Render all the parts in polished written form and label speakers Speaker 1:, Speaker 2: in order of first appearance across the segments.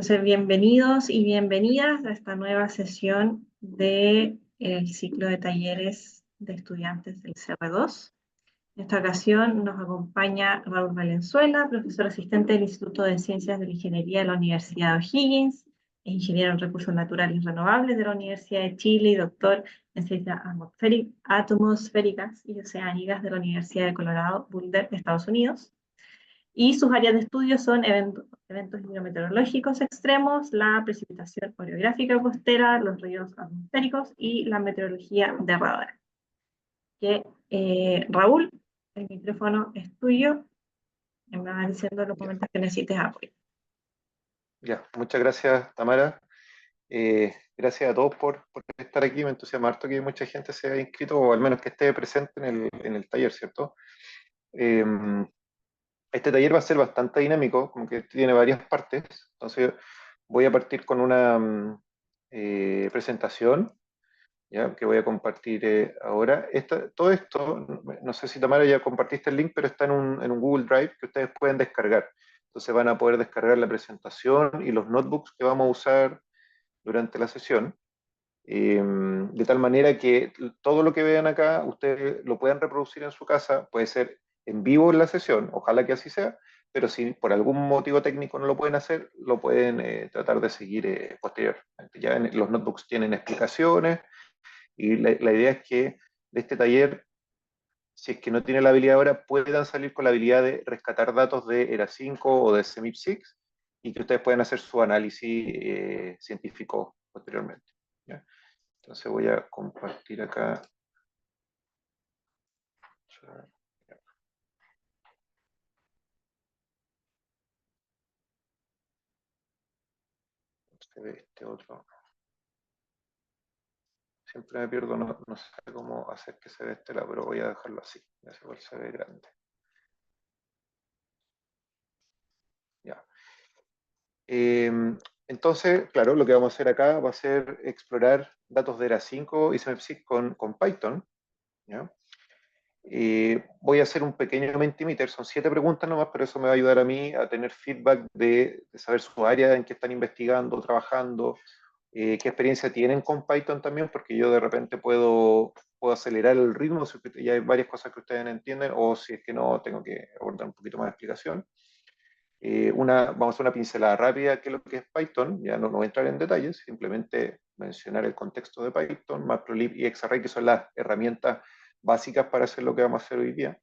Speaker 1: Entonces, bienvenidos y bienvenidas a esta nueva sesión del ciclo de talleres de estudiantes del CR2. En esta ocasión nos acompaña Raúl Valenzuela, profesor asistente del Instituto de Ciencias de la Ingeniería de la Universidad de O'Higgins, es ingeniero en recursos naturales renovables de la Universidad de Chile y doctor en ciencias atmosféricas y oceánicas de la Universidad de Colorado Boulder de Estados Unidos. Y sus áreas de estudio son eventos hidrometeorológicos extremos, la precipitación orográfica costera, los ríos atmosféricos y la meteorología de radar. Raúl, el micrófono es tuyo. Me vas diciendo los
Speaker 2: Ya,
Speaker 1: momentos que necesites apoyo.
Speaker 2: ya. Muchas gracias, Tamara. Gracias a todos por estar aquí. Me entusiasma harto que mucha gente se haya inscrito o al menos que esté presente en el taller, ¿cierto? Eh, este taller va a ser bastante dinámico, como que tiene varias partes. Entonces, voy a partir con una presentación, ¿ya? Que voy a compartir ahora. Todo esto, no sé si Tamara ya compartiste el link, pero está en un Google Drive que ustedes pueden descargar. Entonces van a poder descargar la presentación y los notebooks que vamos a usar durante la sesión, de tal manera que todo lo que vean acá ustedes lo puedan reproducir en su casa, puede ser en vivo en la sesión, ojalá que así sea, pero si por algún motivo técnico no lo pueden hacer, lo pueden tratar de seguir posteriormente. Ya los notebooks tienen explicaciones y la idea es que de este taller, si es que no tiene la habilidad ahora, puedan salir con la habilidad de rescatar datos de ERA5 o de CMIP6 y que ustedes puedan hacer su análisis científico posteriormente. ¿Ya? Entonces voy a compartir acá. Se ve este otro. Siempre me pierdo, no sé cómo hacer que se vea este lado, pero voy a dejarlo así. Ya se, se ve grande. Ya. Eh, entonces, claro, lo que vamos a hacer acá va a ser explorar datos de ERA5 y CMEPSIC con Python. ¿Ya? Voy a hacer un pequeño Mentimeter, son 7 preguntas nomás, pero eso me va a ayudar a mí a tener feedback de saber su área en que están investigando, trabajando, qué experiencia tienen con Python también, porque yo de repente puedo acelerar el ritmo si ya hay varias cosas que ustedes no entienden, o si es que no, tengo que abordar un poquito más de explicación. Vamos a hacer una pincelada rápida, qué es lo que es Python, ya no voy a entrar en detalles, simplemente mencionar el contexto de Python, Matplotlib y Xarray, que son las herramientas básicas para hacer lo que vamos a hacer hoy día.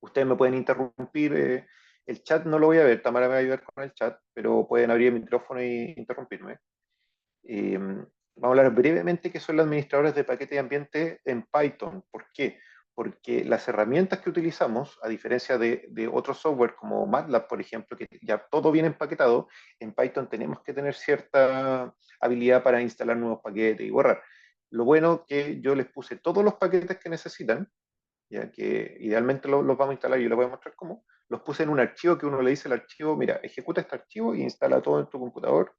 Speaker 2: Ustedes me pueden interrumpir, el chat no lo voy a ver, Tamara me va a ayudar con el chat, pero pueden abrir el micrófono e interrumpirme. Vamos a hablar brevemente qué son los administradores de paquete de ambiente en Python. ¿Por qué? Porque las herramientas que utilizamos, a diferencia de otros software como MATLAB, por ejemplo, que ya todo viene empaquetado, en Python tenemos que tener cierta habilidad para instalar nuevos paquetes y borrar. Lo bueno que yo les puse todos los paquetes que necesitan, ya que idealmente los vamos a instalar y yo les voy a mostrar cómo. Los puse en un archivo que uno le dice al archivo, mira, ejecuta este archivo y instala todo en tu computador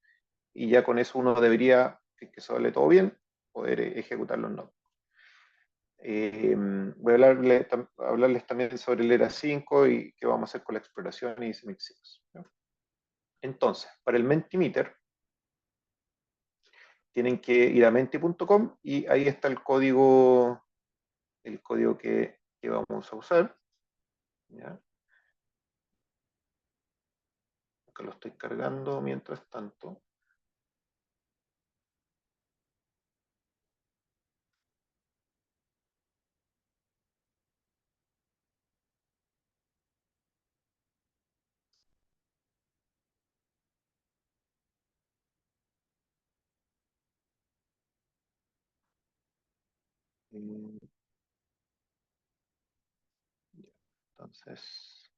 Speaker 2: y ya con eso uno debería, que sale todo bien, poder ejecutar los nodos. Voy a hablarles también sobre el ERA5 y qué vamos a hacer con la exploración y semixes. ¿No? Entonces, para el Mentimeter, tienen que ir a menti.com y ahí está el código que vamos a usar. ¿Ya? Que lo estoy cargando mientras tanto. Eh, entonces,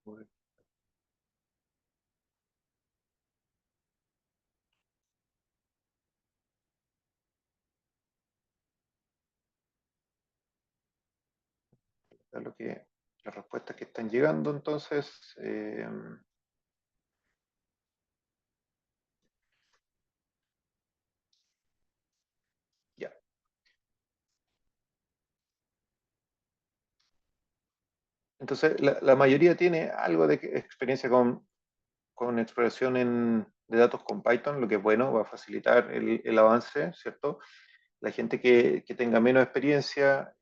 Speaker 2: voy a lo que las respuestas que están llegando, entonces, ya. Entonces, la mayoría tiene algo de experiencia con exploración de datos con Python, lo que es bueno, va a facilitar el avance, ¿cierto? La gente que tenga menos experiencia,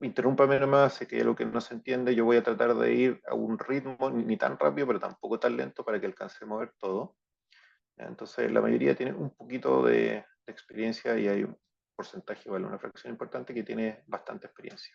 Speaker 2: interrúmpame nomás, sé que hay algo que no se entiende, yo voy a tratar de ir a un ritmo ni tan rápido, pero tampoco tan lento para que alcancemos a ver todo. Entonces, la mayoría tiene un poquito de experiencia y hay un porcentaje, vale, una fracción importante que tiene bastante experiencia.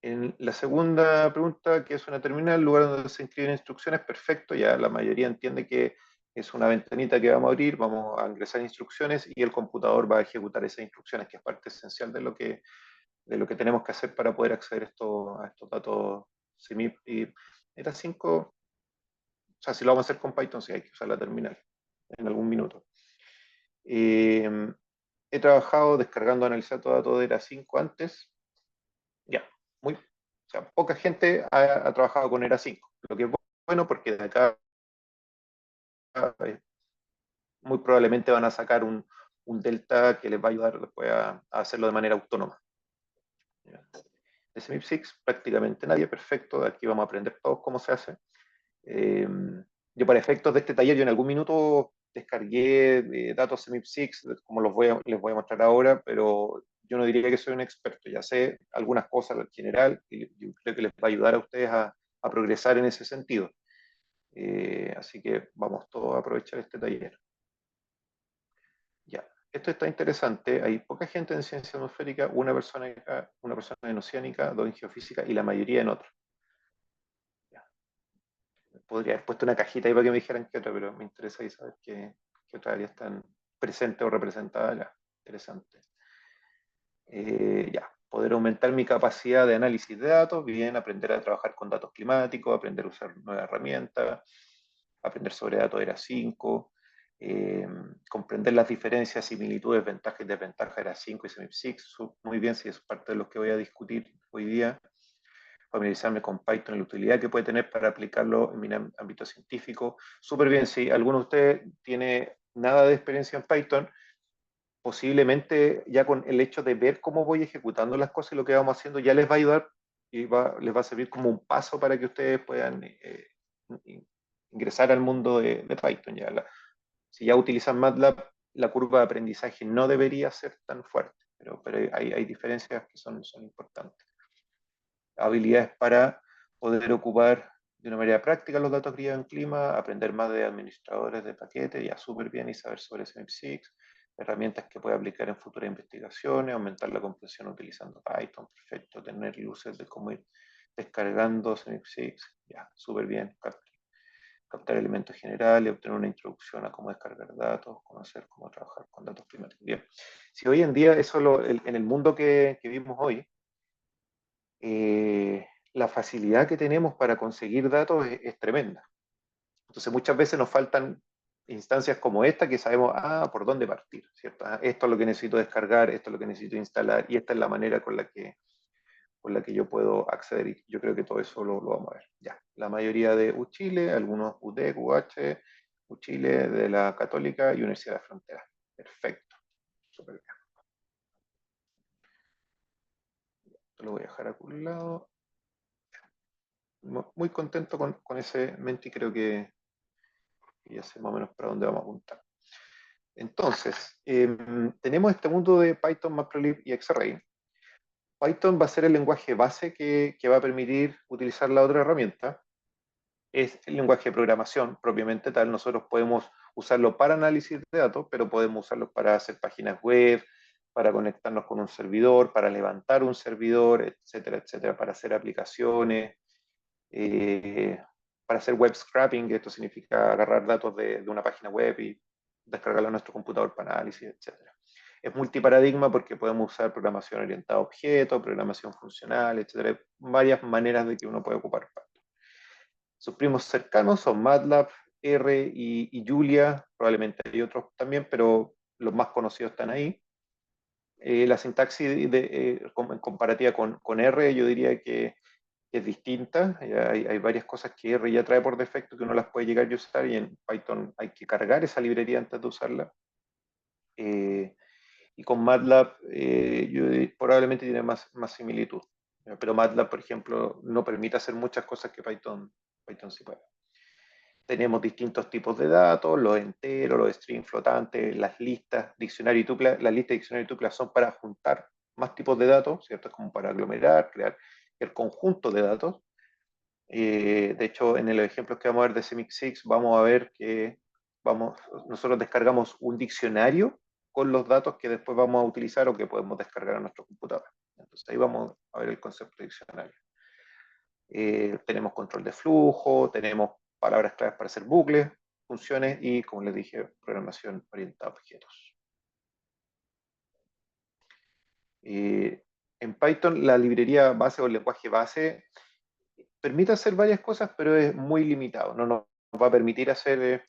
Speaker 2: En la segunda pregunta, ¿qué es una terminal? Lugar donde se inscriben instrucciones, perfecto, ya la mayoría entiende que es una ventanita que vamos a abrir, vamos a ingresar instrucciones y el computador va a ejecutar esas instrucciones, que es parte esencial de lo que tenemos que hacer para poder acceder a estos datos CMIP y ERA5. O sea, si lo vamos a hacer con Python, sí hay que usar la terminal en algún minuto. He trabajado descargando, analizando datos de ERA5 antes. Ya, o sea, poca gente ha trabajado con ERA5, lo que es bueno porque de acá muy probablemente van a sacar un delta que les va a ayudar después a hacerlo de manera autónoma. De SMIP6 prácticamente nadie, perfecto, aquí vamos a aprender todos cómo se hace. Yo para efectos de este taller, yo en algún minuto descargué datos MIP6, como les voy a mostrar ahora, pero yo no diría que soy un experto, ya sé algunas cosas en general y yo creo que les va a ayudar a ustedes a progresar en ese sentido. Así que vamos todos a aprovechar este taller. Ya, esto está interesante, hay poca gente en ciencia atmosférica, una persona en oceánica, dos en geofísica y la mayoría en otra. Podría haber puesto una cajita ahí para que me dijeran qué otra, pero me interesa ahí saber qué otras áreas están presentes o representadas ya. Interesante. Ya, poder aumentar mi capacidad de análisis de datos, bien, aprender a trabajar con datos climáticos, aprender a usar nuevas herramientas, aprender sobre datos ERA 5, comprender las diferencias, similitudes, ventajas y desventajas de ERA 5 y SMIP6, muy bien, si es parte de lo que voy a discutir hoy día. Familiarizarme con Python y la utilidad que puede tener para aplicarlo en mi ámbito científico. Súper bien, si alguno de ustedes tiene nada de experiencia en Python, posiblemente ya con el hecho de ver cómo voy ejecutando las cosas y lo que vamos haciendo ya les va a ayudar y les va a servir como un paso para que ustedes puedan ingresar al mundo de Python. Si ya utilizan MATLAB, la curva de aprendizaje no debería ser tan fuerte, pero hay diferencias que son importantes. Habilidades para poder ocupar de una manera práctica los datos criados en clima, aprender más de administradores de paquetes, ya súper bien, y saber sobre SMIP6, herramientas que puede aplicar en futuras investigaciones, aumentar la comprensión utilizando Python, perfecto, tener luces de cómo ir descargando SMIP6, ya, súper bien, captar elementos generales, obtener una introducción a cómo descargar datos, conocer cómo trabajar con datos climáticos. Bien, si hoy en día en el mundo que vivimos hoy, la facilidad que tenemos para conseguir datos es tremenda. Entonces muchas veces nos faltan instancias como esta que sabemos, por dónde partir, ¿cierto? Esto es lo que necesito descargar, esto es lo que necesito instalar y esta es la manera con la que yo puedo acceder y yo creo que todo eso lo vamos a ver. Ya, la mayoría de UChile, algunos UDEC, UH, UChile, de la Católica y Universidad de la Frontera. Perfecto, súper bien. Esto lo voy a dejar a un lado. Muy contento con ese Menti, creo que ya sé más o menos para dónde vamos a apuntar. Entonces, tenemos este mundo de Python, Matplotlib y Xarray. Python va a ser el lenguaje base que va a permitir utilizar la otra herramienta. Es el lenguaje de programación propiamente tal. Nosotros podemos usarlo para análisis de datos, pero podemos usarlo para hacer páginas web, para conectarnos con un servidor, para levantar un servidor, etcétera, etcétera, para hacer aplicaciones, para hacer web scraping, esto significa agarrar datos de una página web y descargarlo a nuestro computador para análisis, etc. Es multiparadigma porque podemos usar programación orientada a objetos, programación funcional, etc. Varias maneras de que uno puede ocupar Python. Sus primos cercanos son MATLAB, R y Julia, probablemente hay otros también, pero los más conocidos están ahí. La sintaxis en comparativa con R, yo diría que es distinta. Hay varias cosas que R ya trae por defecto que uno las puede llegar a usar y en Python hay que cargar esa librería antes de usarla. y con MATLAB probablemente tiene más similitud. Pero MATLAB, por ejemplo, no permite hacer muchas cosas que Python sí puede. Tenemos distintos tipos de datos, los enteros, los strings flotantes, las listas, diccionario y tupla. Las listas, diccionario y tupla son para juntar más tipos de datos, ¿cierto? Es como para aglomerar, crear el conjunto de datos. De hecho, en el ejemplo que vamos a ver de CMX6, vamos a ver que nosotros descargamos un diccionario con los datos que después vamos a utilizar o que podemos descargar a nuestro computador. Entonces ahí vamos a ver el concepto de diccionario. Tenemos control de flujo, tenemos palabras claves para hacer bucles, funciones y, como les dije, programación orientada a objetos. En Python, la librería base o el lenguaje base permite hacer varias cosas, pero es muy limitado. No nos va a permitir hacer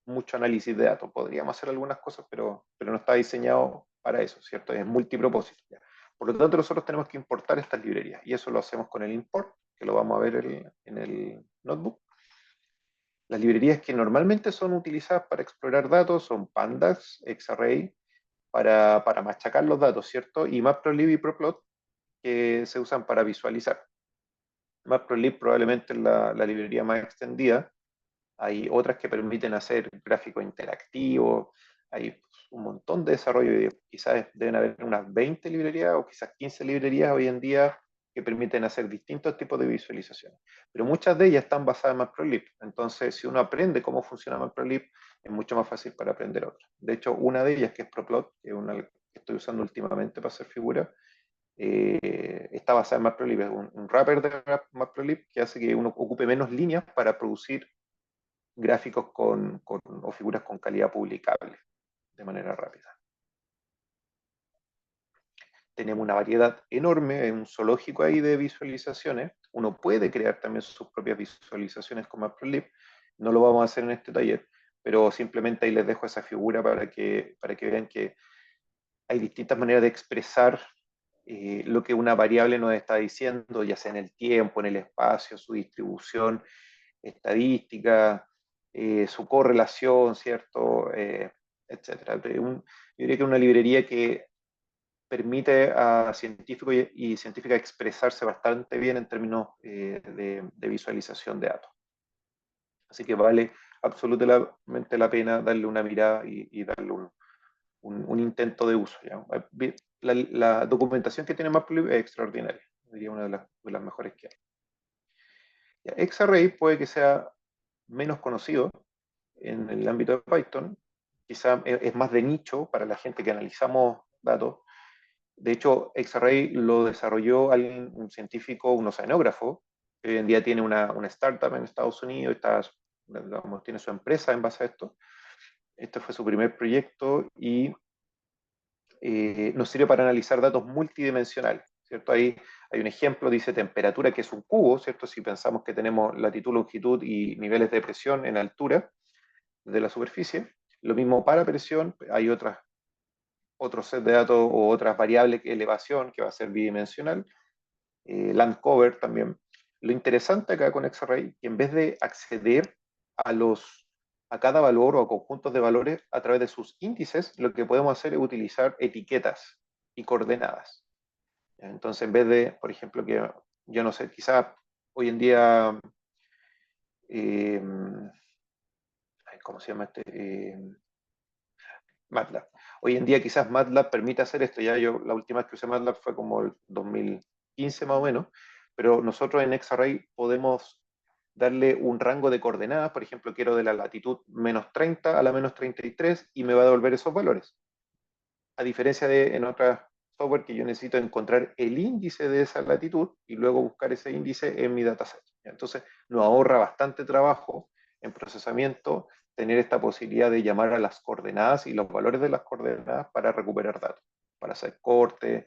Speaker 2: mucho análisis de datos. Podríamos hacer algunas cosas, pero no está diseñado para eso, ¿cierto? Es multipropósito. ¿Ya? Por lo tanto, nosotros tenemos que importar estas librerías y eso lo hacemos con el import, que lo vamos a ver en el notebook. Las librerías que normalmente son utilizadas para explorar datos son Pandas, XArray, para machacar los datos, ¿cierto? Y Matplotlib y Proplot, que se usan para visualizar. Matplotlib probablemente es la librería más extendida. Hay otras que permiten hacer gráficos interactivos. Hay un montón de desarrollo. Quizás deben haber unas 20 librerías o quizás 15 librerías hoy en día que permiten hacer distintos tipos de visualizaciones. Pero muchas de ellas están basadas en Matplotlib. Entonces, si uno aprende cómo funciona Matplotlib, es mucho más fácil para aprender otras. De hecho, una de ellas, que es Proplot, que es una que estoy usando últimamente para hacer figuras, está basada en Matplotlib. Es un wrapper de Matplotlib que hace que uno ocupe menos líneas para producir gráficos o figuras con calidad publicable de manera rápida. Tenemos una variedad enorme, un zoológico ahí de visualizaciones. Uno puede crear también sus propias visualizaciones con Matplotlib. No lo vamos a hacer en este taller, pero simplemente ahí les dejo esa figura para que vean que hay distintas maneras de expresar lo que una variable nos está diciendo, ya sea en el tiempo, en el espacio, su distribución estadística, su correlación, ¿cierto? Etcétera. Yo diría que es una librería que permite a científicos y científicas expresarse bastante bien en términos de visualización de datos. Así que vale absolutamente la pena darle una mirada y darle un intento de uso. ¿Ya? La documentación que tiene Matplotlib es extraordinaria, diría una de las mejores que hay. Ya, XArray puede que sea menos conocido en el ámbito de Python, quizá es más de nicho para la gente que analizamos datos. De hecho, XArray lo desarrolló un científico, un oceanógrafo, que hoy en día tiene una startup en Estados Unidos, digamos, tiene su empresa en base a esto. Este fue su primer proyecto y nos sirve para analizar datos multidimensionales, ¿cierto? Ahí hay un ejemplo, dice temperatura, que es un cubo, ¿cierto? Si pensamos que tenemos latitud, longitud y niveles de presión en altura de la superficie. Lo mismo para presión, hay otro set de datos o otras variables, elevación, que va a ser bidimensional, land cover también. Lo interesante acá con XArray, que en vez de acceder a cada valor o a conjuntos de valores a través de sus índices, lo que podemos hacer es utilizar etiquetas y coordenadas. Entonces, en vez de, por ejemplo, que yo no sé, quizá hoy en día, eh, ¿cómo se llama este? MATLAB. Hoy en día quizás MATLAB permite hacer esto. Ya yo la última vez que usé MATLAB fue como el 2015 más o menos, pero nosotros en XArray podemos darle un rango de coordenadas. Por ejemplo, quiero de la latitud menos 30 a la menos 33 y me va a devolver esos valores. A diferencia de en otras software que yo necesito encontrar el índice de esa latitud y luego buscar ese índice en mi dataset. Entonces nos ahorra bastante trabajo en procesamiento tener esta posibilidad de llamar a las coordenadas y los valores de las coordenadas para recuperar datos, para hacer cortes,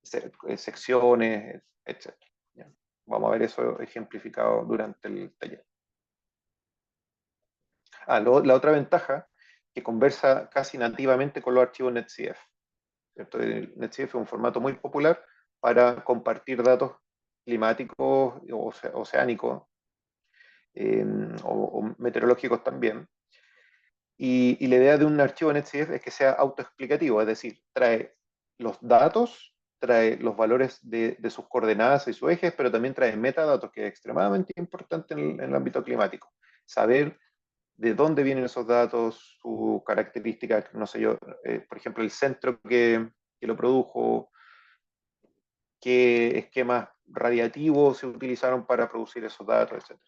Speaker 2: secciones, etc. Vamos a ver eso ejemplificado durante el taller. La otra ventaja, que conversa casi nativamente con los archivos NetCF. ¿Cierto? El NetCF es un formato muy popular para compartir datos climáticos, oceánicos o meteorológicos también. Y la idea de un archivo NetCF es que sea autoexplicativo, es decir, trae los datos, trae los valores de sus coordenadas y sus ejes, pero también trae metadatos, que es extremadamente importante en el ámbito climático. Saber de dónde vienen esos datos, su característica, no sé yo, por ejemplo, el centro que lo produjo, qué esquemas radiativos se utilizaron para producir esos datos, etc.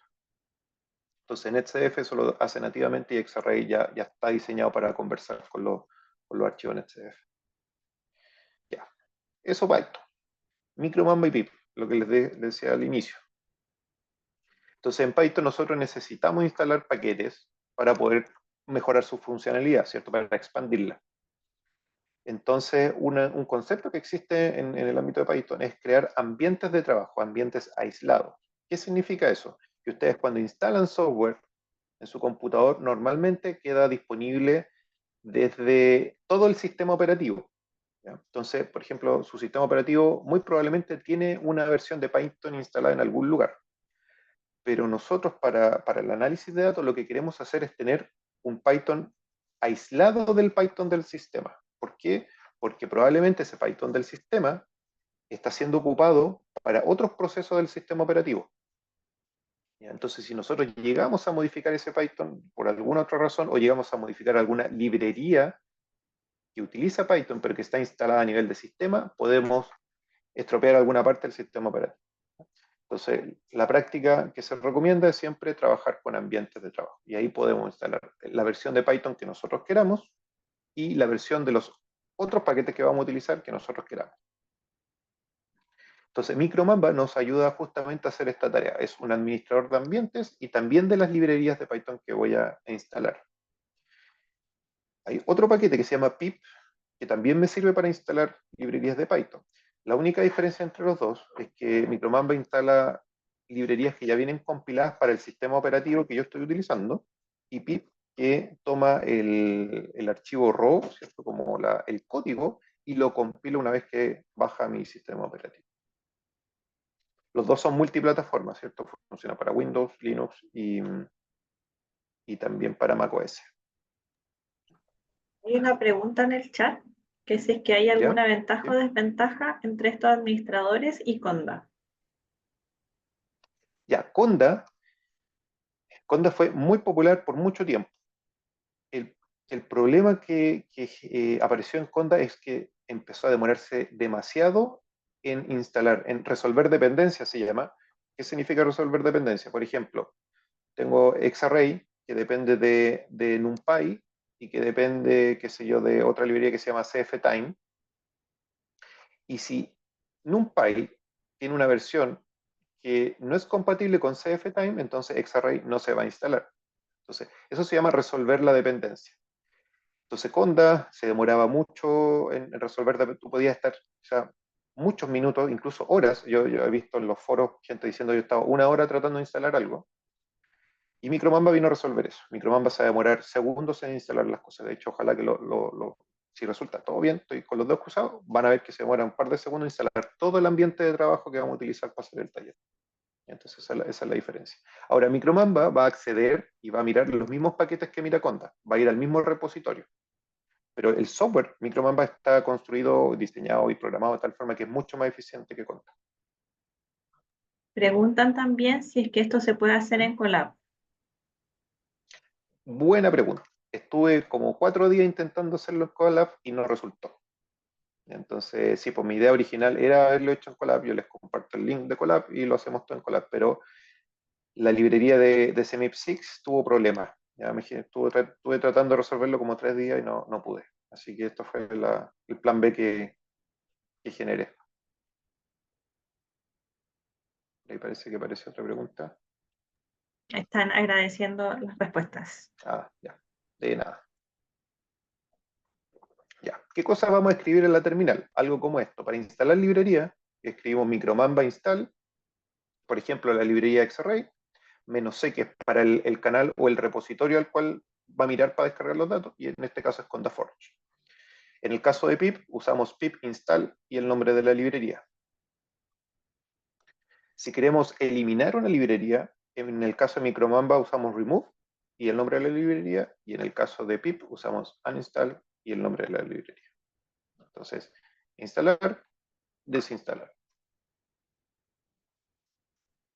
Speaker 2: Entonces, NetCF eso lo hace nativamente y Xarray ya está diseñado para conversar con los archivos NetCF. Ya, eso Python. Micromamba y pip, lo que les decía al inicio. Entonces, en Python nosotros necesitamos instalar paquetes para poder mejorar su funcionalidad, ¿cierto? Para expandirla. Entonces, un concepto que existe en el ámbito de Python es crear ambientes de trabajo, ambientes aislados. ¿Qué significa eso? Que ustedes cuando instalan software en su computador normalmente queda disponible desde todo el sistema operativo. ¿Ya? Entonces, por ejemplo, su sistema operativo muy probablemente tiene una versión de Python instalada en algún lugar. Pero nosotros para el análisis de datos lo que queremos hacer es tener un Python aislado del Python del sistema. ¿Por qué? Porque probablemente ese Python del sistema está siendo ocupado para otros procesos del sistema operativo. ¿Ya? Entonces, si nosotros llegamos a modificar ese Python por alguna otra razón o llegamos a modificar alguna librería que utiliza Python pero que está instalada a nivel de sistema, podemos estropear alguna parte del sistema operativo. Entonces, la práctica que se recomienda es siempre trabajar con ambientes de trabajo. Y ahí podemos instalar la versión de Python que nosotros queramos y la versión de los otros paquetes que vamos a utilizar que nosotros queramos. Entonces, Micromamba nos ayuda justamente a hacer esta tarea. Es un administrador de ambientes y también de las librerías de Python que voy a instalar. Hay otro paquete que se llama pip, que también me sirve para instalar librerías de Python. La única diferencia entre los dos es que Micromamba instala librerías que ya vienen compiladas para el sistema operativo que yo estoy utilizando, y pip que toma el archivo raw, ¿cierto? Como el código, y lo compila una vez que baja mi sistema operativo. Los dos son multiplataformas, ¿cierto? Funciona para Windows, Linux y también para macOS.
Speaker 1: Hay una pregunta en el chat, que si es que hay
Speaker 2: ¿Ya?
Speaker 1: alguna ventaja
Speaker 2: ¿Sí?
Speaker 1: o desventaja entre estos administradores y Conda.
Speaker 2: Ya, Conda fue muy popular por mucho tiempo. El, el problema que apareció en Conda es que empezó a demorarse demasiado en instalar, en resolver dependencias se llama. ¿Qué significa resolver dependencias? Por ejemplo, tengo Xarray, que depende de NumPy y que depende, qué sé yo, de otra librería que se llama CFTime. Y si NumPy tiene una versión que no es compatible con CFTime, entonces Xarray no se va a instalar. Entonces, eso se llama resolver la dependencia. Entonces, Conda se demoraba mucho en resolver, tú podías estar muchos minutos, incluso horas. Yo he visto en los foros gente diciendo yo estaba una hora tratando de instalar algo. Y Micromamba vino a resolver eso. Micromamba se va a demorar segundos en instalar las cosas. De hecho, ojalá que si resulta todo bien, estoy con los dos cruzados, van a ver que se demora un par de segundos en instalar todo el ambiente de trabajo que vamos a utilizar para hacer el taller. Entonces, esa es la diferencia. Ahora, Micromamba va a acceder y va a mirar los mismos paquetes que mira Conda. Va a ir al mismo repositorio. Pero el software Micromamba está construido, diseñado y programado de tal forma que es mucho más eficiente que Conda.
Speaker 1: Preguntan también si es que esto se puede hacer
Speaker 2: ¿Mm?
Speaker 1: en Colab.
Speaker 2: Buena pregunta. Estuve como 4 días intentando hacerlo en Colab y no resultó. Entonces, sí, pues mi idea original era haberlo hecho en Colab. Yo les comparto el link de Colab y lo hacemos todo en Colab. Pero la librería de CMIP6 tuvo problemas. Ya estuve tratando de resolverlo como 3 días y no pude. Así que esto fue el plan B que generé. Ahí parece que aparece otra pregunta.
Speaker 1: Están agradeciendo las respuestas.
Speaker 2: Ah, ya. De nada. Ya. ¿Qué cosas vamos a escribir en la terminal? Algo como esto. Para instalar librería, escribimos micromamba install, por ejemplo, la librería Xarray, -c, que es para el canal o el repositorio al cual va a mirar para descargar los datos, y en este caso es CondaForge. En el caso de pip, usamos pip install y el nombre de la librería. Si queremos eliminar una librería, en el caso de Micromamba usamos remove, y el nombre de la librería, y en el caso de pip usamos uninstall y el nombre de la librería. Entonces, instalar, desinstalar.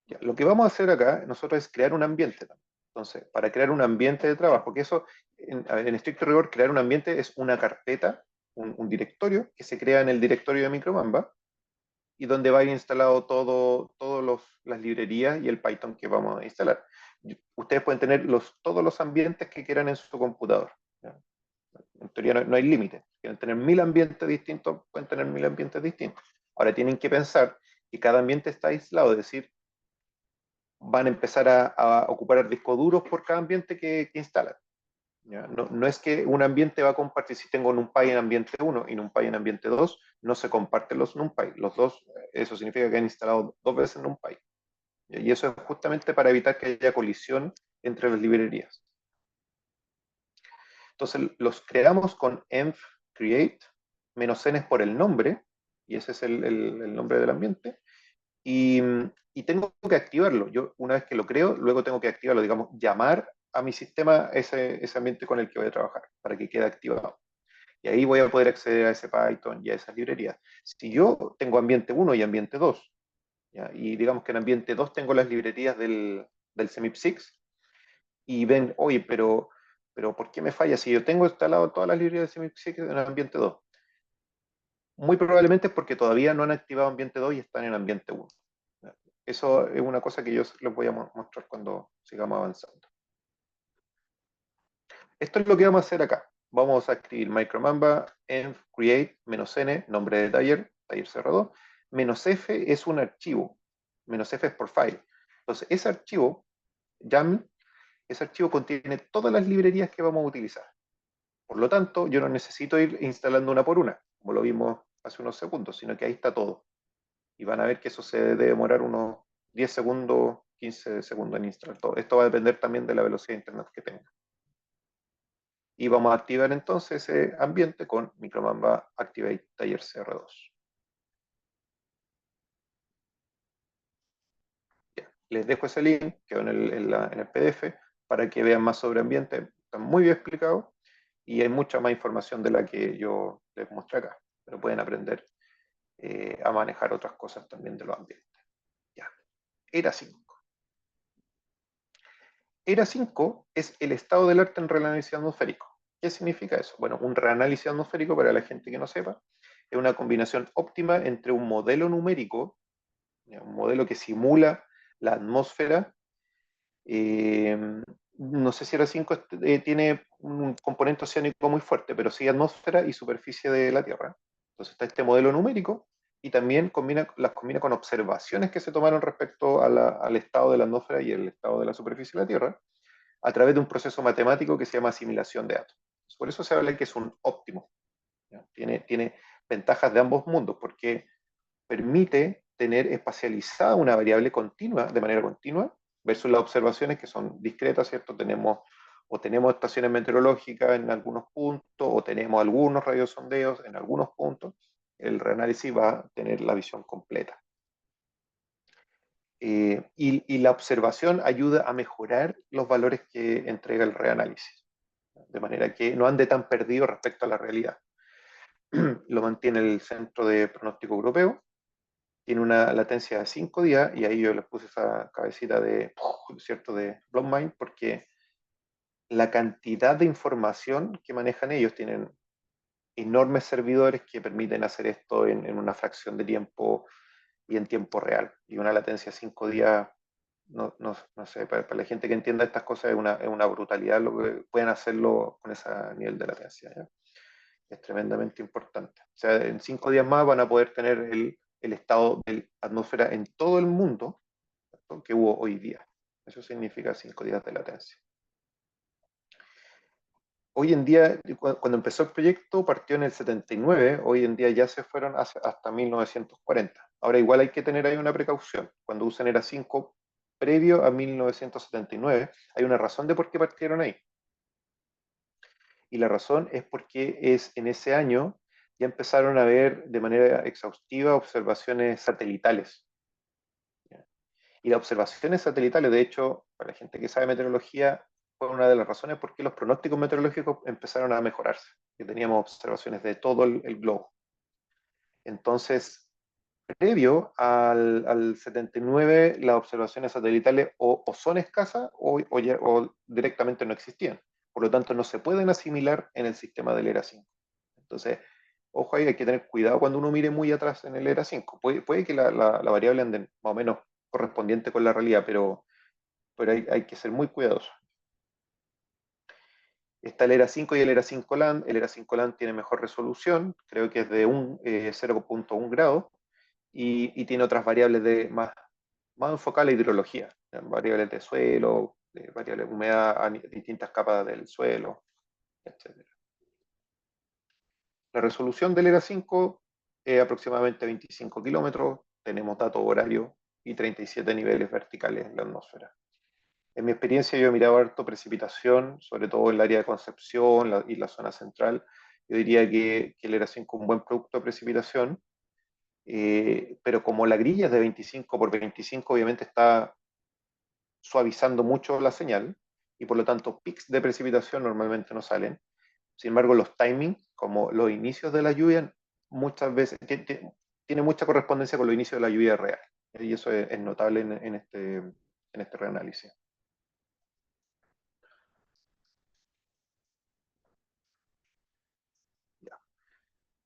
Speaker 2: Ya, lo que vamos a hacer acá nosotros es crear un ambiente también. Entonces, para crear un ambiente de trabajo, que eso, en estricto rigor, crear un ambiente es una carpeta, un directorio que se crea en el directorio de Micromamba y donde va a ir instalado todas las librerías y el Python que vamos a instalar. Ustedes pueden tener todos los ambientes que quieran en su computador. ¿Ya? En teoría no hay límite. Quieren tener 1000 ambientes distintos, pueden tener 1000 ambientes distintos. Ahora tienen que pensar que cada ambiente está aislado, es decir, van a empezar a ocupar el disco duros por cada ambiente que instalan. ¿Ya? No es que un ambiente va a compartir, si tengo NumPy en ambiente 1 y NumPy en ambiente 2, no se comparten los NumPy. Los dos, eso significa que han instalado dos veces NumPy. Y eso es justamente para evitar que haya colisión entre las librerías. Entonces los creamos con env create, -n es por el nombre, y ese es el nombre del ambiente, y tengo que activarlo. Yo una vez que lo creo, luego tengo que activarlo, digamos, llamar a mi sistema ese ambiente con el que voy a trabajar, para que quede activado. Y ahí voy a poder acceder a ese Python y a esas librerías. Si yo tengo ambiente 1 y ambiente 2, ¿ya? Y digamos que en ambiente 2 tengo las librerías del CMIP6, y ven, oye, pero ¿por qué me falla si yo tengo instalado todas las librerías de CMIP6 en ambiente 2? Muy probablemente es porque todavía no han activado ambiente 2 y están en ambiente 1. Eso es una cosa que yo les voy a mostrar cuando sigamos avanzando. Esto es lo que vamos a hacer acá. Vamos a escribir micromamba env create -n, nombre de taller, taller cerrado, -f es un archivo, -f es por file. Entonces, ese archivo, YAML, ese archivo contiene todas las librerías que vamos a utilizar. Por lo tanto, yo no necesito ir instalando una por una, como lo vimos hace unos segundos, sino que ahí está todo. Y van a ver que eso se debe demorar unos 10 segundos, 15 segundos en instalar todo. Esto va a depender también de la velocidad de internet que tenga. Y vamos a activar entonces ese ambiente con Micromamba Activate Taller CR2. Ya. Les dejo ese link que en el PDF para que vean más sobre ambiente. Está muy bien explicado y hay mucha más información de la que yo les mostré acá. Pero pueden aprender a manejar otras cosas también de los ambientes. Ya. Era 5. ERA 5 es el estado del arte en reanálisis atmosférico. ¿Qué significa eso? Bueno, un reanálisis atmosférico, para la gente que no sepa, es una combinación óptima entre un modelo numérico, un modelo que simula la atmósfera. No sé si ERA 5 tiene un componente oceánico muy fuerte, pero sí atmósfera y superficie de la Tierra. Entonces está este modelo numérico y también las combina con observaciones que se tomaron respecto al estado de la atmósfera y el estado de la superficie de la Tierra a través de un proceso matemático que se llama asimilación de datos. Por eso se habla que es un óptimo. Tiene ventajas de ambos mundos, porque permite tener espacializada una variable continua, de manera continua, versus las observaciones que son discretas, ¿cierto? Tenemos estaciones meteorológicas en algunos puntos, o tenemos algunos radiosondeos en algunos puntos. El reanálisis va a tener la visión completa. Y la observación ayuda a mejorar los valores que entrega el reanálisis, de manera que no ande tan perdido respecto a la realidad. Lo mantiene el Centro de Pronóstico Europeo, tiene una latencia de 5 días, y ahí yo les puse esa cabecita ¿cierto?, de Blondmind, porque la cantidad de información que manejan ellos, tienen enormes servidores que permiten hacer esto en una fracción de tiempo y en tiempo real. Y una latencia de 5 días, no sé, para la gente que entienda estas cosas es una brutalidad lo que pueden hacerlo con ese nivel de latencia. ¿Ya? Es tremendamente importante. O sea, en 5 días más van a poder tener el estado de la atmósfera en todo el mundo, ¿cierto?, que hubo hoy día. Eso significa 5 días de latencia. Hoy en día, cuando empezó el proyecto, partió en el 79, hoy en día ya se fueron hasta 1940. Ahora igual hay que tener ahí una precaución. Cuando usan ERA 5 previo a 1979, hay una razón de por qué partieron ahí. Y la razón es porque en ese año ya empezaron a ver de manera exhaustiva observaciones satelitales. Y las observaciones satelitales, de hecho, para la gente que sabe meteorología, fue una de las razones por qué los pronósticos meteorológicos empezaron a mejorarse, que teníamos observaciones de todo el globo. Entonces, previo al 79, las observaciones satelitales o son escasas o directamente no existían. Por lo tanto, no se pueden asimilar en el sistema del ERA 5. Entonces, ojo ahí, hay que tener cuidado cuando uno mire muy atrás en el ERA 5. Puede que la variable ande más o menos correspondiente con la realidad, pero hay que ser muy cuidadoso. Está el ERA 5 y el ERA 5 LAN. El ERA 5 LAN tiene mejor resolución, creo que es de 0.1 grado, y tiene otras variables más enfocadas a la hidrología, variables de suelo, variables de humedad a distintas capas del suelo, etc. La resolución del ERA 5 es aproximadamente 25 kilómetros, tenemos datos horarios y 37 niveles verticales en la atmósfera. En mi experiencia yo he mirado harto precipitación, sobre todo en el área de Concepción y la zona central. Yo diría que el ERA 5 es un buen producto de precipitación, pero como la grilla es de 25 por 25, obviamente está suavizando mucho la señal y por lo tanto pics de precipitación normalmente no salen. Sin embargo, los timings, como los inicios de la lluvia, muchas veces tiene mucha correspondencia con los inicios de la lluvia real. Y eso es notable en este reanálisis. Ya.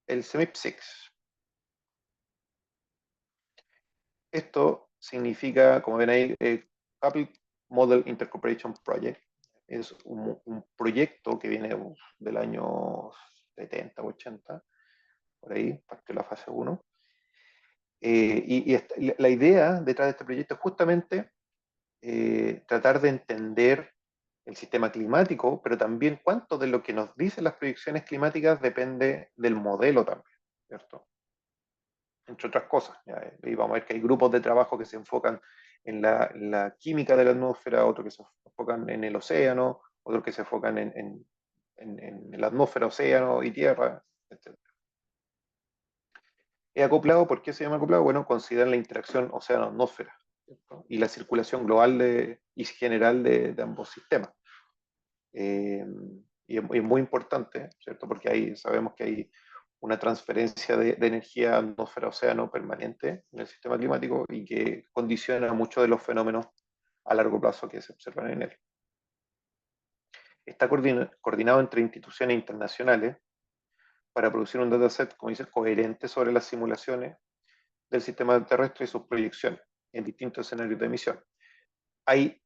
Speaker 2: El CMIP6. Esto significa, como ven ahí, Coupled Model Intercooperation Project. Es un proyecto que viene del año 70, 80, por ahí, partió la fase 1. La idea detrás de este proyecto es justamente tratar de entender el sistema climático, pero también cuánto de lo que nos dicen las proyecciones climáticas depende del modelo también, ¿cierto? Entre otras cosas. Y vamos a ver que hay grupos de trabajo que se enfocan en la química de la atmósfera, otros que se enfocan en el océano, otros que se enfocan en la atmósfera, océano y tierra, etc. ¿Es acoplado? ¿Por qué se llama acoplado? Bueno, consideran la interacción océano-atmósfera, ¿cierto? Y la circulación global y general de ambos sistemas. Y es muy importante, ¿cierto? Porque ahí sabemos que hay una transferencia de energía atmósfera-océano permanente en el sistema climático y que condiciona muchos de los fenómenos a largo plazo que se observan en él. Está coordinado entre instituciones internacionales para producir un dataset, como dice, coherente sobre las simulaciones del sistema terrestre y sus proyecciones en distintos escenarios de emisión. Hay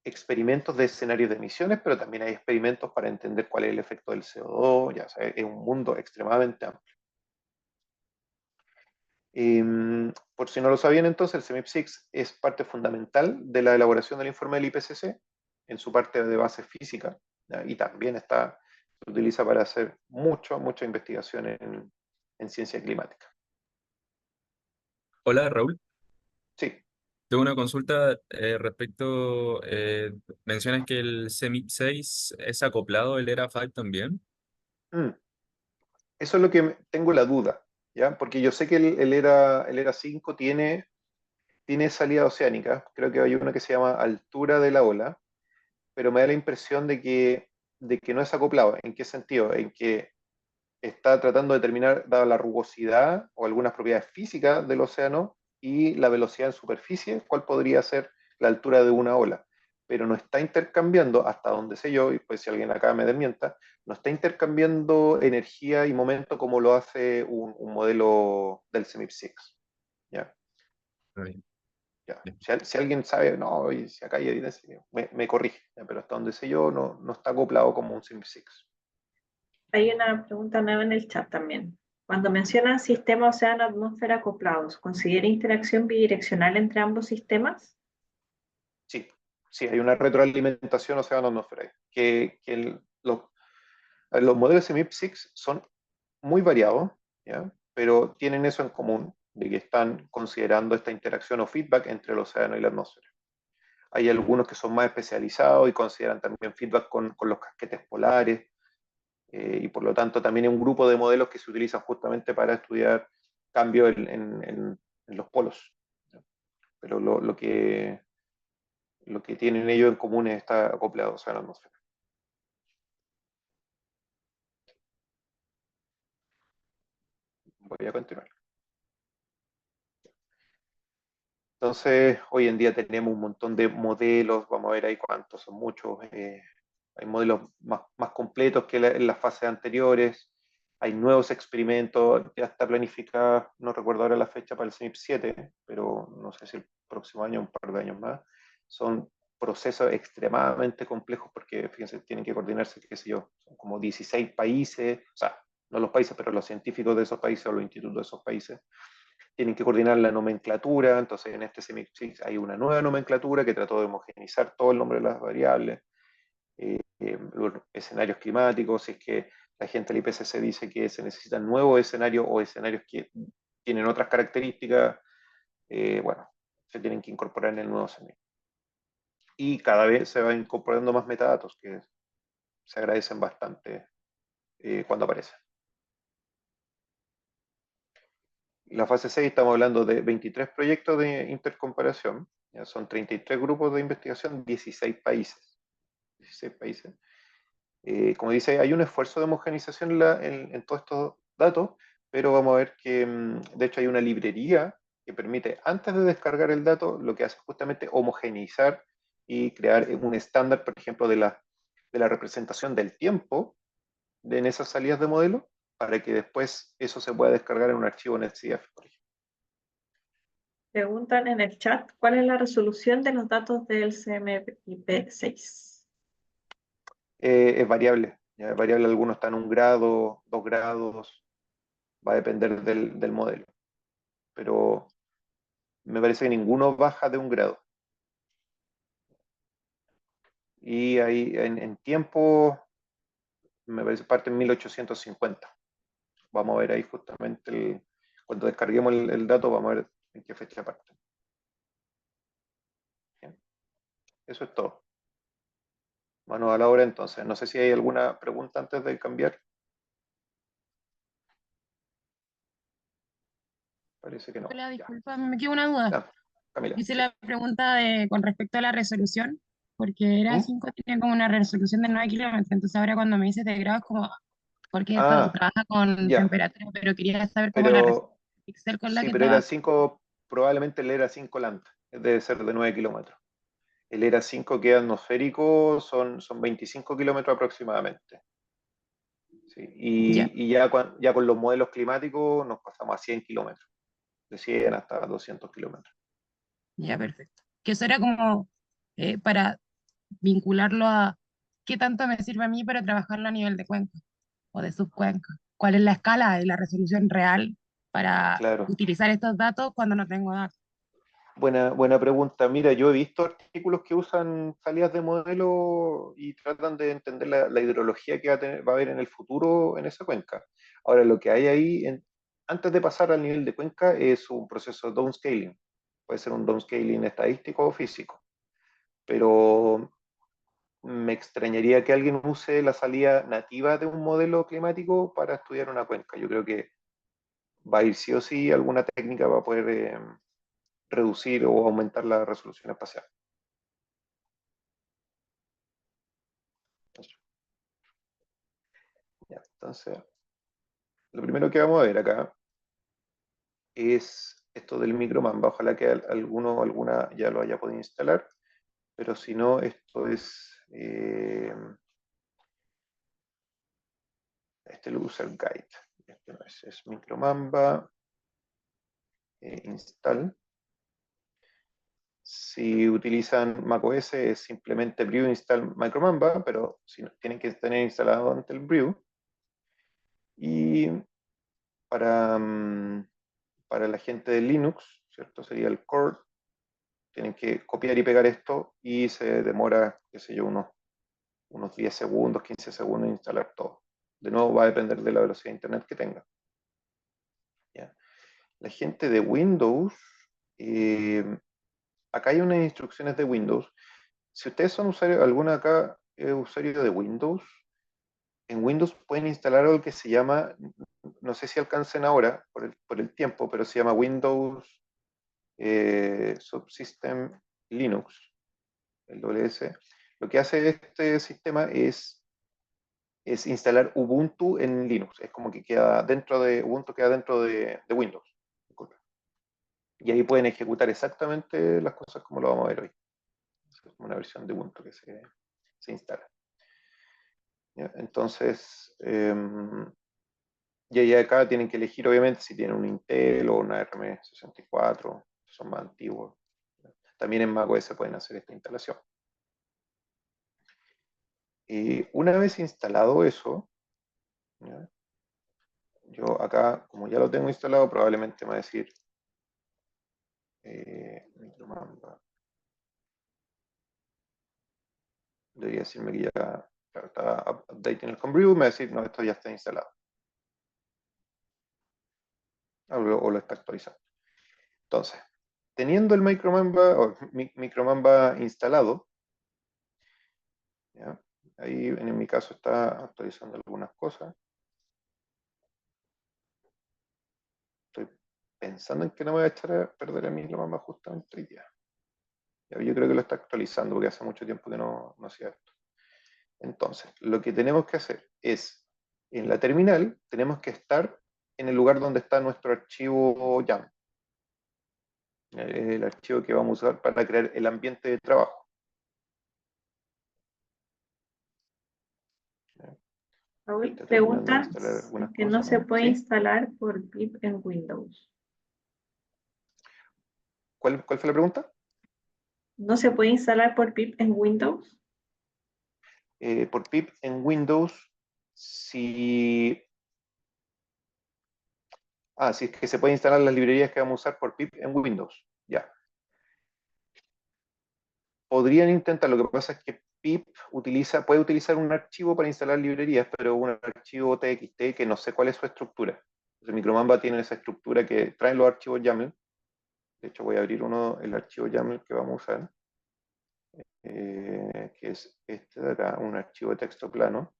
Speaker 2: experimentos de escenarios de emisiones, pero también hay experimentos para entender cuál es el efecto del CO2, ya sea, es un mundo extremadamente amplio. Por si no lo sabían entonces, el CMIP6 es parte fundamental de la elaboración del informe del IPCC en su parte de base física, ¿ya? Y también se utiliza para hacer mucha investigación en ciencia climática.
Speaker 3: Hola Raúl,
Speaker 2: Sí.
Speaker 3: tengo una consulta respecto, mencionas que el CEMIP 6 es acoplado el ERA 5 también.
Speaker 2: Mm. Eso es lo que tengo la duda, ¿ya? Porque yo sé que el ERA 5 tiene salida oceánica, creo que hay una que se llama altura de la ola, pero me da la impresión de que no es acoplado. ¿En qué sentido? En que está tratando de determinar, dada la rugosidad o algunas propiedades físicas del océano y la velocidad en superficie, cuál podría ser la altura de una ola. Pero no está intercambiando, hasta donde sé yo, y pues si alguien acá me desmienta, no está intercambiando energía y momento como lo hace un modelo del CMIP6. ¿Ya?
Speaker 3: Ahí,
Speaker 2: Ya.
Speaker 3: bien.
Speaker 2: Si alguien sabe, no, y si acá hay evidencia, me corrige, ¿ya? Pero hasta donde sé yo, no está acoplado como un CMIP6.
Speaker 1: Hay una pregunta nueva en el chat también. Cuando mencionan sistema océano-atmósfera acoplados, ¿considera interacción bidireccional entre ambos sistemas?
Speaker 2: Sí, sí, hay una retroalimentación océano-atmósfera. Los modelos MIP6 son muy variados, ¿ya? Pero tienen eso en común, de que están considerando esta interacción o feedback entre el océano y la atmósfera. Hay algunos que son más especializados y consideran también feedback con los casquetes polares, y por lo tanto también hay un grupo de modelos que se utilizan justamente para estudiar cambios en los polos. ¿Ya? Pero lo que tienen ellos en común está acoplado, o sea, la atmósfera. Voy a continuar. Entonces, hoy en día tenemos un montón de modelos, vamos a ver ahí cuántos, son muchos. Hay modelos más completos que en las fases anteriores. Hay nuevos experimentos, ya está planificada, no recuerdo ahora la fecha para el CMIP 7, pero no sé si el próximo año o un par de años más. Son procesos extremadamente complejos porque, fíjense, tienen que coordinarse, qué sé yo, son como 16 países, o sea, no los países, pero los científicos de esos países o los institutos de esos países tienen que coordinar la nomenclatura. Entonces en este CMIP6 hay una nueva nomenclatura que trató de homogeneizar todo el nombre de las variables, los escenarios climáticos, si es que la gente del IPCC dice que se necesitan nuevos escenarios o escenarios que tienen otras características, bueno, se tienen que incorporar en el nuevo CMIP. Y cada vez se va incorporando más metadatos que se agradecen bastante cuando aparecen. La fase 6 estamos hablando de 23 proyectos de intercomparación, ya son 33 grupos de investigación, 16 países. 16 países. Como dice, hay un esfuerzo de homogenización en todos estos datos, pero vamos a ver que de hecho hay una librería que permite, antes de descargar el dato, lo que hace justamente homogeneizar y crear un estándar, por ejemplo, de la representación del tiempo en esas salidas de modelo, para que después eso se pueda descargar en un archivo NetCF, por ejemplo.
Speaker 1: Preguntan en el chat, ¿cuál es la resolución de los datos del CMIP6?
Speaker 2: Es variable, ¿ya? Es variable, algunos están 1 grado, 2 grados, va a depender del modelo, pero me parece que ninguno baja de 1 grado. Y ahí en tiempo, me parece parte en 1850. Vamos a ver ahí justamente, cuando descarguemos el dato, vamos a ver en qué fecha parte. Bien. Eso es todo. Manos a la obra entonces. No sé si hay alguna pregunta antes de cambiar. Parece que no.
Speaker 4: Hola,
Speaker 2: Ya.
Speaker 4: disculpa, me quedó una duda.
Speaker 2: Ah, Camila,
Speaker 4: Hice
Speaker 2: sí.
Speaker 4: la pregunta con respecto a la resolución, porque era
Speaker 2: ¿Mm?
Speaker 4: 5 tenía como una resolución de 9 kilómetros, entonces ahora cuando me dices de grados, como, porque esto
Speaker 2: Ah,
Speaker 4: trabaja con
Speaker 2: ya.
Speaker 4: temperatura, pero quería saber cómo la resolución
Speaker 2: Pero
Speaker 4: pixel con la
Speaker 2: sí,
Speaker 4: que
Speaker 2: pero era
Speaker 4: trabaja.
Speaker 2: 5, probablemente el ERA 5 Lambda, debe ser de 9 kilómetros. El ERA 5 que es atmosférico son 25 kilómetros aproximadamente. Sí,
Speaker 4: Ya,
Speaker 2: y ya con los modelos climáticos nos pasamos a 100 kilómetros, de 100 hasta 200 kilómetros.
Speaker 4: ya, perfecto. Que eso era como para vincularlo a qué tanto me sirve a mí para trabajarlo a nivel de cuenca o de subcuenca. ¿Cuál es la escala y la resolución real para
Speaker 2: Claro,
Speaker 4: utilizar estos datos cuando no tengo datos?
Speaker 2: buena pregunta. Mira, yo he visto artículos que usan salidas de modelo y tratan de entender la hidrología que va a haber en el futuro en esa cuenca. Ahora, lo que hay ahí, antes de pasar al nivel de cuenca, es un proceso de downscaling. Puede ser un downscaling estadístico o físico, pero me extrañaría que alguien use la salida nativa de un modelo climático para estudiar una cuenca. Yo creo que va a ir sí o sí alguna técnica para poder reducir o aumentar la resolución espacial. Ya, entonces, lo primero que vamos a ver acá es esto del micromamba. Ojalá que alguno o alguna ya lo haya podido instalar, pero si no, esto es el user guide. Este no es micromamba install. Si utilizan macOS es simplemente brew install micromamba, pero si no, tienen que tener instalado ante el brew. Y para, para la gente de Linux, ¿cierto? Sería el core. Tienen que copiar y pegar esto y se demora, qué sé yo, unos 10 segundos, 15 segundos en instalar todo. De nuevo, va a depender de la velocidad de internet que tenga. ¿Ya? La gente de Windows, acá hay unas instrucciones de Windows. Si ustedes son usuarios, alguna acá es usuario de Windows, en Windows pueden instalar algo que se llama, no sé si alcancen ahora por el tiempo, pero se llama Windows Subsystem Linux. el WS, lo que hace este sistema es instalar Ubuntu en Linux. Es como que queda dentro de Ubuntu, queda dentro de Windows. Y ahí pueden ejecutar exactamente las cosas como lo vamos a ver hoy. Es como una versión de Ubuntu que se instala. ¿Ya? Entonces, y ahí acá tienen que elegir, obviamente, si tienen un Intel o una RM64, son más antiguos. También en macOS pueden hacer esta instalación. Y una vez instalado eso, ¿ya? Yo acá, como ya lo tengo instalado, probablemente me va a decir Micromamba. Debería decirme que ya claro, está updating el Homebrew, me va a decir, no, esto ya está instalado. O lo está actualizando. Entonces, teniendo el Micromamba, o Micromamba instalado, ¿ya? Ahí en mi caso está actualizando algunas cosas. Estoy pensando en que no me voy a echar a perder el Micromamba justamente hoy día. Yo creo que lo está actualizando porque hace mucho tiempo que no hacía esto. Entonces, lo que tenemos que hacer es, en la terminal, tenemos que estar en el lugar donde está nuestro archivo YAML. El archivo que vamos a usar para crear el ambiente de trabajo.
Speaker 1: Raúl,
Speaker 2: Está terminando de
Speaker 1: preguntan
Speaker 2: instalar algunas
Speaker 1: que no
Speaker 2: cosas.
Speaker 1: se puede
Speaker 2: ¿Sí?
Speaker 1: instalar por pip en Windows.
Speaker 2: ¿Cuál fue la pregunta?
Speaker 1: ¿No se puede instalar por pip en Windows?
Speaker 2: Por pip en Windows, si... si es que se puede instalar las librerías que vamos a usar por pip en Windows. Ya. Podrían intentar, lo que pasa es que pip puede utilizar un archivo para instalar librerías, pero un archivo TXT que no sé cuál es su estructura. Entonces, Micromamba tiene esa estructura que traen los archivos YAML. De hecho, voy a abrir el archivo YAML que vamos a usar, que es este de acá, un archivo de texto plano.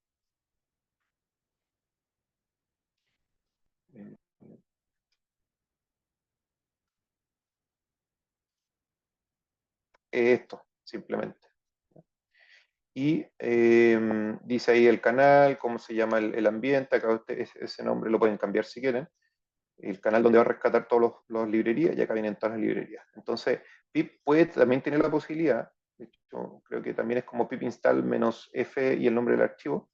Speaker 2: Esto, simplemente. Y dice ahí el canal, cómo se llama el ambiente, acá ese nombre lo pueden cambiar si quieren. El canal donde va a rescatar todas las librerías, y acá vienen todas las librerías. Entonces, pip puede también tener la posibilidad, de hecho, creo que también es como pip install -f y el nombre del archivo,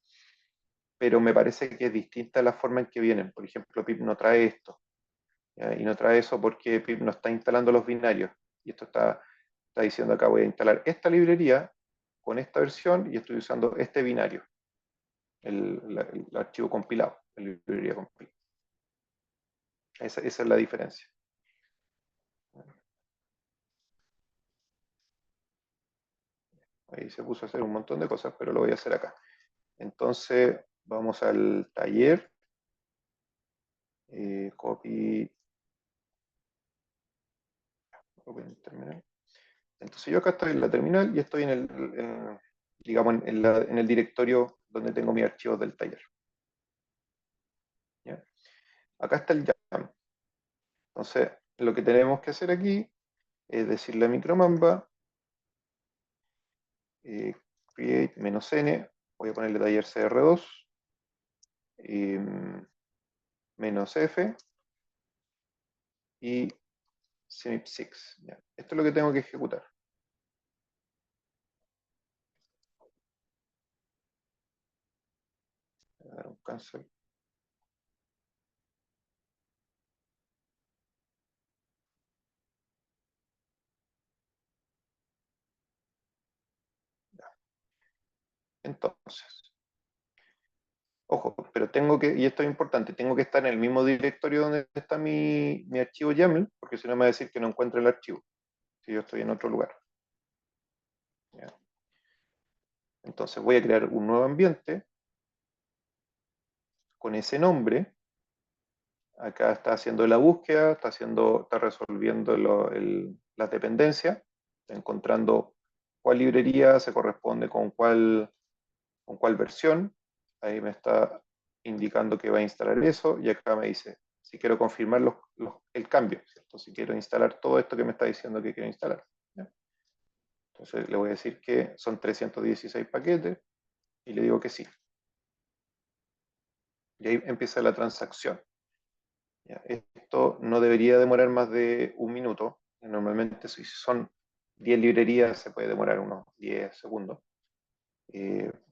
Speaker 2: pero me parece que es distinta la forma en que vienen. Por ejemplo, pip no trae esto, ¿ya? Y no trae eso porque pip no está instalando los binarios. Y esto está diciendo acá, voy a instalar esta librería con esta versión y estoy usando este binario, el archivo compilado, la librería compilada. Esa es la diferencia. Ahí se puso a hacer un montón de cosas, pero lo voy a hacer acá. Entonces, vamos al taller. Copy. Open terminal. Entonces, yo acá estoy en la terminal y estoy digamos, en el directorio donde tengo mis archivos del taller. ¿Ya? Acá está el YAML. Entonces, lo que tenemos que hacer aquí es decirle a Micromamba, create "-n", voy a ponerle taller CR2, "-f", y semip6. ¿Ya? Esto es lo que tengo que ejecutar. Voy a dar un cancel. Ya. Entonces, ojo, pero tengo que, y esto es importante, tengo que estar en el mismo directorio donde está mi archivo YAML, porque si no me va a decir que no encuentro el archivo, si yo estoy en otro lugar. ¿Ya? Entonces voy a crear un nuevo ambiente con ese nombre. Acá está haciendo la búsqueda, está resolviendo las dependencias, está encontrando cuál librería se corresponde con cuál versión. Ahí me está indicando que va a instalar eso, y acá me dice si quiero confirmar el cambio, ¿cierto? Si quiero instalar todo esto que me está diciendo que quiero instalar. ¿Ya? Entonces le voy a decir que son 316 paquetes y le digo que sí. Y ahí empieza la transacción. ¿Ya? Esto no debería demorar más de un minuto. Normalmente si son 10 librerías se puede demorar unos 10 segundos.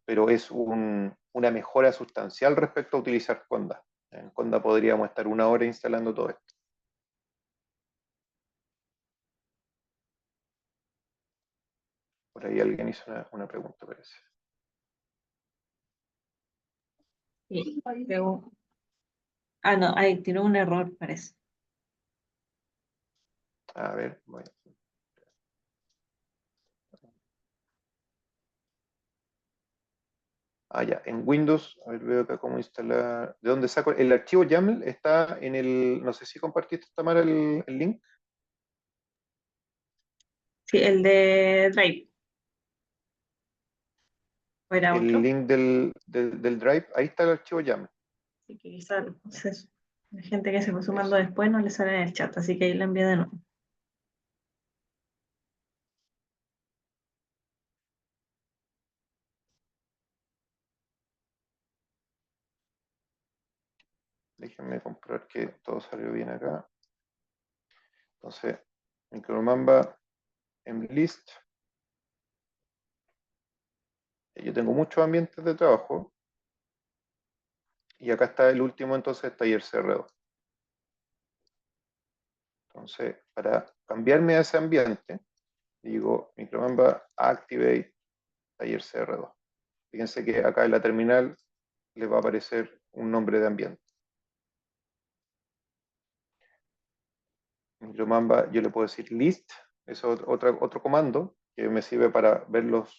Speaker 2: Pero es una mejora sustancial respecto a utilizar Conda. En Conda podríamos estar una hora instalando todo esto. Por ahí alguien hizo una pregunta, parece.
Speaker 1: Sí, no, ahí tiene un error, parece.
Speaker 2: A ver, bueno. Ya, en Windows, a ver, veo acá cómo instalar. ¿De dónde saco? El archivo YAML está en el. No sé si compartiste, Tamara, el link.
Speaker 1: Sí, el de Drive. ¿O era
Speaker 2: El
Speaker 1: otro?
Speaker 2: link del Drive, ahí está el archivo YAML.
Speaker 1: Así que quizá la gente que se fue sumando
Speaker 2: Eso.
Speaker 1: después no le sale en el chat, así que ahí lo envié de nuevo.
Speaker 2: Déjenme comprobar que todo salió bien acá. Entonces, Micromamba en list. Yo tengo muchos ambientes de trabajo. Y acá está el último, entonces, taller CR2. Entonces, para cambiarme a ese ambiente, digo Micromamba activate taller CR2. Fíjense que acá en la terminal les va a aparecer un nombre de ambiente. Micromamba, yo le puedo decir list, es otro comando que me sirve para ver las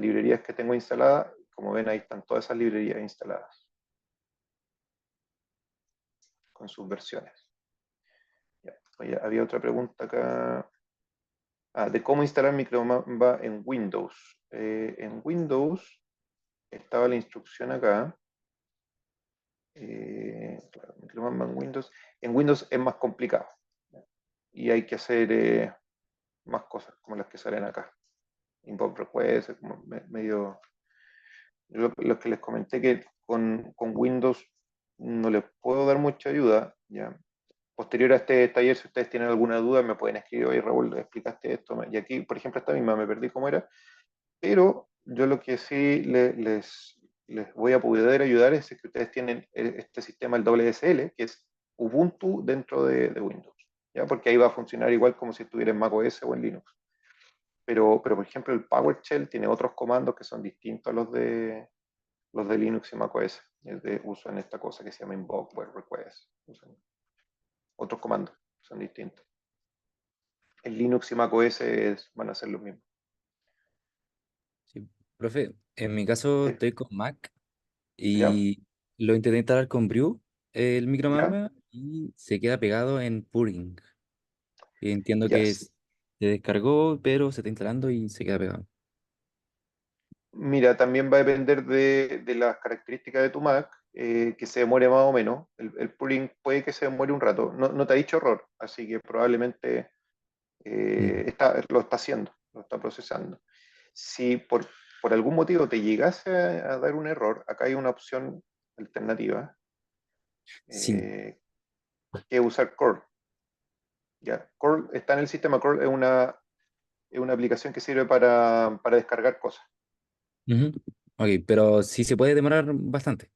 Speaker 2: librerías que tengo instaladas. Como ven, ahí están todas esas librerías instaladas con sus versiones. Ya. Oye, había otra pregunta acá. De cómo instalar Micromamba en Windows. En Windows estaba la instrucción acá. Claro, Micromamba en Windows. En Windows es más complicado. Y hay que hacer más cosas como las que salen acá. Invoke request, como medio. Lo que les comenté que con Windows no les puedo dar mucha ayuda. ¿Ya? Posterior a este taller, si ustedes tienen alguna duda, me pueden escribir, oye Raúl, explicaste esto. Y aquí, por ejemplo, esta misma me perdí cómo era. Pero yo lo que sí les voy a poder ayudar es que ustedes tienen este sistema, el WSL, que es Ubuntu dentro de Windows. ¿Ya? Porque ahí va a funcionar igual como si estuviera en macOS o en Linux. Pero, por ejemplo, el PowerShell tiene otros comandos que son distintos a los de Linux y macOS. Usan esta cosa que se llama invoke web request. Usan otros comandos, son distintos. En Linux y macOS van a ser los mismos.
Speaker 3: Sí. Profe, en mi caso
Speaker 2: Sí.
Speaker 3: estoy con Mac
Speaker 2: ¿Ya?
Speaker 3: y lo intenté instalar con Brew, el
Speaker 2: ¿Ya?
Speaker 3: micromamba, y se queda pegado en Puring. Y entiendo
Speaker 2: Ya.
Speaker 3: que se descargó, pero se está instalando y se queda pegado.
Speaker 2: Mira, también va a depender de las características de tu Mac, que se demore más o menos. El pooling puede que se demore un rato. No te ha dicho error, así que probablemente
Speaker 3: Mm.
Speaker 2: lo está haciendo, lo está procesando. Si por algún motivo te llegase a dar un error, acá hay una opción alternativa,
Speaker 3: Sí.
Speaker 2: que es usar curl. ¿Ya? Curl está en el sistema. Curl es una aplicación que sirve para descargar cosas.
Speaker 3: Ujú. Ok, pero sí se puede demorar bastante.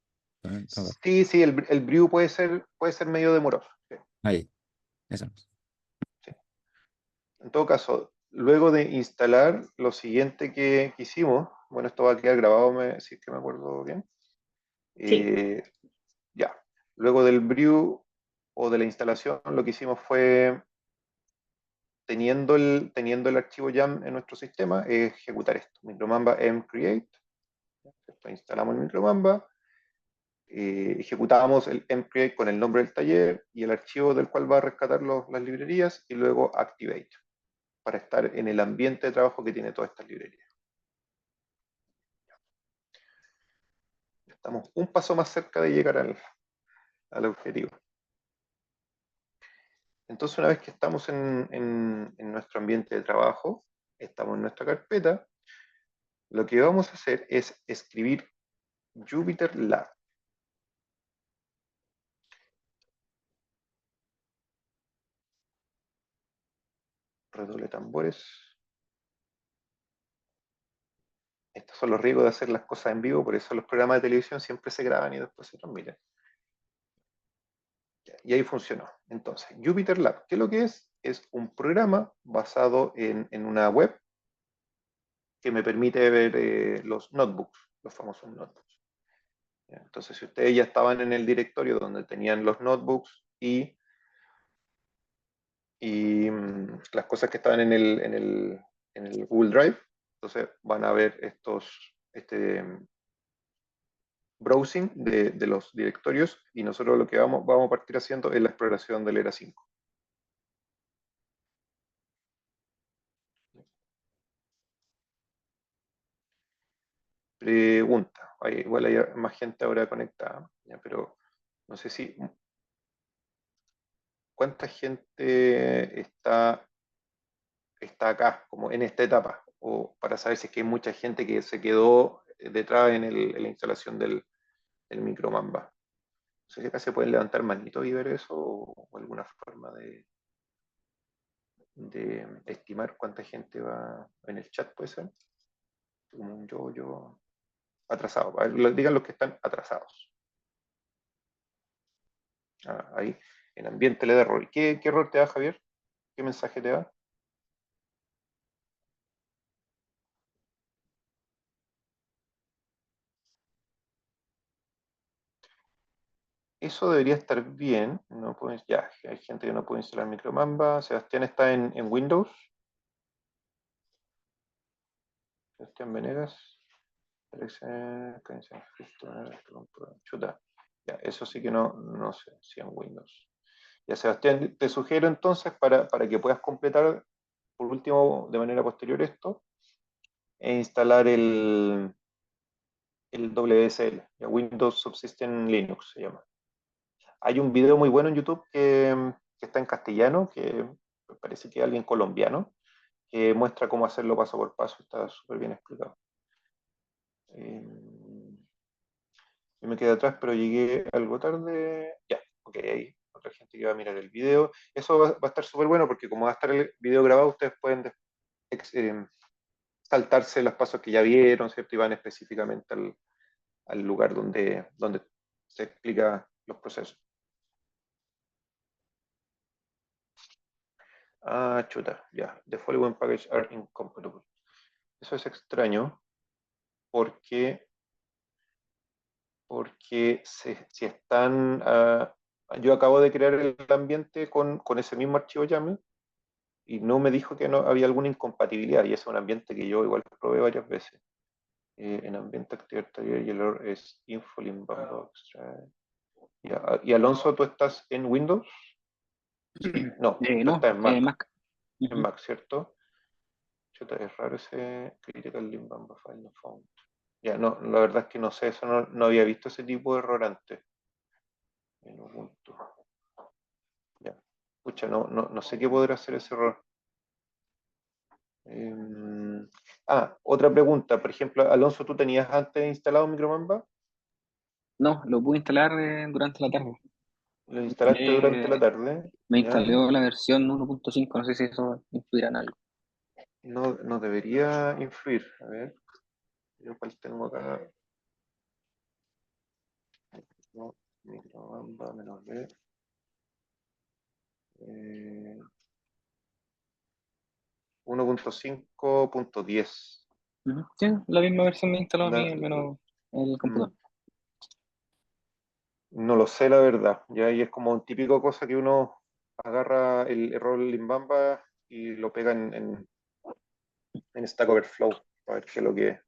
Speaker 3: Ok.
Speaker 2: Sí, sí, el Brew puede ser medio demoroso. Sí,
Speaker 3: Ahí, eso.
Speaker 2: sí. En todo caso, luego de instalar, lo siguiente que hicimos, bueno, esto va a quedar grabado, si es que me acuerdo bien.
Speaker 1: Sí,
Speaker 2: eh, ya, luego del Brew o de la instalación, lo que hicimos fue, teniendo el archivo YAM en nuestro sistema, ejecutar esto, micromamba mcreate. Instalamos el micromamba, ejecutamos el mcreate con el nombre del taller y el archivo del cual va a rescatar las librerías, y luego activate, para estar en el ambiente de trabajo que tiene todas estas librerías. Estamos un paso más cerca de llegar al objetivo. Entonces, una vez que estamos en nuestro ambiente de trabajo, estamos en nuestra carpeta, lo que vamos a hacer es escribir Jupyter Lab. Redoble de tambores. Estos son los riesgos de hacer las cosas en vivo, por eso los programas de televisión siempre se graban y después se transmiten. Y ahí funcionó. Entonces, Jupyter Lab, ¿qué es lo que es? Es un programa basado en una web que me permite ver los notebooks, los famosos notebooks. Entonces, si ustedes ya estaban en el directorio donde tenían los notebooks y las cosas que estaban en el Google Drive, entonces van a ver este browsing de los directorios y nosotros lo que vamos a partir haciendo es la exploración del ERA 5. Pregunta, igual hay más gente ahora conectada, ¿ya? Pero no sé si cuánta gente está acá, como en esta etapa, o para saber si es que hay mucha gente que se quedó detrás en la instalación del micromamba. No sé si acá se pueden levantar manitos y ver eso, o alguna forma de estimar cuánta gente va en el chat, puede ser. Como un yo atrasado. A ver, digan los que están atrasados. Ahí, en ambiente le da error. ¿Qué error te da, Javier? ¿Qué mensaje te da? Eso debería estar bien. No puedes, ya, hay gente que no puede instalar Micromamba. Sebastián está en Windows. Sebastián Venegas. Chuta. Ya, eso sí que no sé si en Windows. Ya, Sebastián, te sugiero entonces para que puedas completar por último de manera posterior esto, e instalar el WSL, ya, Windows Subsystem Linux se llama. Hay un video muy bueno en YouTube que está en castellano, que parece que es alguien colombiano, que muestra cómo hacerlo paso por paso, está súper bien explicado. Yo me quedé atrás, pero llegué algo tarde. Ya, ok, hay otra gente que va a mirar el video. Eso va a estar súper bueno porque como va a estar el video grabado, ustedes pueden saltarse los pasos que ya vieron, ¿cierto? Y van específicamente al lugar donde se explica los procesos. Ah, chuta, ya. The following packages are incompatible. Eso es extraño porque si están... yo acabo de crear el ambiente con ese mismo archivo YAML y no me dijo que no había alguna incompatibilidad y ese es un ambiente que yo igual probé varias veces. En ambiente activar taller y el error es info limbamba extra. Y Alonso, ¿tú estás en Windows? No, tú
Speaker 5: No,
Speaker 2: estás en Mac.
Speaker 5: Mac.
Speaker 2: En Mac, ¿cierto? Chuta, es raro ese critical limbamba file no found. Ya, no, la verdad es que no sé, eso no había visto ese tipo de error antes. En Ubuntu. Ya. Pucha, no sé qué podrá hacer ese error. Otra pregunta. Por ejemplo, Alonso, ¿tú tenías antes instalado Micromamba?
Speaker 5: No, lo pude instalar durante la tarde.
Speaker 2: Lo instalaste durante la tarde.
Speaker 5: Me
Speaker 2: ¿Ya?
Speaker 5: instaló la versión 1.5, no sé si eso influirá en algo.
Speaker 2: No debería influir. A ver, yo cuál tengo acá. No, Micromamba menos B. 1.5.10.
Speaker 5: Sí, la misma versión me instaló a mí,
Speaker 2: No,
Speaker 5: al menos en el computador.
Speaker 2: no lo sé, la verdad. Ya, y es como un típico cosa que uno agarra el error Limbamba y lo pega en Stack Overflow a ver qué es lo que es.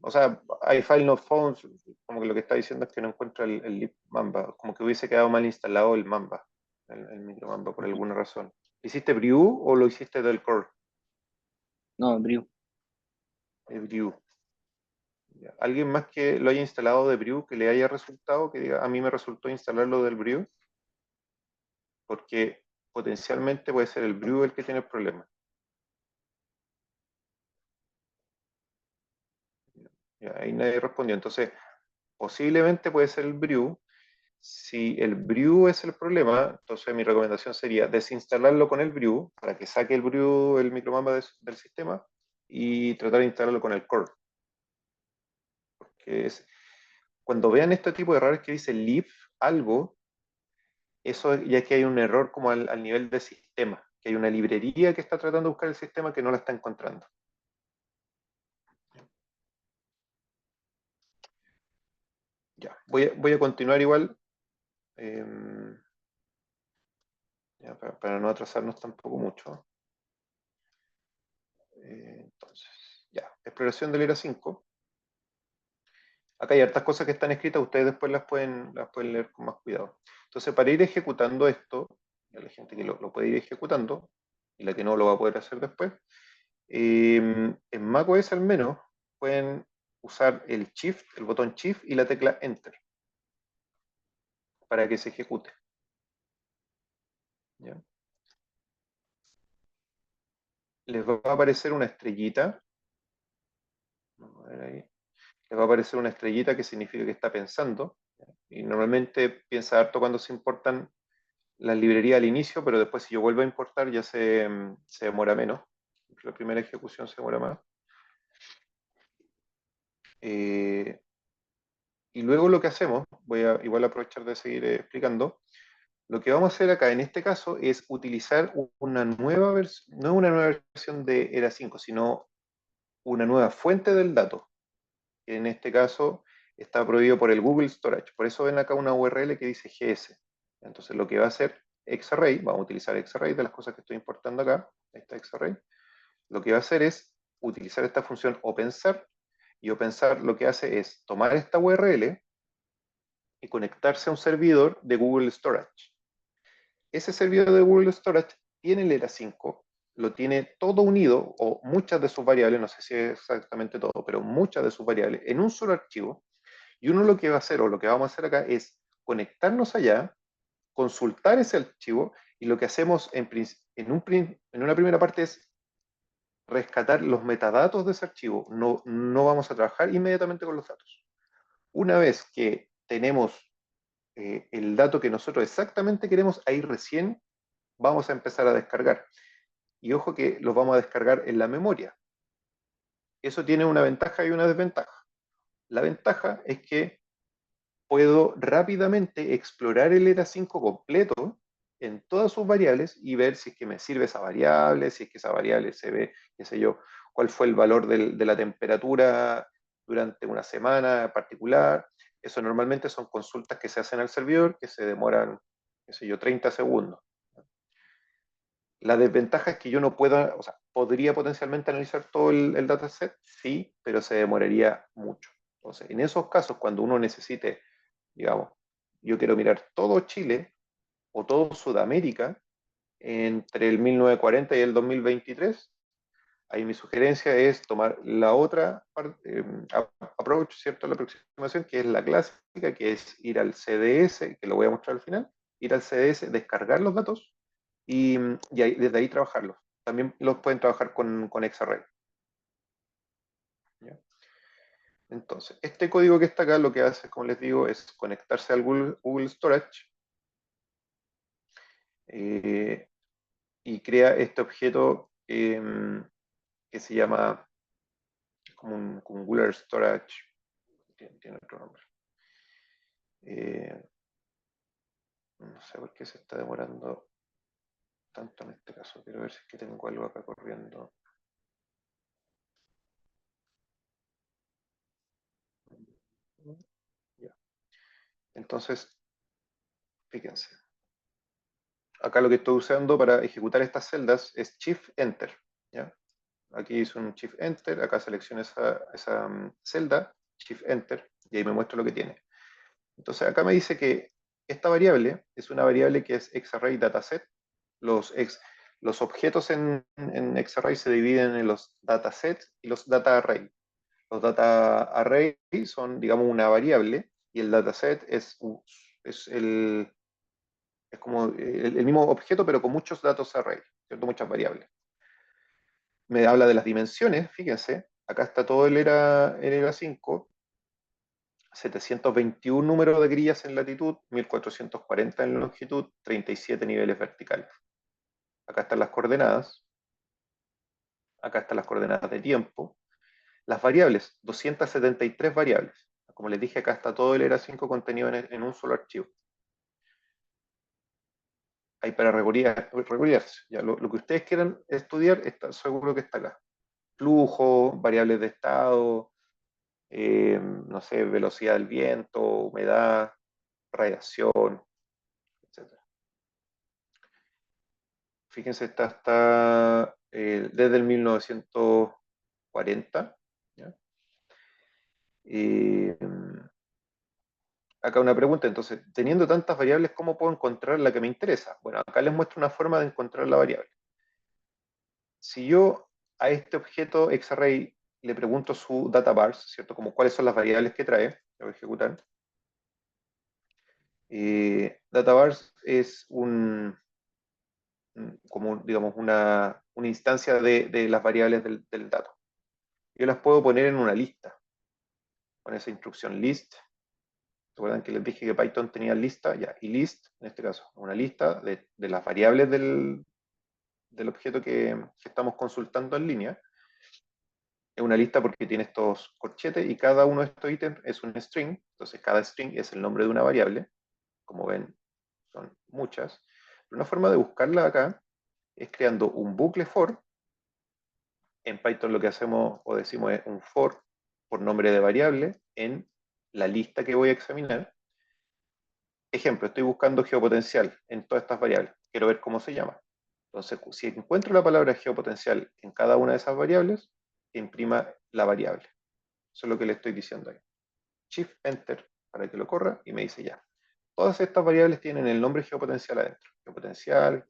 Speaker 2: O sea, hay file not found, como que lo que está diciendo es que no encuentra el lib Mamba, como que hubiese quedado mal instalado el Mamba, el micro Mamba por alguna razón. ¿Hiciste Brew o lo hiciste del core?
Speaker 5: No, Brew.
Speaker 2: Brew. ¿Alguien más que lo haya instalado de Brew que le haya resultado? Que diga, a mí me resultó instalarlo del Brew. porque potencialmente puede ser el brew el que tiene el problema. Ya, ahí nadie respondió. Entonces, posiblemente puede ser el brew. Si el brew es el problema, entonces mi recomendación sería desinstalarlo con el brew para que saque el brew, el micromamba del sistema, y tratar de instalarlo con el core. Porque cuando vean este tipo de errores que dice leave algo, eso ya que hay un error como al nivel de sistema, que hay una librería que está tratando de buscar el sistema que no la está encontrando. Ya, voy a continuar igual, ya, para no atrasarnos tampoco mucho. Entonces, ya, exploración del ERA 5. Acá hay hartas cosas que están escritas, ustedes después las pueden leer con más cuidado. Entonces, para ir ejecutando esto, a la gente que lo puede ir ejecutando, y la que no lo va a poder hacer después, en macOS al menos, pueden usar el Shift, el botón Shift y la tecla Enter para que se ejecute. ¿Ya? Les va a aparecer una estrellita. Vamos a ver ahí. Les va a aparecer una estrellita que significa que está pensando. ¿Ya? Y normalmente piensa harto cuando se importan las librerías al inicio, pero después si yo vuelvo a importar ya se demora menos. La primera ejecución se demora más. Y luego lo que hacemos, voy a igual aprovechar de seguir explicando, lo que vamos a hacer acá en este caso es utilizar una nueva versión, no una nueva versión de ERA 5, sino una nueva fuente del dato. Que en este caso está prohibido por el Google Storage. Por eso ven acá una URL que dice GS. Entonces lo que va a hacer Xarray, vamos a utilizar Xarray de las cosas que estoy importando acá, ahí está Xarray, lo que va a hacer es utilizar esta función OpenSAR, y OpenSAR lo que hace es tomar esta URL y conectarse a un servidor de Google Storage. Ese servidor de Google Storage tiene el ERA 5, lo tiene todo unido, o muchas de sus variables, no sé si es exactamente todo, pero muchas de sus variables, en un solo archivo, y uno lo que va a hacer, o lo que vamos a hacer acá, es conectarnos allá, consultar ese archivo, y lo que hacemos en una primera parte es rescatar los metadatos de ese archivo. No vamos a trabajar inmediatamente con los datos. Una vez que tenemos el dato que nosotros exactamente queremos, ahí recién vamos a empezar a descargar. Y ojo que los vamos a descargar en la memoria. Eso tiene una ventaja y una desventaja. La ventaja es que puedo rápidamente explorar el ERA 5 completo en todas sus variables y ver si es que me sirve esa variable, si es que esa variable se ve, qué sé yo, cuál fue el valor de la temperatura durante una semana particular. Eso normalmente son consultas que se hacen al servidor que se demoran, qué sé yo, 30 segundos. La desventaja es que yo no puedo, o sea, podría potencialmente analizar todo el dataset, sí, pero se demoraría mucho. Entonces, en esos casos, cuando uno necesite, digamos, yo quiero mirar todo Chile o todo Sudamérica entre el 1940 y el 2023, ahí mi sugerencia es tomar la otra approach, ¿cierto? La aproximación, que es la clásica, que es ir al CDS, que lo voy a mostrar al final, ir al CDS, descargar los datos y desde ahí trabajarlos. También los pueden trabajar con Xarray. ¿Ya? Entonces, este código que está acá lo que hace, como les digo, es conectarse al Google Storage y crea este objeto que se llama como un Google Storage, tiene otro nombre. No sé por qué se está demorando tanto en este caso. Quiero ver si es que tengo algo acá corriendo. Ya. Entonces, fíjense. Acá lo que estoy usando para ejecutar estas celdas es Shift Enter. ¿Ya? Aquí hice un Shift Enter, acá selecciono esa celda, Shift Enter, y ahí me muestra lo que tiene. Entonces acá me dice que esta variable es una variable que es Xarray Dataset. Los objetos en Xarray se dividen en los datasets y los data array. Los data array son, digamos, una variable, y el dataset es como el mismo objeto, pero con muchos datos array, ¿cierto? Muchas variables. Me habla de las dimensiones, fíjense, acá está todo el ERA 5, 721 números de grillas en latitud, 1440 en longitud, 37 niveles verticales. Acá están las coordenadas, acá están las coordenadas de tiempo. Las variables, 273 variables. Como les dije, acá está todo el ERA 5 contenido en un solo archivo. Hay para regodearse. Ya, lo que ustedes quieran estudiar, está seguro que está acá. Flujo, variables de estado, no sé, velocidad del viento, humedad, radiación, etc. Fíjense, está desde el 1940. ¿Ya? Acá una pregunta, entonces, teniendo tantas variables, ¿cómo puedo encontrar la que me interesa? Bueno, acá les muestro una forma de encontrar la variable. Si yo a este objeto xArray le pregunto su data bars, ¿cierto? Como cuáles son las variables que trae, lo voy a ejecutar. Data bars es como, digamos, una instancia de las variables del dato. Yo las puedo poner en una lista, con esa instrucción list. ¿Recuerdan que les dije que Python tenía lista? Ya, y list, en este caso, una lista de las variables del objeto que estamos consultando en línea. Es una lista porque tiene estos corchetes y cada uno de estos ítems es un string. Entonces, cada string es el nombre de una variable. Como ven, son muchas. Una forma de buscarla acá es creando un bucle for. En Python lo que hacemos o decimos es un for por nombre de variable en la lista que voy a examinar. Ejemplo, estoy buscando geopotencial en todas estas variables. Quiero ver cómo se llama. Entonces, si encuentro la palabra geopotencial en cada una de esas variables, imprima la variable. Eso es lo que le estoy diciendo ahí. Shift Enter para que lo corra y me dice ya. Todas estas variables tienen el nombre geopotencial adentro. Geopotencial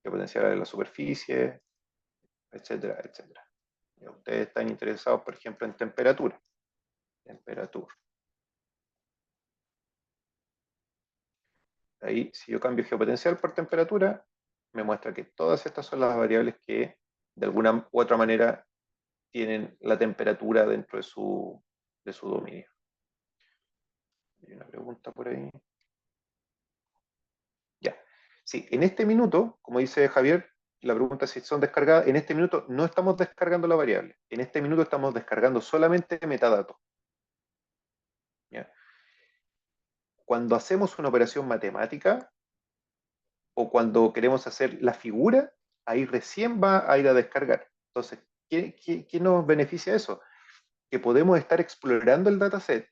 Speaker 2: de la superficie, etcétera, etcétera. Y ustedes están interesados, por ejemplo, en temperatura. Temperatura. Ahí, si yo cambio geopotencial por temperatura, me muestra que todas estas son las variables que de alguna u otra manera tienen la temperatura dentro de su dominio. Hay una pregunta por ahí. Ya. Sí, en este minuto, como dice Javier, la pregunta es si son descargadas. En este minuto no estamos descargando la variable. En este minuto estamos descargando solamente metadatos. ¿Ya? Cuando hacemos una operación matemática o cuando queremos hacer la figura, ahí recién va a ir a descargar. Entonces, ¿qué nos beneficia eso? Que podemos estar explorando el dataset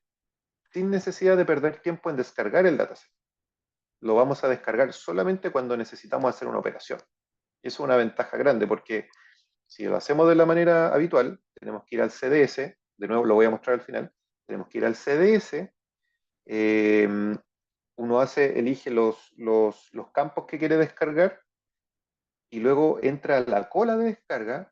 Speaker 2: sin necesidad de perder tiempo en descargar el dataset. Lo vamos a descargar solamente cuando necesitamos hacer una operación. Eso es una ventaja grande porque si lo hacemos de la manera habitual, tenemos que ir al CDS, de nuevo lo voy a mostrar al final, tenemos que ir al CDS, uno elige los campos que quiere descargar y luego entra a la cola de descarga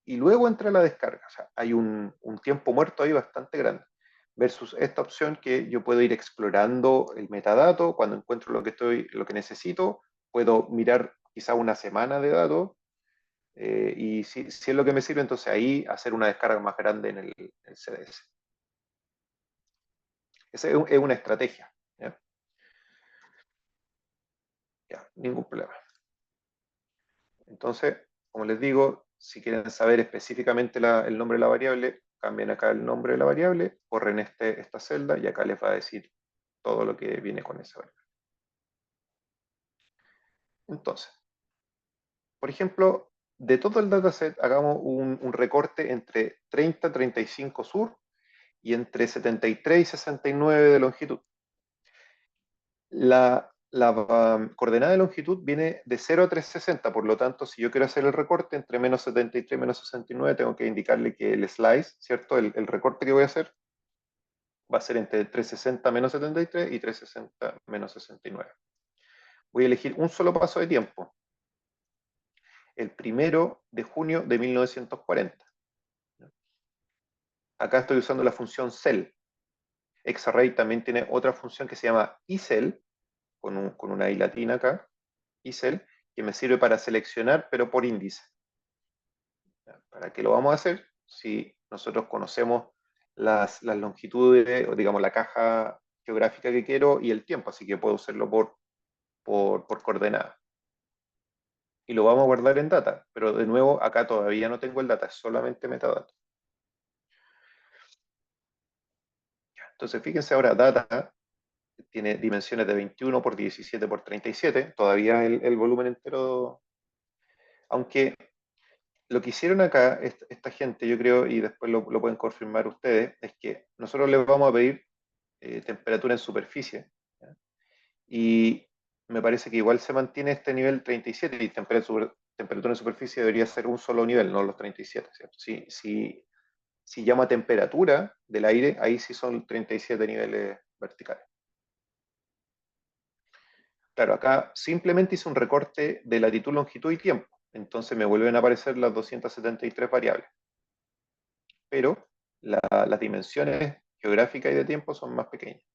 Speaker 2: y luego entra a la descarga. O sea, hay un tiempo muerto ahí bastante grande. Versus esta opción que yo puedo ir explorando el metadato, cuando encuentro lo que necesito, puedo mirar quizá una semana de datos, y si es lo que me sirve, entonces ahí hacer una descarga más grande en el CDS. Esa es una estrategia. ¿Ya? Ya, ningún problema. Entonces, como les digo, si quieren saber específicamente el nombre de la variable, cambien acá el nombre de la variable, corren esta celda y acá les va a decir todo lo que viene con esa variable. Entonces, por ejemplo, de todo el dataset, hagamos un recorte entre 30, 35 sur y entre 73 y 69 de longitud. La coordenada de longitud viene de 0 a 360, por lo tanto, si yo quiero hacer el recorte entre menos 73 y menos 69, tengo que indicarle que el slice, ¿cierto? El recorte que voy a hacer va a ser entre 360 menos 73 y 360 menos 69. Voy a elegir un solo paso de tiempo, el 1 de junio de 1940. Acá estoy usando la función cell. Xarray también tiene otra función que se llama iCell, con una I latina acá, eCell, que me sirve para seleccionar, pero por índice. ¿Para qué lo vamos a hacer? Si nosotros conocemos las longitudes, o digamos la caja geográfica que quiero y el tiempo, así que puedo hacerlo por coordenada. Y lo vamos a guardar en data, pero de nuevo acá todavía no tengo el data, es solamente metadata. Entonces fíjense ahora, data tiene dimensiones de 21 por 17 por 37, todavía el volumen entero, aunque lo que hicieron acá esta gente, yo creo, y después lo pueden confirmar ustedes, es que nosotros les vamos a pedir temperatura en superficie, ¿ya? Y me parece que igual se mantiene este nivel 37 y temperatura en superficie debería ser un solo nivel, no los 37, ¿cierto? Si llama temperatura del aire, ahí sí son 37 niveles verticales. Claro, acá simplemente hice un recorte de latitud, longitud y tiempo, entonces me vuelven a aparecer las 273 variables. Pero las dimensiones geográficas y de tiempo son más pequeñas.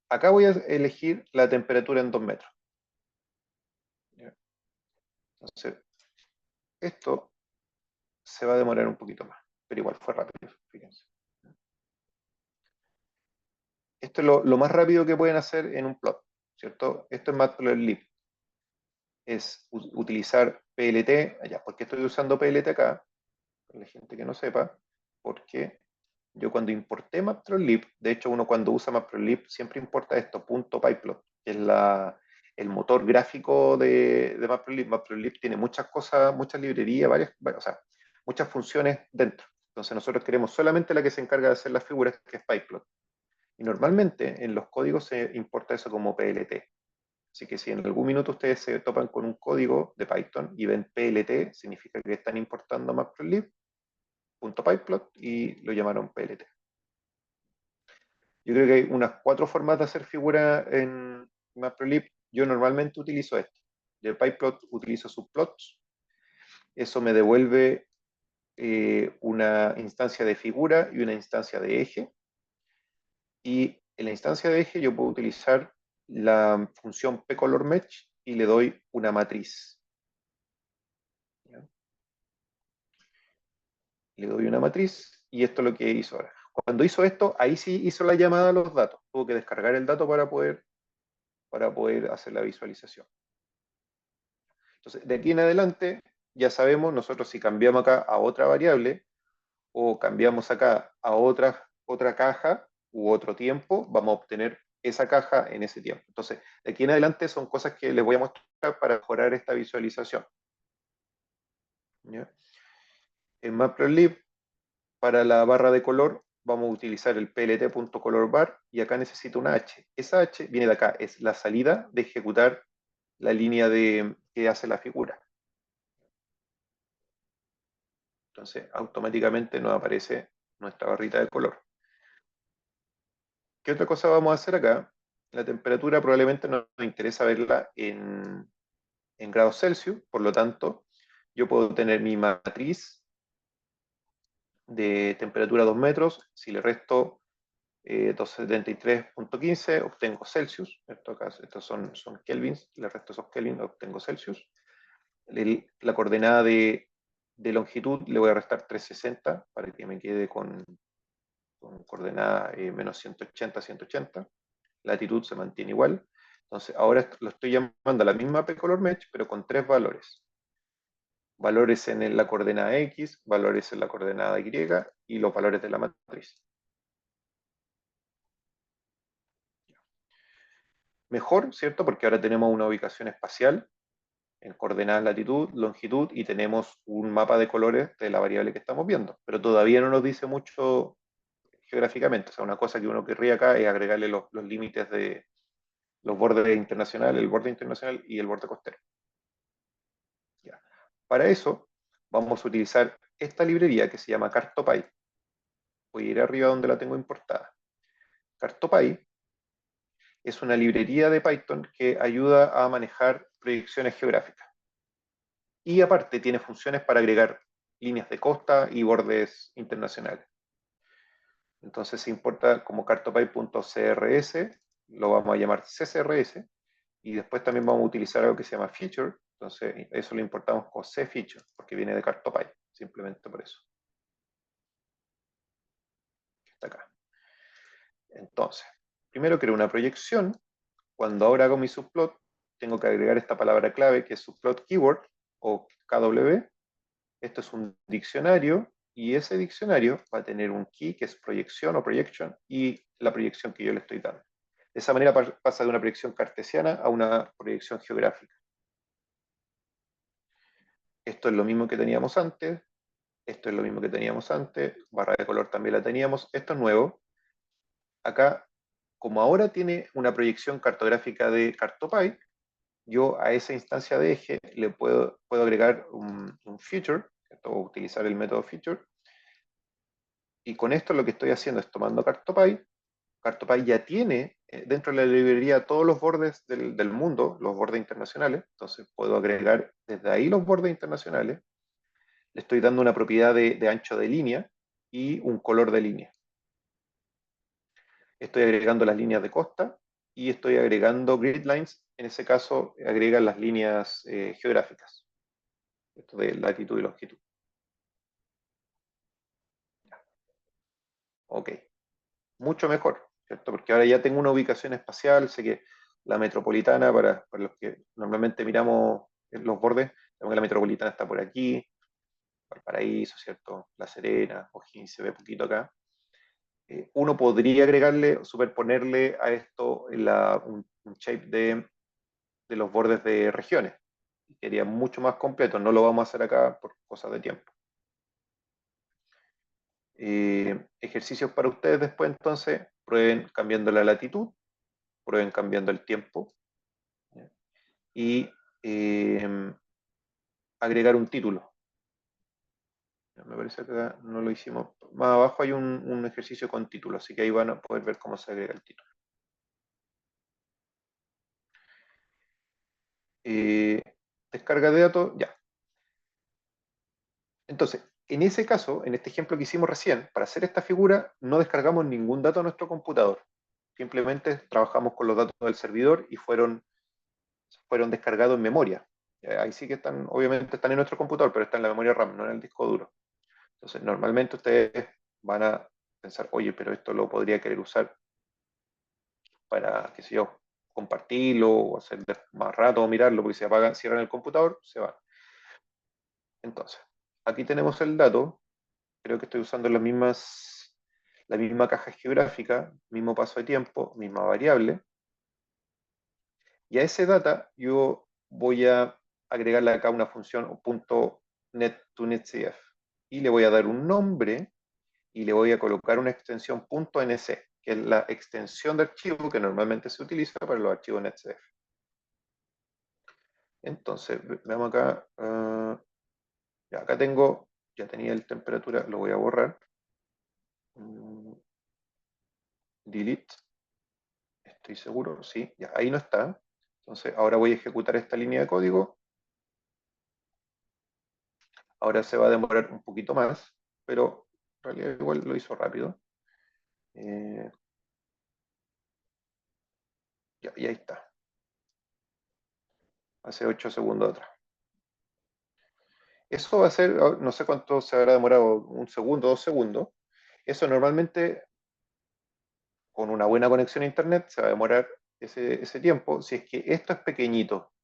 Speaker 2: Acá voy a elegir la temperatura en 2 metros. Entonces, esto se va a demorar un poquito más, pero igual fue rápido, fíjense. Esto es lo más rápido que pueden hacer en un plot, ¿cierto? Esto es Matplotlib. Es utilizar PLT, allá, ¿por qué estoy usando PLT acá? Para la gente que no sepa, porque yo cuando importé Matplotlib, de hecho uno cuando usa Matplotlib siempre importa esto, .pyplot, que es el motor gráfico de Matplotlib. Matplotlib tiene muchas cosas, muchas librerías, o sea, muchas funciones dentro. Entonces nosotros queremos solamente la que se encarga de hacer las figuras, que es Pyplot. Y normalmente en los códigos se importa eso como PLT. Así que si en algún minuto ustedes se topan con un código de Python y ven PLT, significa que están importando Matplotlib.pyplot y lo llamaron PLT. Yo creo que hay unas 4 formas de hacer figura en Matplotlib. Yo normalmente utilizo esto. De Pyplot utilizo subplots. Eso me devuelve una instancia de figura y una instancia de eje. Y en la instancia de eje yo puedo utilizar la función pColorMesh y le doy una matriz. ¿Ya? Le doy una matriz y esto es lo que hizo ahora. Cuando hizo esto, ahí sí hizo la llamada a los datos. Tuvo que descargar el dato para poder hacer la visualización. Entonces, de aquí en adelante, ya sabemos nosotros si cambiamos acá a otra variable o cambiamos acá a otra caja u otro tiempo, vamos a obtener esa caja en ese tiempo. Entonces, de aquí en adelante son cosas que les voy a mostrar para mejorar esta visualización. ¿Ya? En Matplotlib, para la barra de color, vamos a utilizar el plt.colorbar y acá necesito una H. Esa H viene de acá, es la salida de ejecutar la línea que hace la figura. Entonces, automáticamente nos aparece nuestra barrita de color. ¿Qué otra cosa vamos a hacer acá? La temperatura probablemente nos interesa verla en grados Celsius, por lo tanto, yo puedo tener mi matriz de temperatura 2 metros, si le resto 273.15, obtengo Celsius. Estos son kelvins, le resto esos kelvins, obtengo Celsius. La coordenada de longitud le voy a restar 360 para que me quede con coordenada menos 180, 180. Latitud se mantiene igual. Entonces, ahora lo estoy llamando a la misma pColorMesh, pero con 3 valores. Valores en la coordenada X, valores en la coordenada Y y los valores de la matriz. Mejor, ¿cierto? Porque ahora tenemos una ubicación espacial en coordenadas latitud, longitud y tenemos un mapa de colores de la variable que estamos viendo. Pero todavía no nos dice mucho geográficamente. O sea, una cosa que uno querría acá es agregarle los límites de los bordes internacionales, el borde internacional y el borde costero. Ya. Para eso vamos a utilizar esta librería que se llama Cartopy. Voy a ir arriba donde la tengo importada. Cartopy es una librería de Python que ayuda a manejar proyecciones geográficas. Y aparte tiene funciones para agregar líneas de costa y bordes internacionales. Entonces se importa como cartopy.crs, lo vamos a llamar ccrs, y después también vamos a utilizar algo que se llama feature. Entonces eso lo importamos con cfeature, porque viene de cartopy, simplemente por eso. Está acá. Entonces, primero creo una proyección. Cuando ahora hago mi subplot, tengo que agregar esta palabra clave que es subplot keyword o KW. Esto es un diccionario y ese diccionario va a tener un key que es proyección o projection y la proyección que yo le estoy dando. De esa manera pasa de una proyección cartesiana a una proyección geográfica. Esto es lo mismo que teníamos antes. Esto es lo mismo que teníamos antes. Barra de color también la teníamos. Esto es nuevo. Acá, como ahora tiene una proyección cartográfica de Cartopy, yo a esa instancia de eje le puedo agregar un feature, o utilizar el método feature, y con esto lo que estoy haciendo es tomando Cartopy. Cartopy ya tiene dentro de la librería todos los bordes del mundo, los bordes internacionales, entonces puedo agregar desde ahí los bordes internacionales, le estoy dando una propiedad de ancho de línea y un color de línea. Estoy agregando las líneas de costa y estoy agregando grid lines, en ese caso agregan las líneas geográficas, esto de latitud y longitud. Ok, mucho mejor, ¿cierto? Porque ahora ya tengo una ubicación espacial, sé que la metropolitana, para los que normalmente miramos los bordes, tengo que la metropolitana está por aquí, Valparaíso, ¿cierto? La Serena, O'Higgins se ve poquito acá. Uno podría agregarle, superponerle a esto un shape de los bordes de regiones, que sería mucho más completo. No lo vamos a hacer acá por cosas de tiempo. Ejercicios para ustedes después, entonces, prueben cambiando la latitud, prueben cambiando el tiempo, ¿ya? Y agregar un título. Me parece que acá no lo hicimos. Más abajo hay un ejercicio con título, así que ahí van a poder ver cómo se agrega el título. Descarga de datos, ya. Entonces, en ese caso, en este ejemplo que hicimos recién, para hacer esta figura no descargamos ningún dato a nuestro computador. Simplemente trabajamos con los datos del servidor y fueron descargados en memoria. Ahí sí que están, obviamente están en nuestro computador, pero están en la memoria RAM, no en el disco duro. Entonces, normalmente ustedes van a pensar, oye, pero esto lo podría querer usar para, qué sé yo, compartirlo o hacer más rato o mirarlo, porque se apagan, cierran el computador, se van. Entonces, aquí tenemos el dato. Creo que estoy usando la misma caja geográfica, mismo paso de tiempo, misma variable. Y a ese data yo voy a agregarle acá una función .net to netcf. Y le voy a dar un nombre y le voy a colocar una extensión .nc, que es la extensión de archivo que normalmente se utiliza para los archivos netcf. Entonces, veamos acá. Ya, acá tengo, ya tenía el temperatura, lo voy a borrar. Delete. Estoy seguro, sí, ya, ahí no está. Entonces, ahora voy a ejecutar esta línea de código. Ahora se va a demorar un poquito más, pero en realidad igual lo hizo rápido. Ya, y ahí está. Hace 8 segundos atrás. Eso va a ser, no sé cuánto se habrá demorado, 1 segundo, 2 segundos. Eso normalmente, con una buena conexión a internet, se va a demorar ese tiempo. Si es que esto es pequeñito,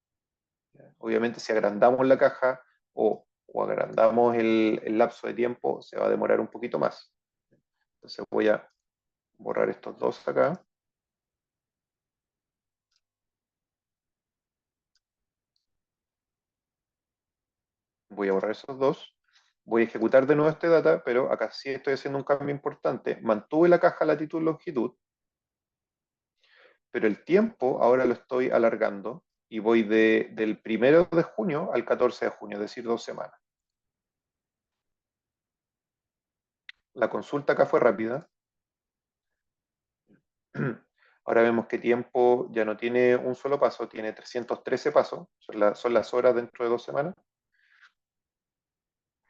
Speaker 2: obviamente si agrandamos la caja o agrandamos el lapso de tiempo, se va a demorar un poquito más. Entonces voy a borrar estos dos acá. Voy a borrar esos dos. Voy a ejecutar de nuevo este data, pero acá sí estoy haciendo un cambio importante. Mantuve la caja latitud longitud, pero el tiempo ahora lo estoy alargando y voy del 1 de junio al 14 de junio, es decir, 2 semanas. La consulta acá fue rápida. Ahora vemos que tiempo ya no tiene un solo paso, tiene 313 pasos, son las horas dentro de 2 semanas.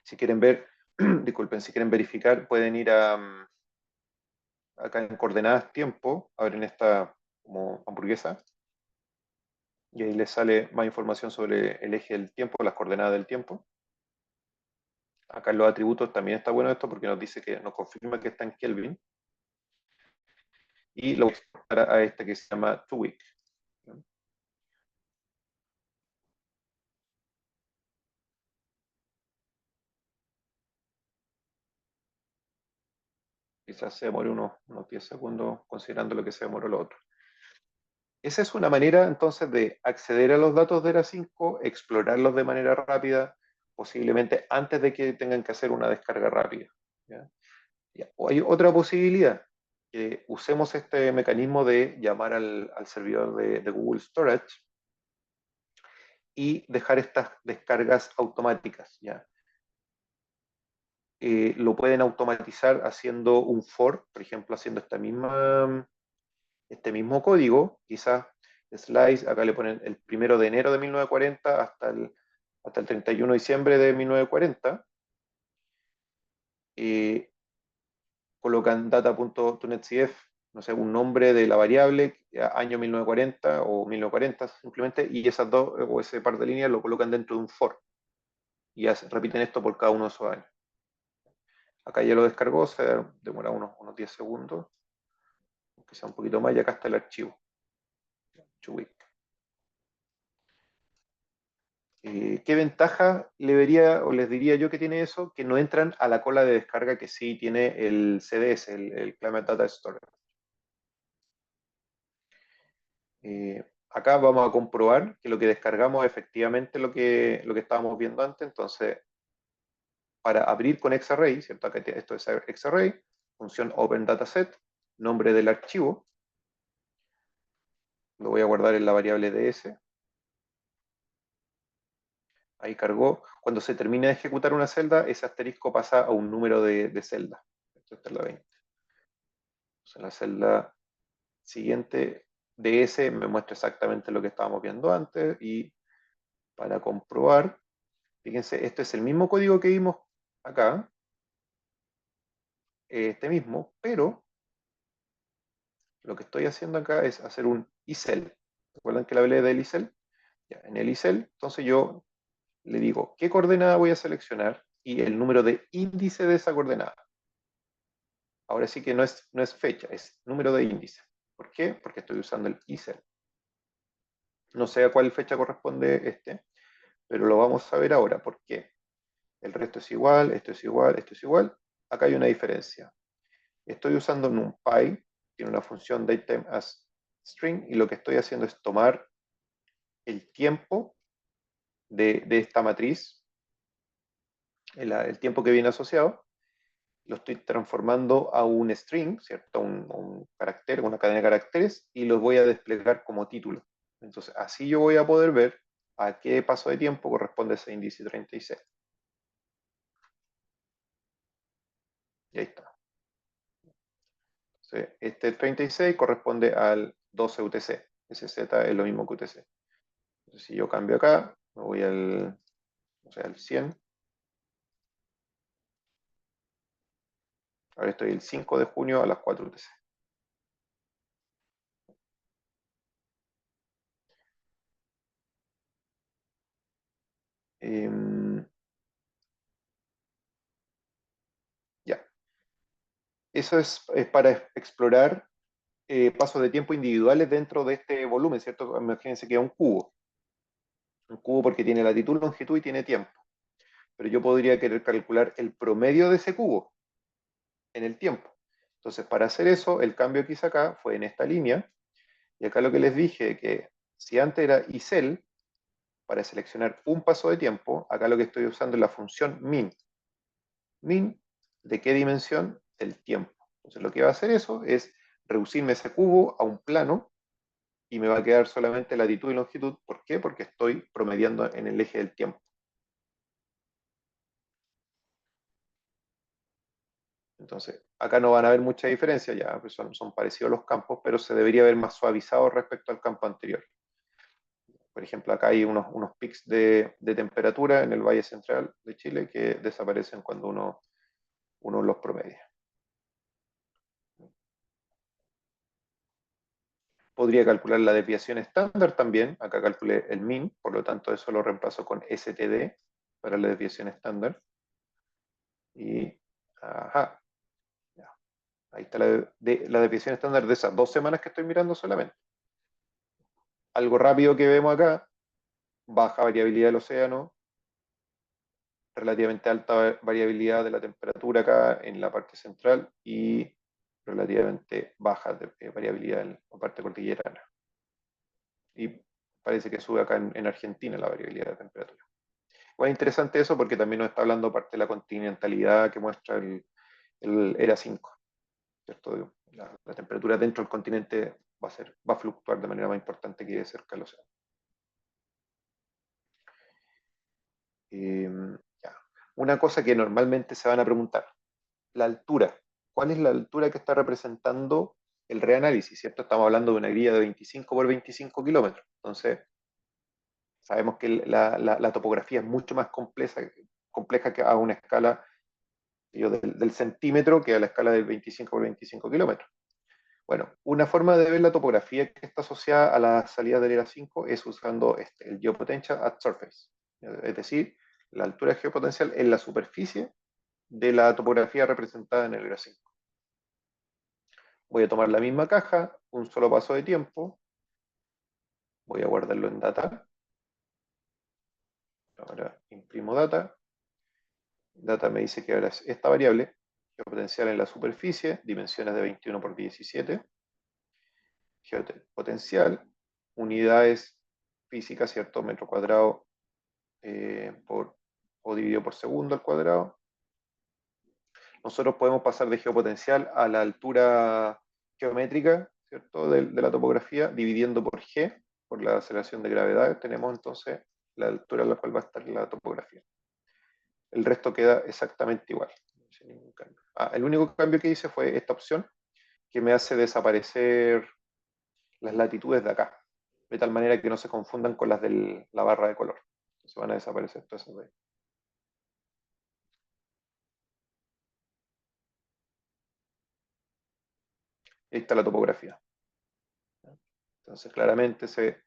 Speaker 2: Si quieren ver, disculpen, si quieren verificar, pueden ir a acá en coordenadas tiempo, abren esta como hamburguesa, y ahí les sale más información sobre el eje del tiempo, las coordenadas del tiempo. Acá en los atributos también está bueno esto porque nos dice que nos confirma que está en Kelvin. Y lo voy a exportar a este que se llama TwoWeek. Quizás se demore unos 10 segundos considerando lo que se demoró lo otro. Esa es una manera entonces de acceder a los datos de ERA5, explorarlos de manera rápida, posiblemente antes de que tengan que hacer una descarga rápida. ¿Ya? O hay otra posibilidad, que usemos este mecanismo de llamar al servidor de Google Storage y dejar estas descargas automáticas. ¿Ya? Lo pueden automatizar haciendo un for, por ejemplo, haciendo este mismo código, quizás slice, acá le ponen el 1 de enero de 1940 hasta el 31 de diciembre de 1940, colocan data.netcf, no sé, un nombre de la variable, año 1940 o 1940 simplemente, y esas dos, o ese par de líneas lo colocan dentro de un for, y repiten esto por cada uno de esos años. Acá ya lo descargó, se demora unos 10 segundos, aunque sea un poquito más, y acá está el archivo. Chubic. ¿Qué ventaja le vería o les diría yo que tiene eso? Que no entran a la cola de descarga que sí tiene el CDS, el Climate Data Storage. Acá vamos a comprobar que lo que descargamos es efectivamente lo que estábamos viendo antes. Entonces, para abrir con Xarray, ¿cierto? Acá esto es Xarray, función Open Dataset, nombre del archivo. Lo voy a guardar en la variable ds. Ahí cargó. Cuando se termina de ejecutar una celda, ese asterisco pasa a un número de celda. Esta es la 20. Entonces, en la celda siguiente, ds me muestra exactamente lo que estábamos viendo antes. Y para comprobar, fíjense, este es el mismo código que vimos acá, este mismo, pero lo que estoy haciendo acá es hacer un isel. ¿Recuerdan que le hablé del isel? Ya, en el isel, entonces yo le digo qué coordenada voy a seleccionar y el número de índice de esa coordenada. Ahora sí que no es fecha, es número de índice. ¿Por qué? Porque estoy usando el isel. No sé a cuál fecha corresponde este, pero lo vamos a ver ahora. ¿Por qué? El resto es igual, esto es igual, esto es igual. Acá hay una diferencia. Estoy usando NumPy, tiene una función datetime_as_string, y lo que estoy haciendo es tomar el tiempo de esta matriz, el tiempo que viene asociado, lo estoy transformando a un string, ¿cierto? A un carácter, una cadena de caracteres, y los voy a desplegar como título. Entonces, así yo voy a poder ver a qué paso de tiempo corresponde ese índice 36. Y ahí está. Entonces, este 36 corresponde al 12 UTC. Ese Z es lo mismo que UTC. Entonces, si yo cambio acá, me voy al 100. Ahora estoy el 5 de junio a las 4 UTC. Ya. Eso es para explorar pasos de tiempo individuales dentro de este volumen, ¿cierto? Imagínense que es un cubo. Un cubo porque tiene latitud, longitud y tiene tiempo. Pero yo podría querer calcular el promedio de ese cubo en el tiempo. Entonces, para hacer eso, el cambio que hice acá fue en esta línea. Y acá lo que les dije, que si antes era isel, para seleccionar un paso de tiempo, acá lo que estoy usando es la función min. Min, ¿de qué dimensión? Del tiempo. Entonces, lo que va a hacer eso es reducirme ese cubo a un plano y me va a quedar solamente latitud y longitud. ¿Por qué? Porque estoy promediando en el eje del tiempo. Entonces, acá no van a haber mucha diferencia, ya pues son parecidos los campos, pero se debería ver más suavizado respecto al campo anterior. Por ejemplo, acá hay unos pics de temperatura en el Valle Central de Chile que desaparecen cuando uno los promedia. Podría calcular la desviación estándar también. Acá calculé el min, por lo tanto eso lo reemplazo con STD para la desviación estándar. Y, ajá, ya. Ahí está la desviación estándar de esas 2 semanas que estoy mirando solamente. Algo rápido que vemos acá, baja variabilidad del océano, relativamente alta variabilidad de la temperatura acá en la parte central y relativamente baja variabilidad en la parte cordillerana. Y parece que sube acá en Argentina la variabilidad de temperatura. Bueno, interesante eso porque también nos está hablando parte de la continentalidad que muestra el ERA 5, ¿cierto? La temperatura dentro del continente va a fluctuar de manera más importante que cerca del océano. Ya. Una cosa que normalmente se van a preguntar, la altura. ¿Cuál es la altura que está representando el reanálisis? ¿Cierto? Estamos hablando de una grilla de 25 por 25 kilómetros. Entonces, sabemos que la topografía es mucho más compleja que a una escala del centímetro que a la escala del 25 por 25 kilómetros. Bueno, una forma de ver la topografía que está asociada a la salida del ERA 5 es usando el geopotential at surface, es decir, la altura geopotencial en la superficie de la topografía representada en el ERA 5. Voy a tomar la misma caja, un solo paso de tiempo, voy a guardarlo en data, ahora imprimo data, data me dice que ahora es esta variable, geopotencial en la superficie, dimensiones de 21 por 17, geopotencial, unidades físicas, ¿cierto? Metro cuadrado o dividido por segundo al cuadrado. Nosotros podemos pasar de geopotencial a la altura geométrica, ¿cierto? De la topografía, dividiendo por G, por la aceleración de gravedad, tenemos entonces la altura a la cual va a estar la topografía. El resto queda exactamente igual, sin ningún cambio. El único cambio que hice fue esta opción, que me hace desaparecer las latitudes de acá, de tal manera que no se confundan con las de la barra de color. Entonces van a desaparecer todas esas de ahí. Ahí está la topografía. Entonces claramente se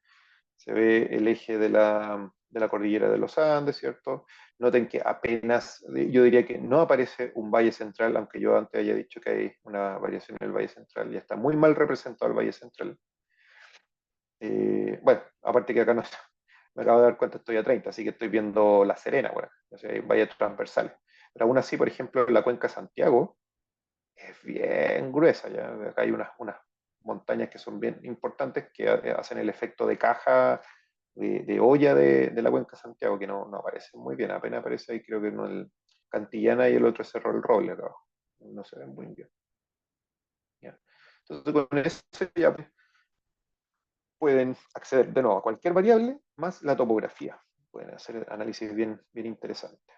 Speaker 2: ve el eje de la cordillera de los Andes, ¿cierto? Noten que apenas, yo diría que no aparece un valle central, aunque yo antes haya dicho que hay una variación en el valle central, ya está muy mal representado el valle central. Bueno, aparte que acá no está, me acabo de dar cuenta, estoy a 30, así que estoy viendo La Serena, bueno, o sea, hay valles transversales. Pero aún así, por ejemplo, la cuenca Santiago es bien gruesa, ya acá hay unas montañas que son bien importantes que hacen el efecto de caja, de olla de la cuenca Santiago, que no aparecen muy bien, apenas aparece ahí, creo que uno el Cantillana y el otro es Cerro del Roble acá abajo, no se ven muy bien. ¿Ya? Entonces con eso ya pueden acceder de nuevo a cualquier variable más la topografía, pueden hacer análisis bien interesantes.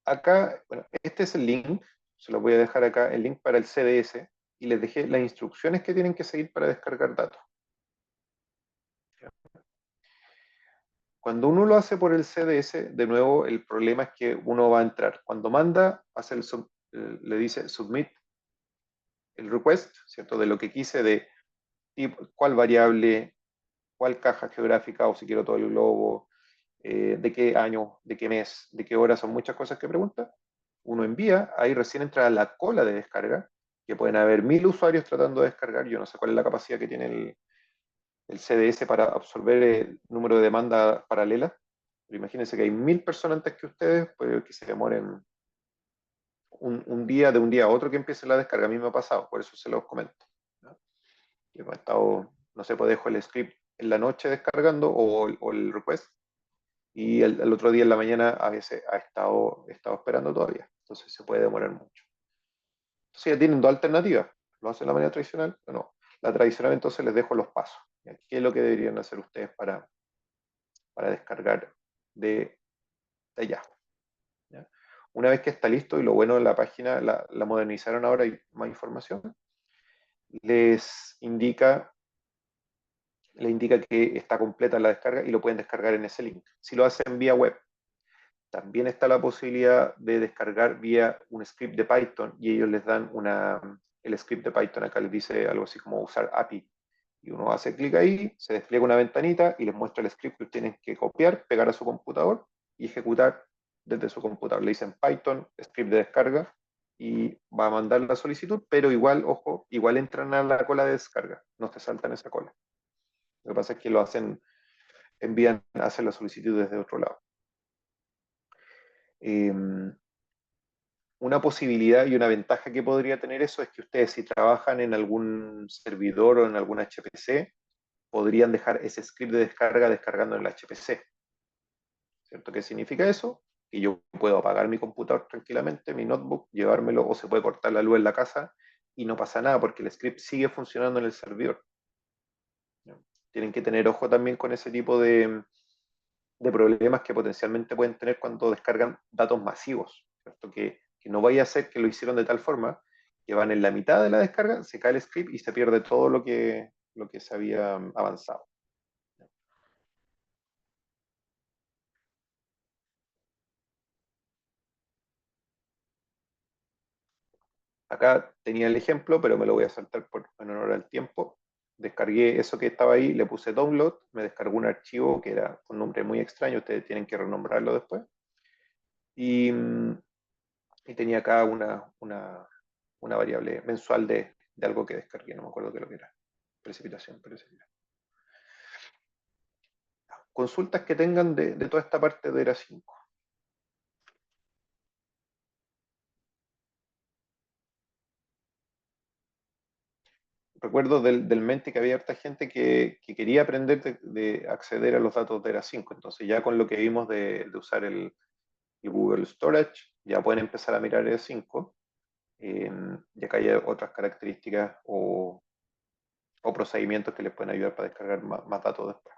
Speaker 2: Acá, bueno, este es el link, se lo voy a dejar acá, el link para el CDS, y les dejé las instrucciones que tienen que seguir para descargar datos. Cuando uno lo hace por el CDS, de nuevo, el problema es que uno va a entrar. Cuando manda, le dice submit el request, ¿cierto? De lo que quise, de tipo, cuál variable, cuál caja geográfica, o si quiero todo el globo, de qué año, de qué mes, de qué hora, son muchas cosas que pregunta. Uno envía, ahí recién entra la cola de descarga, que pueden haber 1000 usuarios tratando de descargar, yo no sé cuál es la capacidad que tiene el CDS para absorber el número de demandas paralelas, pero imagínense que hay 1000 personas antes que ustedes, pues que se demoren un día, de un día a otro que empiece la descarga. A mí me ha pasado, por eso se los comento, ¿no? Yo he estado, no sé, pues dejo el script en la noche descargando o el request, y el otro día en la mañana a veces he estado esperando todavía, entonces se puede demorar mucho. Entonces ya tienen dos alternativas, lo hacen de la manera tradicional o no. La tradicional, entonces les dejo los pasos. ¿Qué es lo que deberían hacer ustedes para descargar de allá? ¿Ya? Una vez que está listo, y lo bueno de la página, la modernizaron ahora, hay más información, les indica que está completa la descarga y lo pueden descargar en ese link. Si lo hacen vía web, también está la posibilidad de descargar vía un script de Python y ellos les dan el script de Python acá les dice algo así como usar API. Y uno hace clic ahí, se despliega una ventanita y les muestra el script que tienen que copiar, pegar a su computador y ejecutar desde su computador. Le dicen Python, script de descarga, y va a mandar la solicitud, pero igual, ojo, igual entran a la cola de descarga, no te saltan esa cola. Lo que pasa es que lo hacen, hacen la solicitud desde otro lado. Una posibilidad y una ventaja que podría tener eso es que ustedes, si trabajan en algún servidor o en algún HPC, podrían dejar ese script de descarga descargando en el HPC. ¿Cierto? ¿Qué significa eso? Que yo puedo apagar mi computador tranquilamente, mi notebook, llevármelo, o se puede cortar la luz en la casa y no pasa nada porque el script sigue funcionando en el servidor. Tienen que tener ojo también con ese tipo de problemas que potencialmente pueden tener cuando descargan datos masivos, ¿cierto? Que no vaya a ser que lo hicieron de tal forma que van en la mitad de la descarga, se cae el script y se pierde todo lo que se había avanzado. Acá tenía el ejemplo, pero me lo voy a saltar en honor al tiempo. Descargué eso que estaba ahí, le puse download, me descargó un archivo que era un nombre muy extraño, ustedes tienen que renombrarlo después. Y tenía acá una variable mensual de algo que descargué, no me acuerdo qué lo que era. Precipitación, parece que era. Consultas que tengan de toda esta parte de ERA 5. Recuerdo del Menti que había harta gente que quería aprender de acceder a los datos de ERA 5. Entonces ya con lo que vimos de usar el Google Storage, ya pueden empezar a mirar ERA 5. Ya que hay otras características o procedimientos que les pueden ayudar para descargar más datos después.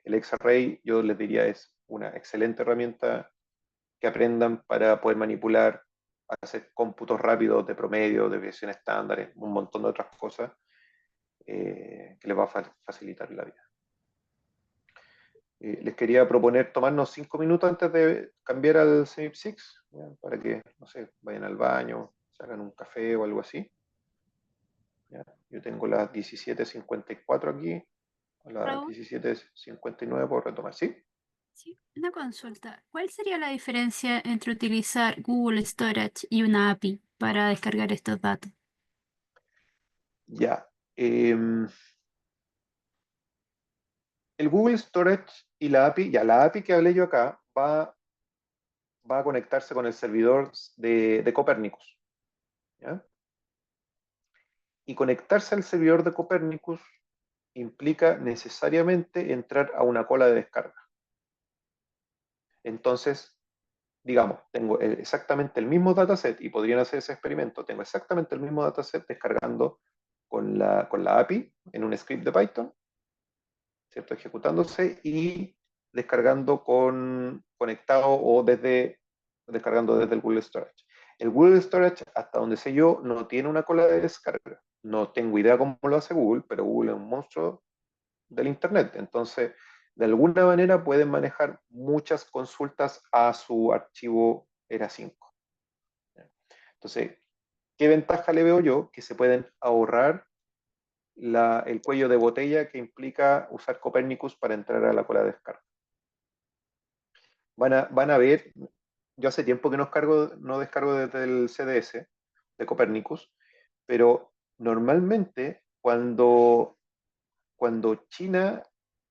Speaker 2: El X-Array, yo les diría, es una excelente herramienta que aprendan para poder manipular, hacer cómputos rápidos de promedio, de desviaciones estándares, un montón de otras cosas que les va a facilitar la vida. Les quería proponer tomarnos 5 minutos antes de cambiar al CMIP 6, para que, no sé, vayan al baño, se hagan un café o algo así. ¿Ya? Yo tengo las 17:54 aquí, a las
Speaker 6: Raúl,
Speaker 2: 17:59 puedo retomar, ¿sí?
Speaker 6: sí, una consulta. ¿Cuál sería la diferencia entre utilizar Google Storage y una API para descargar estos datos?
Speaker 2: Ya. El Google Storage y la API, ya la API que hablé yo acá, va a conectarse con el servidor de Copernicus. ¿Ya? Y conectarse al servidor de Copernicus implica necesariamente entrar a una cola de descarga. Entonces, digamos, tengo exactamente el mismo dataset y podrían hacer ese experimento. Tengo exactamente el mismo dataset descargando con la API en un script de Python, ¿cierto? Ejecutándose y descargando conectado o descargando desde el Google Storage. El Google Storage, hasta donde sé yo, no tiene una cola de descarga. No tengo idea cómo lo hace Google, pero Google es un monstruo del Internet. Entonces, de alguna manera pueden manejar muchas consultas a su archivo ERA 5. Entonces, ¿qué ventaja le veo yo? Que se pueden ahorrar el cuello de botella que implica usar Copernicus para entrar a la cola de descarga. Van a ver, yo hace tiempo que no descargo desde el CDS de Copernicus, pero normalmente cuando China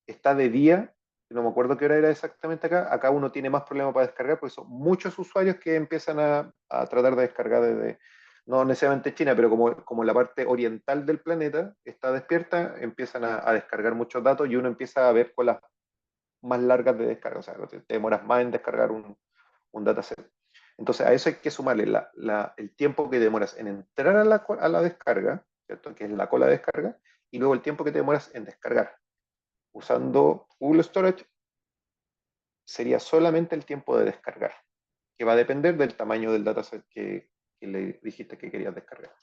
Speaker 2: está de día, no me acuerdo qué hora era exactamente acá uno tiene más problemas para descargar, porque son muchos usuarios que empiezan a tratar de descargar desde, no necesariamente China, pero como la parte oriental del planeta está despierta, empiezan a descargar muchos datos y uno empieza a ver colas más largas de descarga, o sea, te demoras más en descargar un dataset. Entonces, a eso hay que sumarle el tiempo que demoras en entrar a la descarga, ¿cierto? Que es la cola de descarga, y luego el tiempo que te demoras en descargar. Usando Google Storage sería solamente el tiempo de descargar, que va a depender del tamaño del dataset que le dijiste que querías descargar.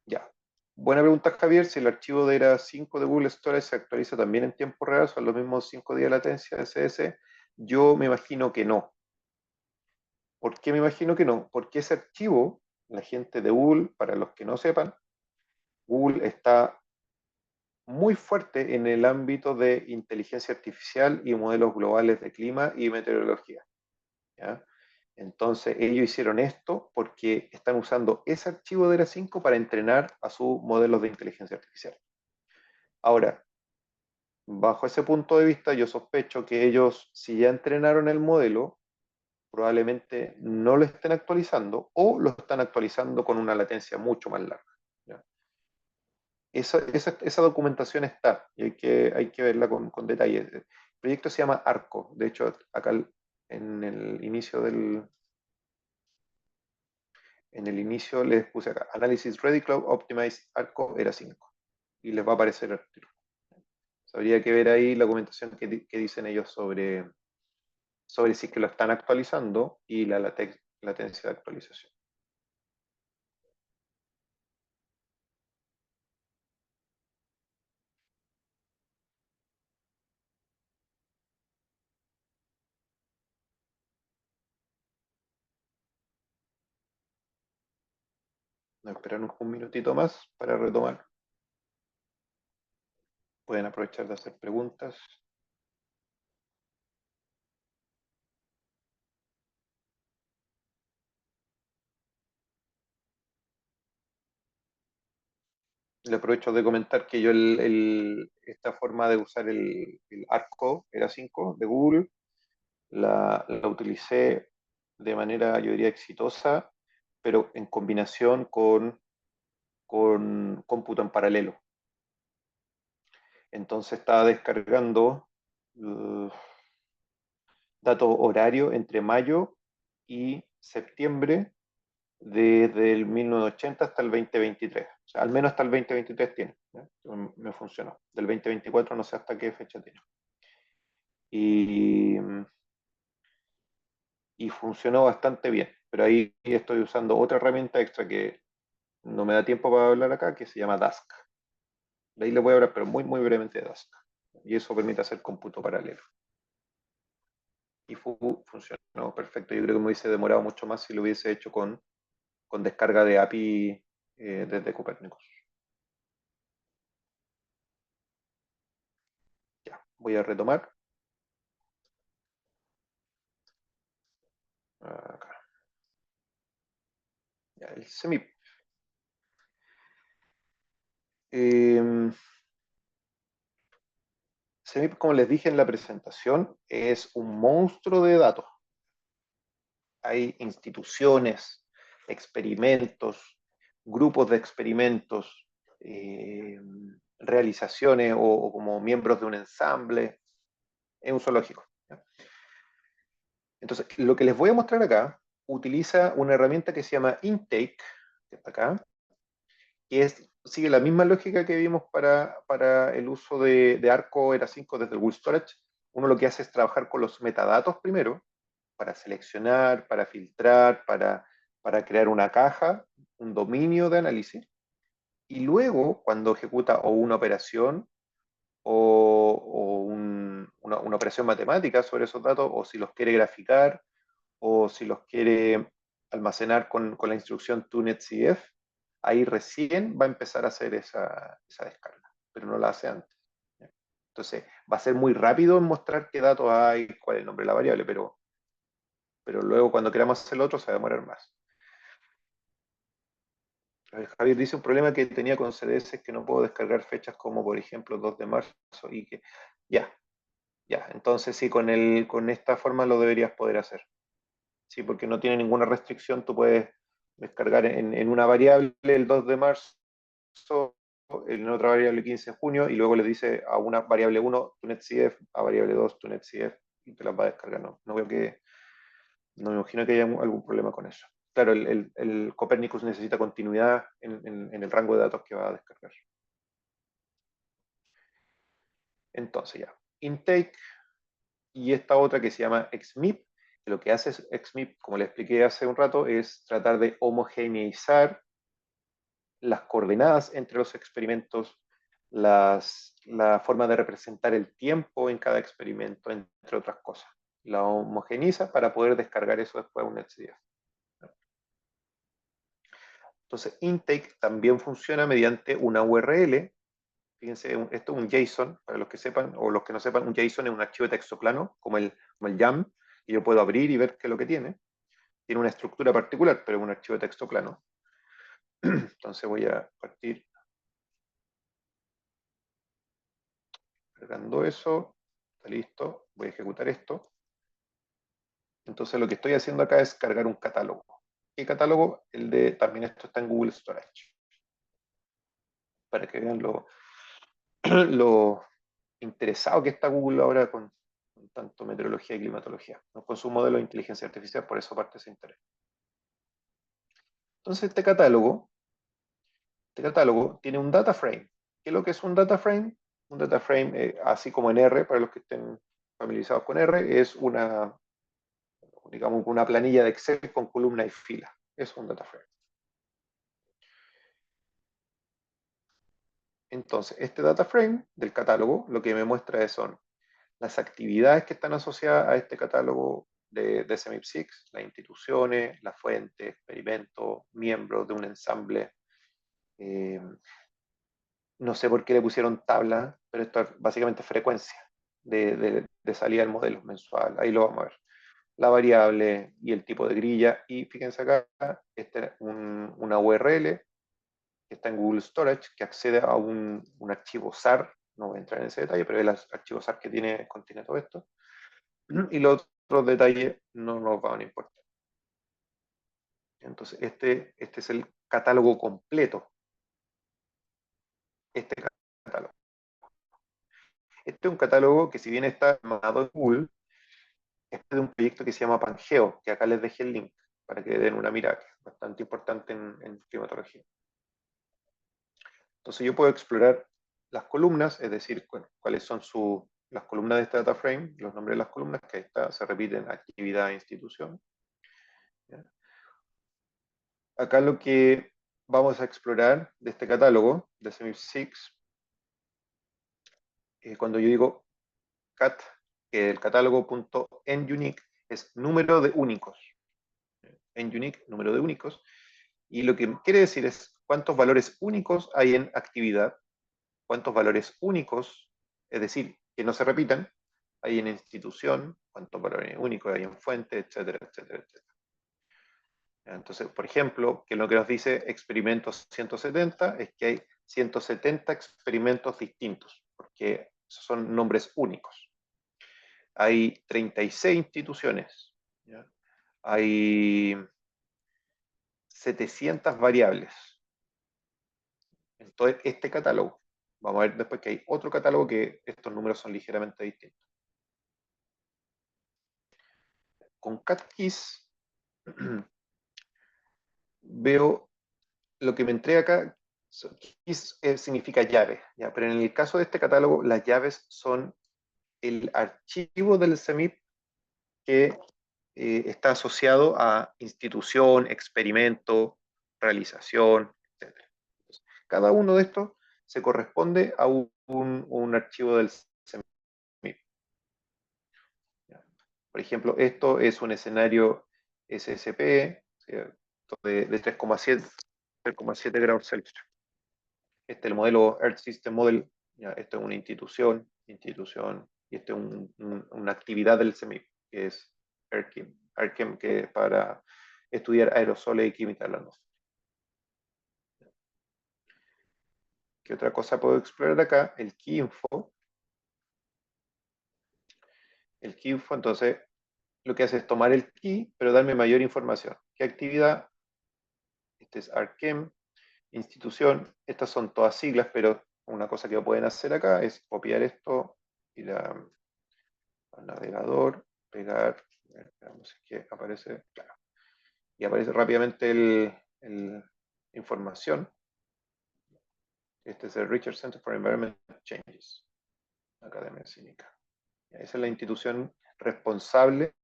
Speaker 2: Ya. Buena pregunta, Javier. Si el archivo de ERA 5 de Google Storage se actualiza también en tiempo real, son los mismos 5 días de latencia de CS, yo me imagino que no. ¿Por qué me imagino que no? Porque ese archivo, la gente de Google, para los que no sepan, Google está muy fuerte en el ámbito de inteligencia artificial y modelos globales de clima y meteorología. ¿Ya? Entonces, ellos hicieron esto porque están usando ese archivo de ERA 5 para entrenar a sus modelos de inteligencia artificial. Ahora, bajo ese punto de vista, yo sospecho que ellos, si ya entrenaron el modelo, probablemente no lo estén actualizando o lo están actualizando con una latencia mucho más larga. ¿Ya? Esa documentación está y hay que verla con detalle. El proyecto se llama ARCO. De hecho, acá en el inicio les puse acá, Analysis Ready Cloud Optimized ARCO ERA 5. Y les va a aparecer el tiro. Habría que ver ahí la documentación que dicen ellos sobre si es que lo están actualizando y la latencia de actualización. Nos esperan un minutito más para retomar. Pueden aprovechar de hacer preguntas. Le aprovecho de comentar que yo esta forma de usar el ARCO ERA 5 de Google la utilicé de manera, yo diría, exitosa, pero en combinación con cómputo en paralelo. Entonces estaba descargando datos horarios entre mayo y septiembre desde el 1980 hasta el 2023. O sea, al menos hasta el 2023 tiene. ¿Ya? Me funcionó. Del 2024 no sé hasta qué fecha tiene. Y funcionó bastante bien. Pero ahí estoy usando otra herramienta extra que no me da tiempo para hablar acá, que se llama Dask. De ahí le voy a hablar, pero muy, muy brevemente de Dask. Y eso permite hacer cómputo paralelo. Y funcionó perfecto. Yo creo que me hubiese demorado mucho más si lo hubiese hecho con descarga de API desde Copernicus. Ya, voy a retomar. Acá. Ya, el CEMIP. CEMIP, como les dije en la presentación, es un monstruo de datos. Hay instituciones, experimentos, grupos de experimentos, realizaciones o como miembros de un ensamble. Es un zoológico. ¿Ya? Entonces, lo que les voy a mostrar acá utiliza una herramienta que se llama Intake, que está acá, que sigue la misma lógica que vimos para el uso de Arco ERA 5 desde el Google Storage. Uno lo que hace es trabajar con los metadatos primero, para seleccionar, para filtrar, para crear una caja, un dominio de análisis. Y luego, cuando ejecuta o una operación o una operación matemática sobre esos datos, o si los quiere graficar, o si los quiere almacenar con la instrucción ToNetCF, ahí recién va a empezar a hacer esa descarga, pero no la hace antes. Entonces, va a ser muy rápido en mostrar qué datos hay, cuál es el nombre de la variable, pero luego cuando queramos hacer el otro se va a demorar más. Javier dice un problema que tenía con CDS es que no puedo descargar fechas como por ejemplo 2 de marzo y que ya, entonces sí, con esta forma lo deberías poder hacer. Sí, porque no tiene ninguna restricción, tú puedes descargar en una variable el 2 de marzo, en otra variable el 15 de junio, y luego le dice a una variable 1 tu netcf, a variable 2 tu netcf, y te las va a descargar. No me imagino que haya algún problema con eso. Claro, el Copernicus necesita continuidad en el rango de datos que va a descargar. Entonces ya, intake y esta otra que se llama XMIP, que lo que hace XMIP, como le expliqué hace un rato, es tratar de homogeneizar las coordenadas entre los experimentos, la forma de representar el tiempo en cada experimento, entre otras cosas. La homogeniza para poder descargar eso después a un NetCDF. Entonces, intake también funciona mediante una URL. Fíjense, esto es un JSON, para los que sepan, o los que no sepan, un JSON es un archivo de texto plano, como el YAML, y yo puedo abrir y ver qué es lo que tiene. Tiene una estructura particular, pero es un archivo de texto plano. Entonces voy a partir cargando eso. Está listo. Voy a ejecutar esto. Entonces lo que estoy haciendo acá es cargar un catálogo. ¿Qué catálogo? El de, también esto está en Google Storage. Para que vean lo interesado que está Google ahora con tanto meteorología y climatología. No, con su modelo de inteligencia artificial, por eso parte ese interés. Entonces este catálogo tiene un data frame. ¿Qué es lo que es un data frame? Un data frame, así como en R, para los que estén familiarizados con R, es una, digamos, una planilla de Excel con columna y fila. Es un data frame. Entonces, este data frame del catálogo lo que me muestra son las actividades que están asociadas a este catálogo de SMIP6, las instituciones, la fuente, experimentos, miembros de un ensamble. No sé por qué le pusieron tabla, pero esto es básicamente frecuencia de salida del modelo mensual. Ahí lo vamos a ver. La variable y el tipo de grilla. Y fíjense acá, esta es una URL que está en Google Storage, que accede a un archivo SAR. No voy a entrar en ese detalle, pero es el archivo SAR que contiene todo esto. Y los otros detalles no nos van a importar. Entonces, este es el catálogo completo. Este catálogo. Este es un catálogo que, si bien está armado en Google, es de un proyecto que se llama Pangeo, que acá les dejé el link para que den una mirada, que es bastante importante en climatología. Entonces yo puedo explorar las columnas, es decir, cuáles son las columnas de este data frame, los nombres de las columnas, que ahí está, se repiten: actividad e institución. ¿Ya? Acá lo que vamos a explorar de este catálogo, de SMIP6, cuando yo digo cat, que el catálogo.nUnique es número de únicos. nUnique, número de únicos. Y lo que quiere decir es cuántos valores únicos hay en actividad, cuántos valores únicos, es decir, que no se repitan, hay en institución, cuántos valores únicos hay en fuente, etcétera, etcétera, etcétera. Entonces, por ejemplo, que lo que nos dice experimentos 170 es que hay 170 experimentos distintos, porque son nombres únicos. Hay 36 instituciones, ¿ya? Hay 700 variables en todo este catálogo. Vamos a ver después que hay otro catálogo que estos números son ligeramente distintos. Con CatKeys veo lo que me entrega acá. Keys significa llave, ¿ya? Pero en el caso de este catálogo, las llaves son el archivo del SMIP que está asociado a institución, experimento, realización, etc. Entonces, cada uno de estos se corresponde a un archivo del SMIP. Por ejemplo, esto es un escenario SSP de 3,7 grados Celsius. Este es el modelo Earth System Model. ¿Ya? Esto es una institución, y esto es una actividad del SMIP, que es AirChem, que es para estudiar aerosoles y química de la atmósfera. ¿Qué otra cosa puedo explorar acá? El Key Info. El Key Info, entonces, lo que hace es tomar el key, pero darme mayor información. ¿Qué actividad? Este es ArcChem, institución. Estas son todas siglas, pero una cosa que pueden hacer acá es copiar esto, ir al navegador, pegar, veamos si aparece, claro. Y aparece rápidamente la información. Este es el Research Center for Environmental Changes, Academia Cínica. Esa es la institución responsable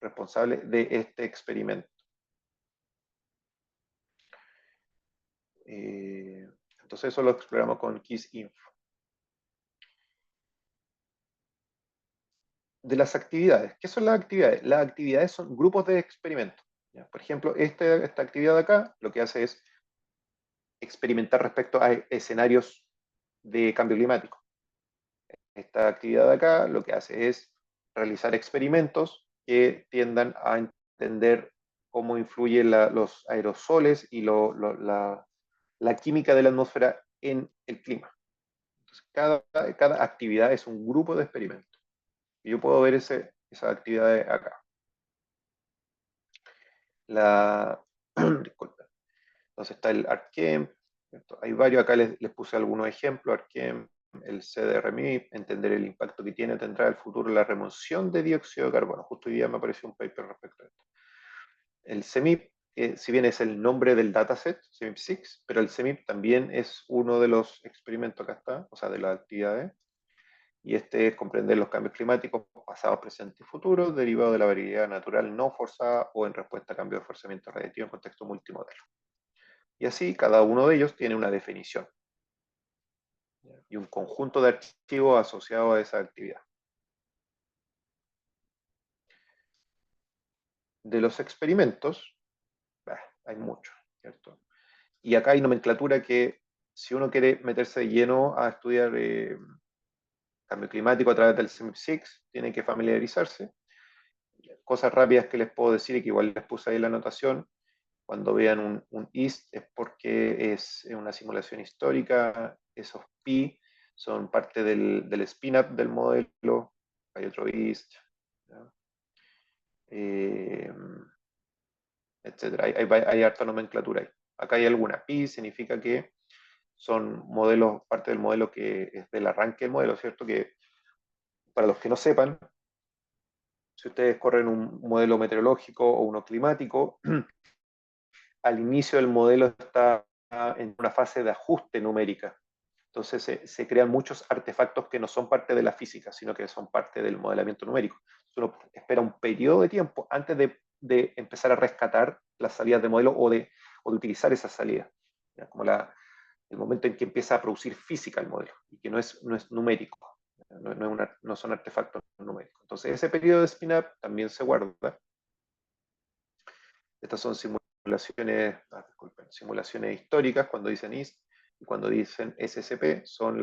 Speaker 2: de este experimento. Entonces eso lo exploramos con KISS-INFO. De las actividades. ¿Qué son las actividades? Las actividades son grupos de experimentos. ¿Ya? Por ejemplo, esta actividad de acá lo que hace es experimentar respecto a escenarios de cambio climático. Esta actividad de acá lo que hace es realizar experimentos que tiendan a entender cómo influyen los aerosoles y la química de la atmósfera en el clima. Entonces, cada actividad es un grupo de experimentos. Y yo puedo ver esa actividad acá. Disculpen. Entonces está el ArcChem. Hay varios, acá les puse algunos ejemplos. ArcChem, el CDRMIP, entender el impacto que tendrá el futuro la remoción de dióxido de carbono. Justo hoy día me apareció un paper respecto a esto. El CEMIP, si bien es el nombre del dataset, CEMIP6, pero el CEMIP también es uno de los experimentos, acá está, o sea, de las actividades. Y este es comprender los cambios climáticos pasados, presentes y futuros, derivados de la variabilidad natural no forzada o en respuesta a cambios de forzamiento radiativo en contexto multimodelo. Y así, cada uno de ellos tiene una definición y un conjunto de archivos asociados a esa actividad. De los experimentos, hay muchos, ¿cierto? Y acá hay nomenclatura que, si uno quiere meterse de lleno a estudiar cambio climático a través del CEMIP6, tiene que familiarizarse. Cosas rápidas que les puedo decir y que igual les puse ahí en la anotación. Cuando vean un IST es porque es una simulación histórica. Esos pi son parte del spin-up del modelo. Hay otro IST, etcétera. Hay harta nomenclatura ahí. Acá hay alguna. Pi significa que son modelos, parte del modelo que es del arranque del modelo, ¿cierto? Que para los que no sepan, si ustedes corren un modelo meteorológico o uno climático, al inicio del modelo está en una fase de ajuste numérica. Entonces se crean muchos artefactos que no son parte de la física, sino que son parte del modelamiento numérico. Uno espera un periodo de tiempo antes de empezar a rescatar las salidas de modelo o de utilizar esas salidas. ¿Ya? Como el momento en que empieza a producir física el modelo y que no es numérico, no son artefactos numéricos. Entonces ese periodo de spin-up también se guarda. Estas son simulaciones históricas cuando dicen IST, y cuando dicen SSP son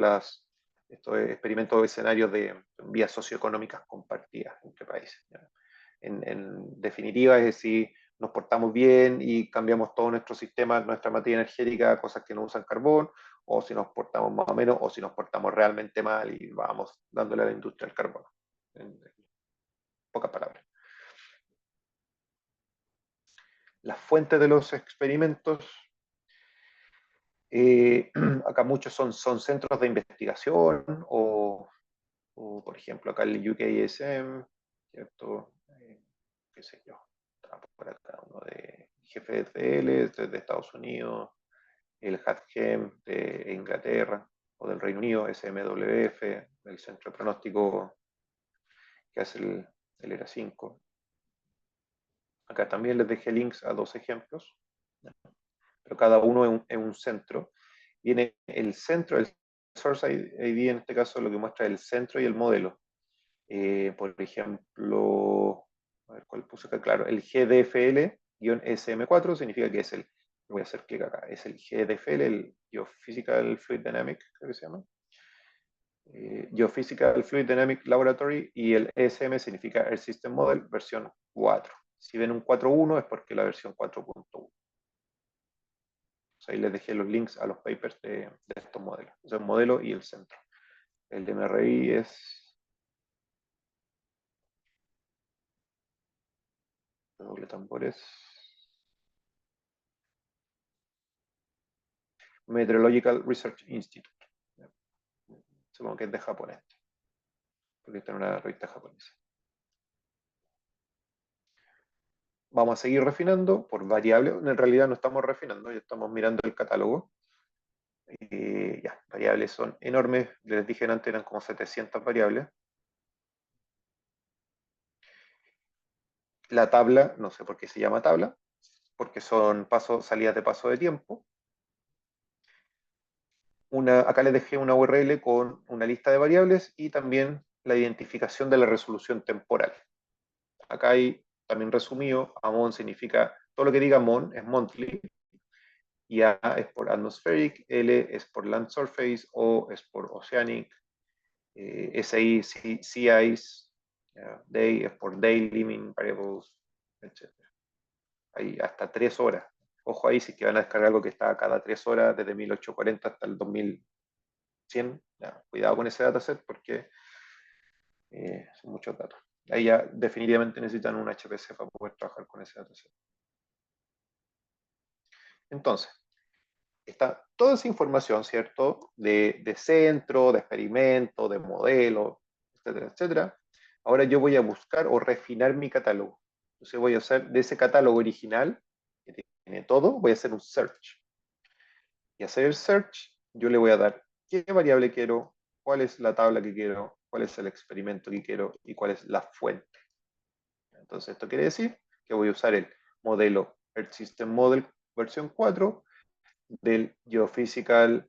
Speaker 2: estos experimentos o escenarios de vías socioeconómicas compartidas entre países. En definitiva, es decir, nos portamos bien y cambiamos todo nuestro sistema, nuestra materia energética a cosas que no usan carbón, o si nos portamos más o menos, o si nos portamos realmente mal y vamos dándole a la industria el carbono. En pocas palabras. Las fuentes de los experimentos, acá muchos son centros de investigación o por ejemplo acá el UKSM, ¿cierto? Qué sé yo, está por acá uno de GFDL de Estados Unidos, el HATCHEM de Inglaterra o del Reino Unido, SMWF, el centro de pronóstico que hace el ERA5. Acá también les dejé links a dos ejemplos, pero cada uno es un centro. Viene el centro, el Source ID en este caso lo que muestra el centro y el modelo. Por ejemplo, a ver cuál puse acá, claro, el GDFL-SM4 significa que es voy a hacer clic acá, es el GDFL, el Geophysical Fluid Dynamic, creo que se llama. Geophysical Fluid Dynamic Laboratory, y el ESM significa Air System Model versión 4. Si ven un 4.1 es porque la versión 4.1. Ahí les dejé los links a los papers de estos modelos. O sea, el modelo y el centro. El de MRI es doble tambores. Meteorological Research Institute. Supongo que es de japonés, porque está en una revista japonesa. Vamos a seguir refinando por variables. En realidad no estamos refinando, ya estamos mirando el catálogo. Ya, variables son enormes. Les dije antes, eran como 700 variables. La tabla, no sé por qué se llama tabla, porque son salidas de paso de tiempo. acá les dejé una URL con una lista de variables y también la identificación de la resolución temporal. Acá hay también resumido, AMON significa, todo lo que diga MON es monthly, y A es por atmospheric, L es por land surface, O es por oceanic, SI, CIs, Day es por daily mean variables, etc. Hay hasta 3 horas. Ojo ahí, si que van a descargar algo que está cada 3 horas, desde 1840 hasta el 2100, cuidado con ese dataset porque son muchos datos. Ahí ya definitivamente necesitan un HPC para poder trabajar con ese dataset. Entonces, está toda esa información, ¿cierto? De centro, de experimento, de modelo, etcétera, etcétera. Ahora yo voy a buscar o refinar mi catálogo. Entonces voy a hacer de ese catálogo original, que tiene todo, voy a hacer un search. Y hacer el search, yo le voy a dar qué variable quiero, cuál es la tabla que quiero, cuál es el experimento que quiero y cuál es la fuente. Entonces esto quiere decir que voy a usar el modelo Earth System Model versión 4 del Geophysical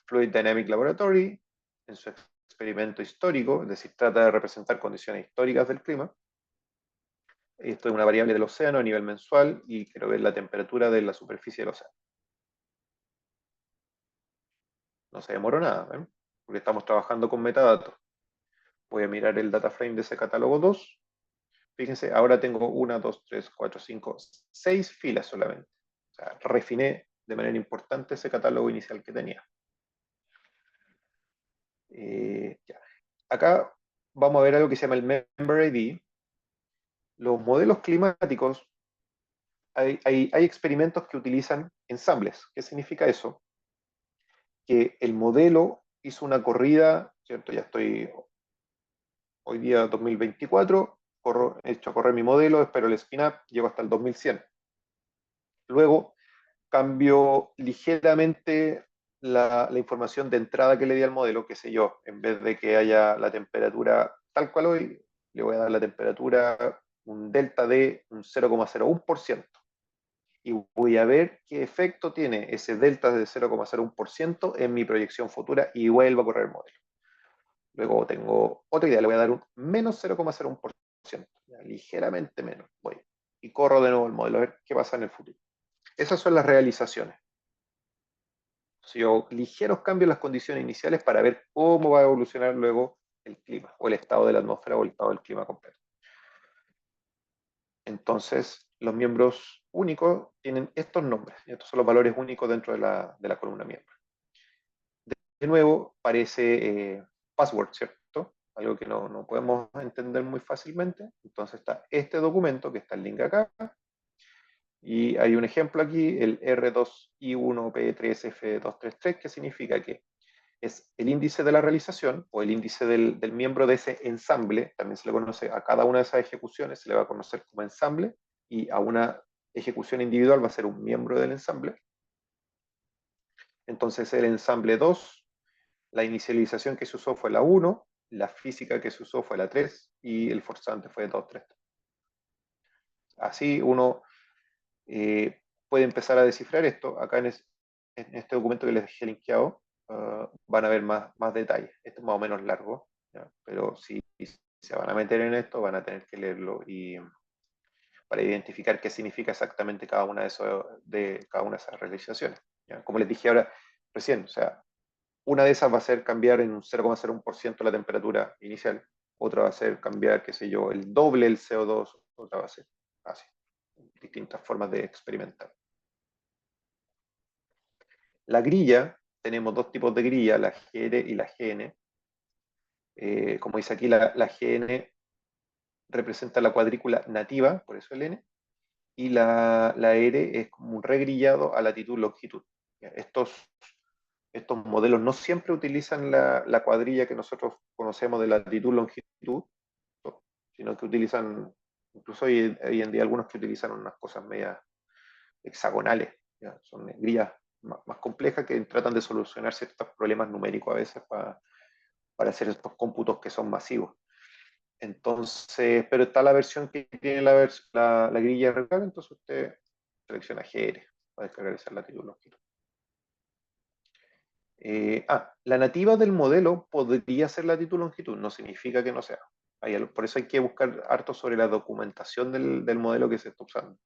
Speaker 2: Fluid Dynamic Laboratory en su experimento histórico, es decir, trata de representar condiciones históricas del clima. Esto es una variable del océano a nivel mensual y quiero ver la temperatura de la superficie del océano. No se demoró nada, ¿eh? Porque estamos trabajando con metadatos. Voy a mirar el data frame de ese catálogo 2. Fíjense, ahora tengo 1, 2, 3, 4, 5, 6 filas solamente. O sea, refiné de manera importante ese catálogo inicial que tenía. Ya. Acá vamos a ver algo que se llama el Member ID. Los modelos climáticos, hay experimentos que utilizan ensambles. ¿Qué significa eso? Que el modelo hizo una corrida, ¿cierto? Ya estoy hoy día 2024, he hecho correr mi modelo, espero el spin-up, llego hasta el 2100. Luego cambio ligeramente la información de entrada que le di al modelo, qué sé yo, en vez de que haya la temperatura tal cual hoy, le voy a dar la temperatura un delta de un 0,01%. Y voy a ver qué efecto tiene ese delta de 0,01% en mi proyección futura y vuelvo a correr el modelo. Luego tengo otra idea, le voy a dar un menos 0,01%, ligeramente menos, voy. Y corro de nuevo el modelo a ver qué pasa en el futuro. Esas son las realizaciones. Si yo ligeros cambios en las condiciones iniciales para ver cómo va a evolucionar luego el clima, o el estado de la atmósfera, o el estado del clima completo. Entonces, los miembros únicos tienen estos nombres, y estos son los valores únicos dentro de la columna miembro. De nuevo, parece password, ¿cierto? Algo que no podemos entender muy fácilmente. Entonces está este documento, que está el link acá, y hay un ejemplo aquí, el R2I1P3F233, que significa que es el índice de la realización o el índice del miembro de ese ensamble. También se le conoce a cada una de esas ejecuciones, se le va a conocer como ensamble, y a una ejecución individual va a ser un miembro del ensamble. Entonces el ensamble 2, la inicialización que se usó fue la 1, la física que se usó fue la 3 y el forzante fue 2, 3. Así uno puede empezar a descifrar esto. Acá en este documento que les dejé linkeado van a ver más detalles. Esto es más o menos largo, ¿ya? Pero si se van a meter en esto van a tener que leerlo y para identificar qué significa exactamente cada una de esas realizaciones, ¿ya? Como les dije ahora recién, o sea, una de esas va a ser cambiar en un 0,01% la temperatura inicial, otra va a ser cambiar, qué sé yo, el doble el CO2, otra va a ser así. Distintas formas de experimentar. La grilla, tenemos dos tipos de grilla, la GR y la GN. Como dice aquí, la GN representa la cuadrícula nativa, por eso el N, y la R es como un regrillado a latitud-longitud. Estos modelos no siempre utilizan la cuadrilla que nosotros conocemos de latitud-longitud, sino que utilizan, incluso hoy en día algunos que utilizan unas cosas medias hexagonales, ¿ya? Son grillas más complejas que tratan de solucionar ciertos problemas numéricos a veces para hacer estos cómputos que son masivos. Entonces, pero está la versión que tiene la grilla regular, entonces usted selecciona GR para descargar esa latitud longitud. La nativa del modelo podría ser latitud longitud, no significa que no sea. Por eso hay que buscar harto sobre la documentación del modelo que se está usando,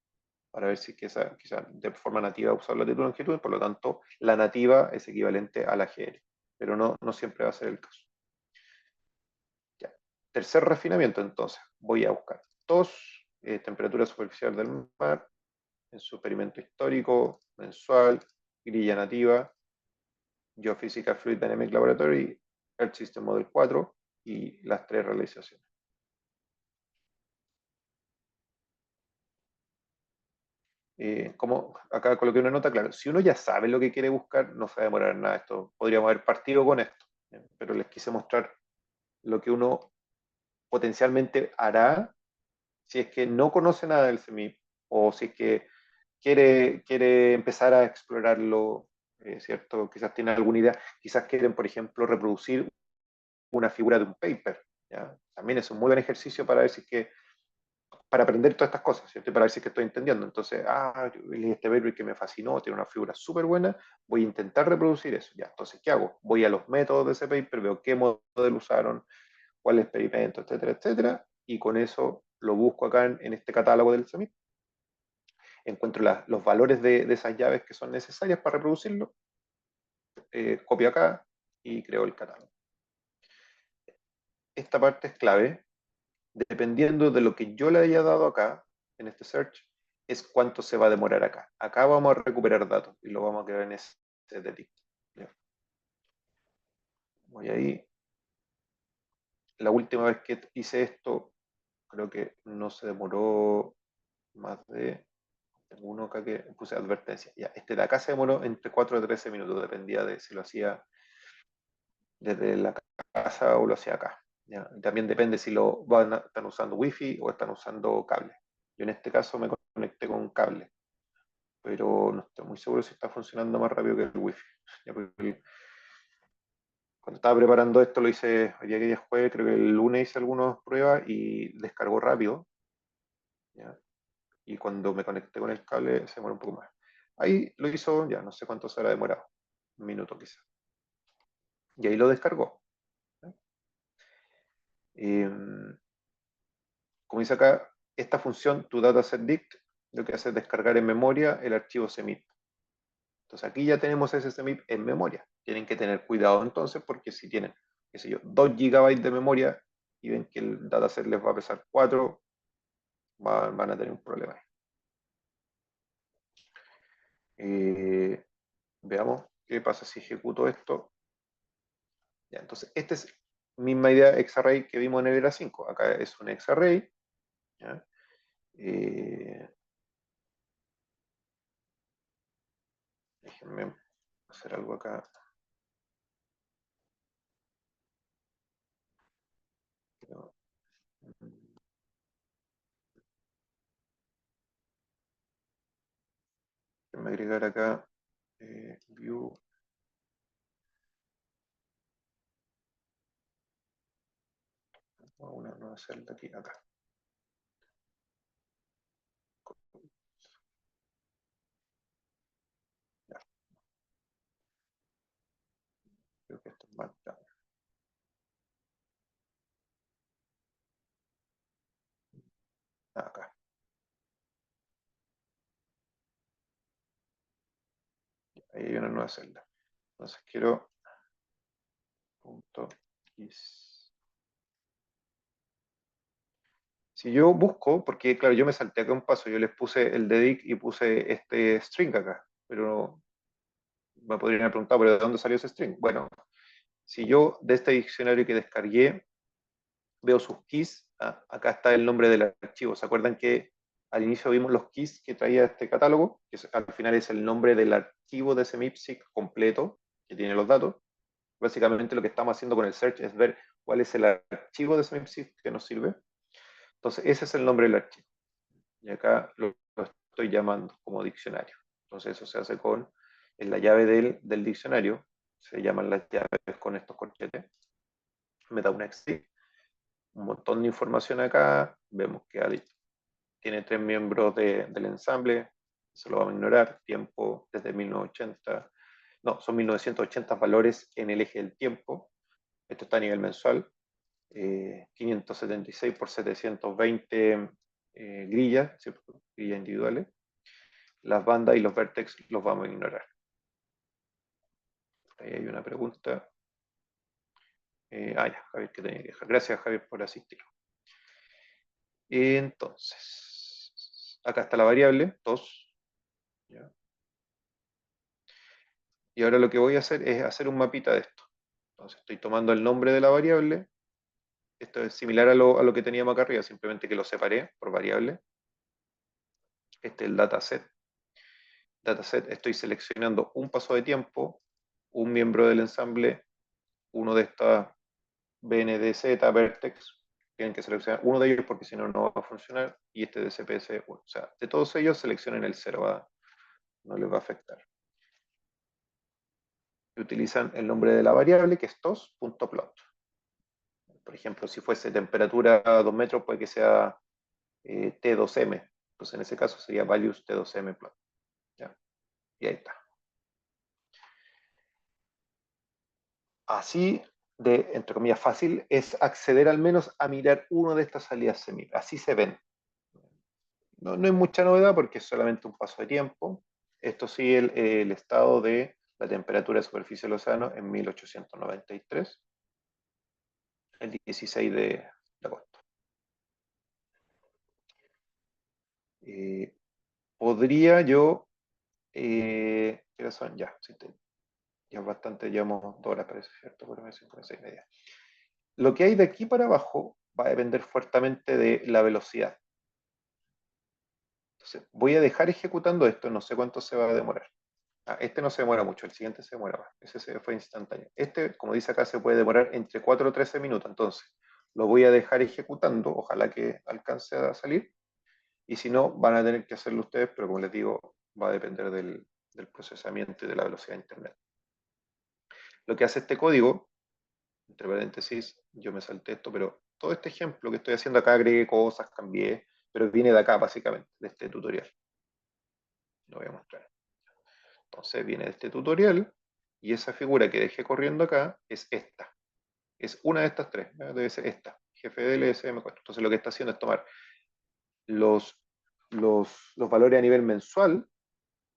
Speaker 2: para ver si es que quizá de forma nativa usa latitud longitud, por lo tanto la nativa es equivalente a la GL, pero no siempre va a ser el caso. Ya. Tercer refinamiento, entonces, voy a buscar TOS, temperatura superficial del mar, en su experimento histórico, mensual, grilla nativa, Geophysical Fluid Dynamic Laboratory, Earth System Model 4 y las 3 realizaciones. Como acá coloqué una nota, claro, si uno ya sabe lo que quiere buscar, no se va a demorar nada. Esto podríamos haber partido con esto, pero les quise mostrar lo que uno potencialmente hará si es que no conoce nada del CEMIP o si es que quiere empezar a explorarlo, ¿cierto? Quizás tiene alguna idea, quizás quieren, por ejemplo, reproducir una figura de un paper, ¿ya? También es un muy buen ejercicio para ver si es que, para aprender todas estas cosas, ¿cierto? Y para ver si es que estoy entendiendo. Entonces, yo leí este paper que me fascinó, tiene una figura súper buena, voy a intentar reproducir eso, ¿ya? Entonces, ¿qué hago? Voy a los métodos de ese paper, veo qué modelo usaron, cuál experimento, etcétera, etcétera, y con eso lo busco acá en este catálogo del CEMIP, encuentro los valores de esas llaves que son necesarias para reproducirlo, copio acá y creo el catálogo. Esta parte es clave, dependiendo de lo que yo le haya dado acá, en este search, es cuánto se va a demorar acá. Acá vamos a recuperar datos y lo vamos a crear en ese detect. Voy ahí. La última vez que hice esto, creo que no se demoró más de... Tengo uno acá que puse advertencia. Ya, este de acá se demoró entre 4 a 13 minutos, dependía de si lo hacía desde la casa o lo hacía acá. ¿Ya? También depende si están usando wifi o están usando cable. Yo en este caso me conecté con cable, pero no estoy muy seguro si está funcionando más rápido que el wifi. ¿Ya? Cuando estaba preparando esto lo hice hoy día que ya es jueves, creo que el lunes hice algunas pruebas y descargó rápido. ¿Ya? Y cuando me conecté con el cable se demoró un poco más. Ahí lo hizo, ya no sé cuánto se habrá demorado, un minuto quizá. Y ahí lo descargó. ¿Ya? Como dice acá, esta función, tu dataset.dict, lo que hace es descargar en memoria el archivo CMIP. Entonces aquí ya tenemos ese CMIP en memoria. Tienen que tener cuidado entonces porque si tienen, qué sé yo, 2 GB de memoria y ven que el dataset les va a pesar 4, van a tener un problema ahí. Veamos qué pasa si ejecuto esto. Ya, entonces, esta es la misma idea XArray que vimos en el ERA 5. Acá es un XArray. ¿Ya? Déjenme hacer algo acá. Déjenme agregar acá view. Una nueva celda aquí, acá. Ya. Creo que esto es más. Acá. Ahí hay una nueva celda. Entonces quiero punto is. Si yo busco, porque claro, yo me salté acá un paso, yo les puse el dedic y puse este string acá, pero me podrían haber preguntado, ¿pero de dónde salió ese string? Bueno, si yo de este diccionario que descargué veo sus keys, acá está el nombre del archivo. ¿Se acuerdan que al inicio vimos los keys que traía este catálogo? Que al final es el nombre del archivo de ese MIPSIC completo, que tiene los datos. Básicamente lo que estamos haciendo con el search es ver cuál es el archivo de ese MIPSIC que nos sirve. Entonces ese es el nombre del archivo. Y acá lo estoy llamando como diccionario. Entonces eso se hace en la llave del diccionario. Se llaman las llaves con estos corchetes. Me da una exit, un montón de información acá. Vemos que tiene 3 miembros del ensamble. Se lo vamos a ignorar. Tiempo desde 1980. no, son 1980 valores en el eje del tiempo. Esto está a nivel mensual. 576 por 720 grillas, ¿cierto? Grillas individuales. Las bandas y los vértex los vamos a ignorar. Ahí hay una pregunta. Ya, Javier, que tenía que dejar. Gracias, Javier, por asistir. Entonces, acá está la variable, tos. ¿Ya? Y ahora lo que voy a hacer es hacer un mapita de esto. Entonces, estoy tomando el nombre de la variable. Esto es similar a lo que teníamos acá arriba, simplemente que lo separé por variable. Este es el dataset. Dataset, estoy seleccionando un paso de tiempo, un miembro del ensamble, uno de estas BNDZ, Vertex, tienen que seleccionar uno de ellos porque si no, no va a funcionar, y este de CPS, o sea, de todos ellos seleccionen el 0, no les va a afectar. Y utilizan el nombre de la variable, que es tos.plot. Por ejemplo, si fuese temperatura a 2 metros, puede que sea T2M, entonces en ese caso sería values T2M plot. ¿Ya? Y ahí está. Así de, entre comillas, fácil es acceder al menos a mirar uno de estas salidas semip. Así se ven. No hay mucha novedad porque es solamente un paso de tiempo. Esto sí, el estado de la temperatura de superficie del océano en 1893, el 16 de agosto. Podría yo, ¿qué hora son? Ya, sí, ya bastante, llevamos 2 horas, parece, ¿cierto? Por 5:30. Lo que hay de aquí para abajo va a depender fuertemente de la velocidad. Entonces, voy a dejar ejecutando esto, no sé cuánto se va a demorar. Este no se demora mucho, el siguiente se demora más. Ese fue instantáneo. Este, como dice acá, se puede demorar entre 4 o 13 minutos. Entonces, lo voy a dejar ejecutando, ojalá que alcance a salir. Y si no, van a tener que hacerlo ustedes, pero como les digo, va a depender del procesamiento y de la velocidad de Internet. Lo que hace este código, entre paréntesis, yo me salté esto, pero todo este ejemplo que estoy haciendo acá, agregué cosas, cambié, pero viene de acá, básicamente, de este tutorial. Lo voy a mostrar. Entonces viene de este tutorial y esa figura que dejé corriendo acá es esta. Es una de estas tres, ¿no? Debe ser esta, jefe de LSM. Entonces lo que está haciendo es tomar los valores a nivel mensual,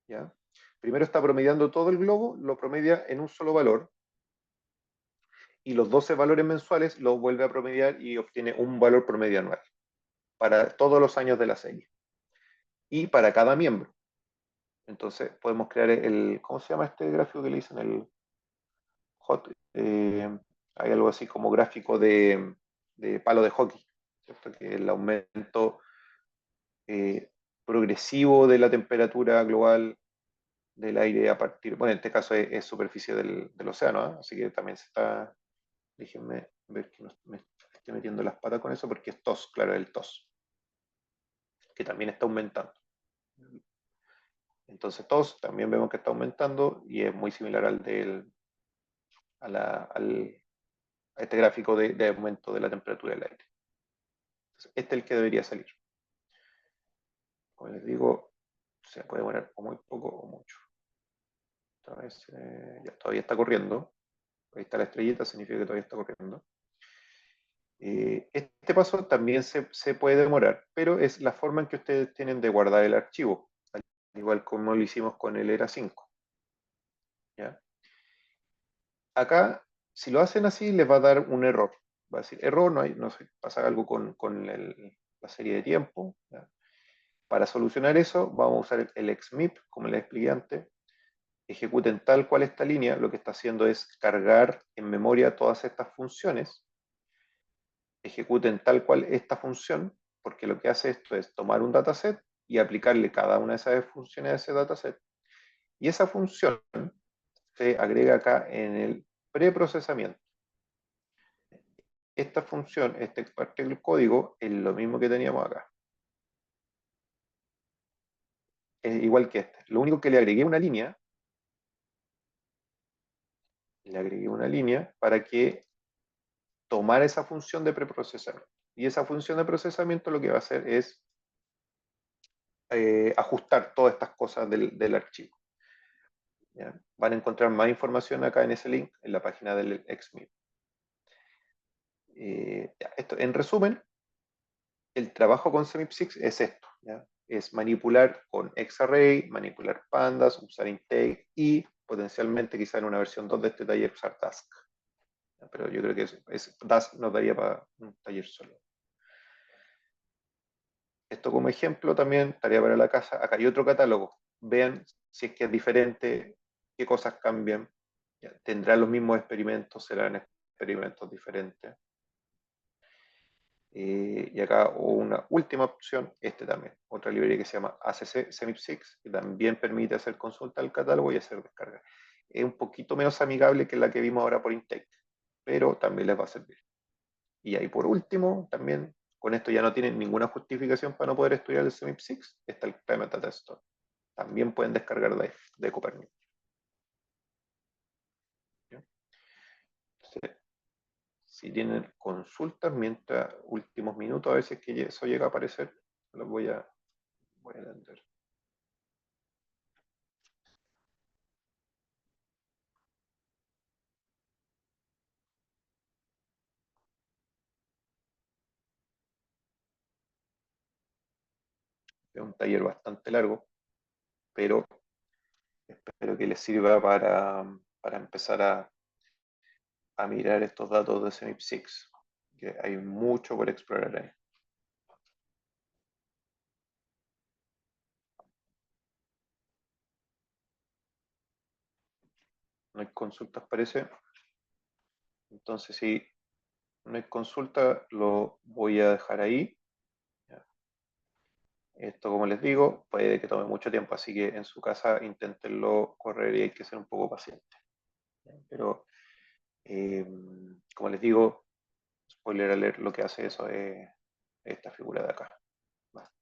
Speaker 2: ¿ya? Primero está promediando todo el globo, lo promedia en un solo valor, y los 12 valores mensuales los vuelve a promediar y obtiene un valor promedio anual para todos los años de la serie. Y para cada miembro. Entonces podemos crear ¿cómo se llama este gráfico que le dicen? El hot, hay algo así como gráfico de palo de hockey, ¿cierto? Que el aumento progresivo de la temperatura global del aire a partir, bueno, en este caso es superficie del océano, ¿eh? Así que también se está, déjenme ver que no me estoy metiendo las patas con eso porque es TOS, claro, el TOS, que también está aumentando. Entonces TOS también vemos que está aumentando y es muy similar al a este gráfico de aumento de la temperatura del aire. Entonces, este es el que debería salir. Como les digo, se puede demorar o muy poco o mucho. Entonces, ya todavía está corriendo. Ahí está la estrellita, significa que todavía está corriendo. Este paso también se puede demorar, pero es la forma en que ustedes tienen de guardar el archivo, al igual como lo hicimos con el ERA 5. ¿Ya? Acá, si lo hacen así, les va a dar un error. Va a decir, error, no sé, pasa algo con la serie de tiempo. ¿Ya? Para solucionar eso, vamos a usar el xmip, como les expliqué antes. Ejecuten tal cual esta línea, lo que está haciendo es cargar en memoria todas estas funciones. Ejecuten tal cual esta función, porque lo que hace esto es tomar un dataset y aplicarle cada una de esas funciones a ese dataset. Y esa función se agrega acá en el preprocesamiento. Esta función, este parte del código, es lo mismo que teníamos acá. Es igual que este. Lo único que le agregué una línea, para que tomara esa función de preprocesamiento. Y esa función de procesamiento lo que va a hacer es ajustar todas estas cosas del archivo. ¿ya? Van a encontrar más información acá en ese link, en la página del XMIP. Esto, en resumen, el trabajo con SEMIP6 es esto, ¿ya? Es manipular con Xarray, manipular pandas, usar intake y potencialmente quizá en una versión 2 de este taller usar Dask. Pero yo creo que Dask nos daría para un taller solo. Esto como ejemplo también, tarea para la casa. Acá hay otro catálogo. Vean si es que es diferente, qué cosas cambian. ¿Ya? ¿Tendrán los mismos experimentos? ¿Serán experimentos diferentes? Y acá una última opción, también, otra librería que se llama ACC SEMIP6, que también permite hacer consulta al catálogo y hacer descarga. Es un poquito menos amigable que la que vimos ahora por Intake, pero también les va a servir. Y ahí por último, también, con esto ya no tienen ninguna justificación para no poder estudiar el SEMIP6, está el Climate Data Store. También pueden descargar de Copernicus. Entonces, si tienen consultas, mientras últimos minutos, a ver si es que eso llega a aparecer, los voy a atender. Es un taller bastante largo, pero espero que les sirva para empezar a mirar estos datos de SEMIP6, que hay mucho por explorar ahí. No hay consultas, parece. Entonces, si no hay consulta, lo voy a dejar ahí. Esto, como les digo, puede que tome mucho tiempo, así que en su casa inténtenlo correr y hay que ser un poco paciente. Pero, como les digo, spoiler alert, lo que hace eso es esta figura de acá.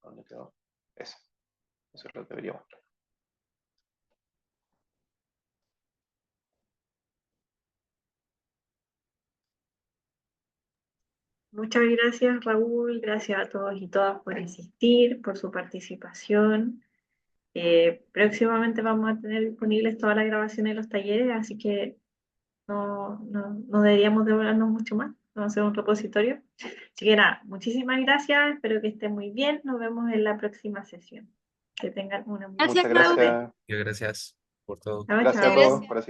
Speaker 2: ¿Dónde quedó? Esa. Eso es lo que debería mostrar.
Speaker 1: Muchas gracias, Raúl. Gracias a todos y todas por insistir, por su participación. Próximamente vamos a tener disponibles todas las grabaciones de los talleres, así que no deberíamos demorarnos mucho más. Vamos a hacer un repositorio. Así que nada, muchísimas gracias. Espero que estén muy bien. Nos vemos en la próxima sesión. Que tengan una muy
Speaker 6: Gracias,
Speaker 2: Muchas
Speaker 6: Raúl.
Speaker 2: gracias.
Speaker 3: Gracias por todo.
Speaker 1: Chao,
Speaker 2: Gracias a
Speaker 1: chao.
Speaker 2: todos por asistir.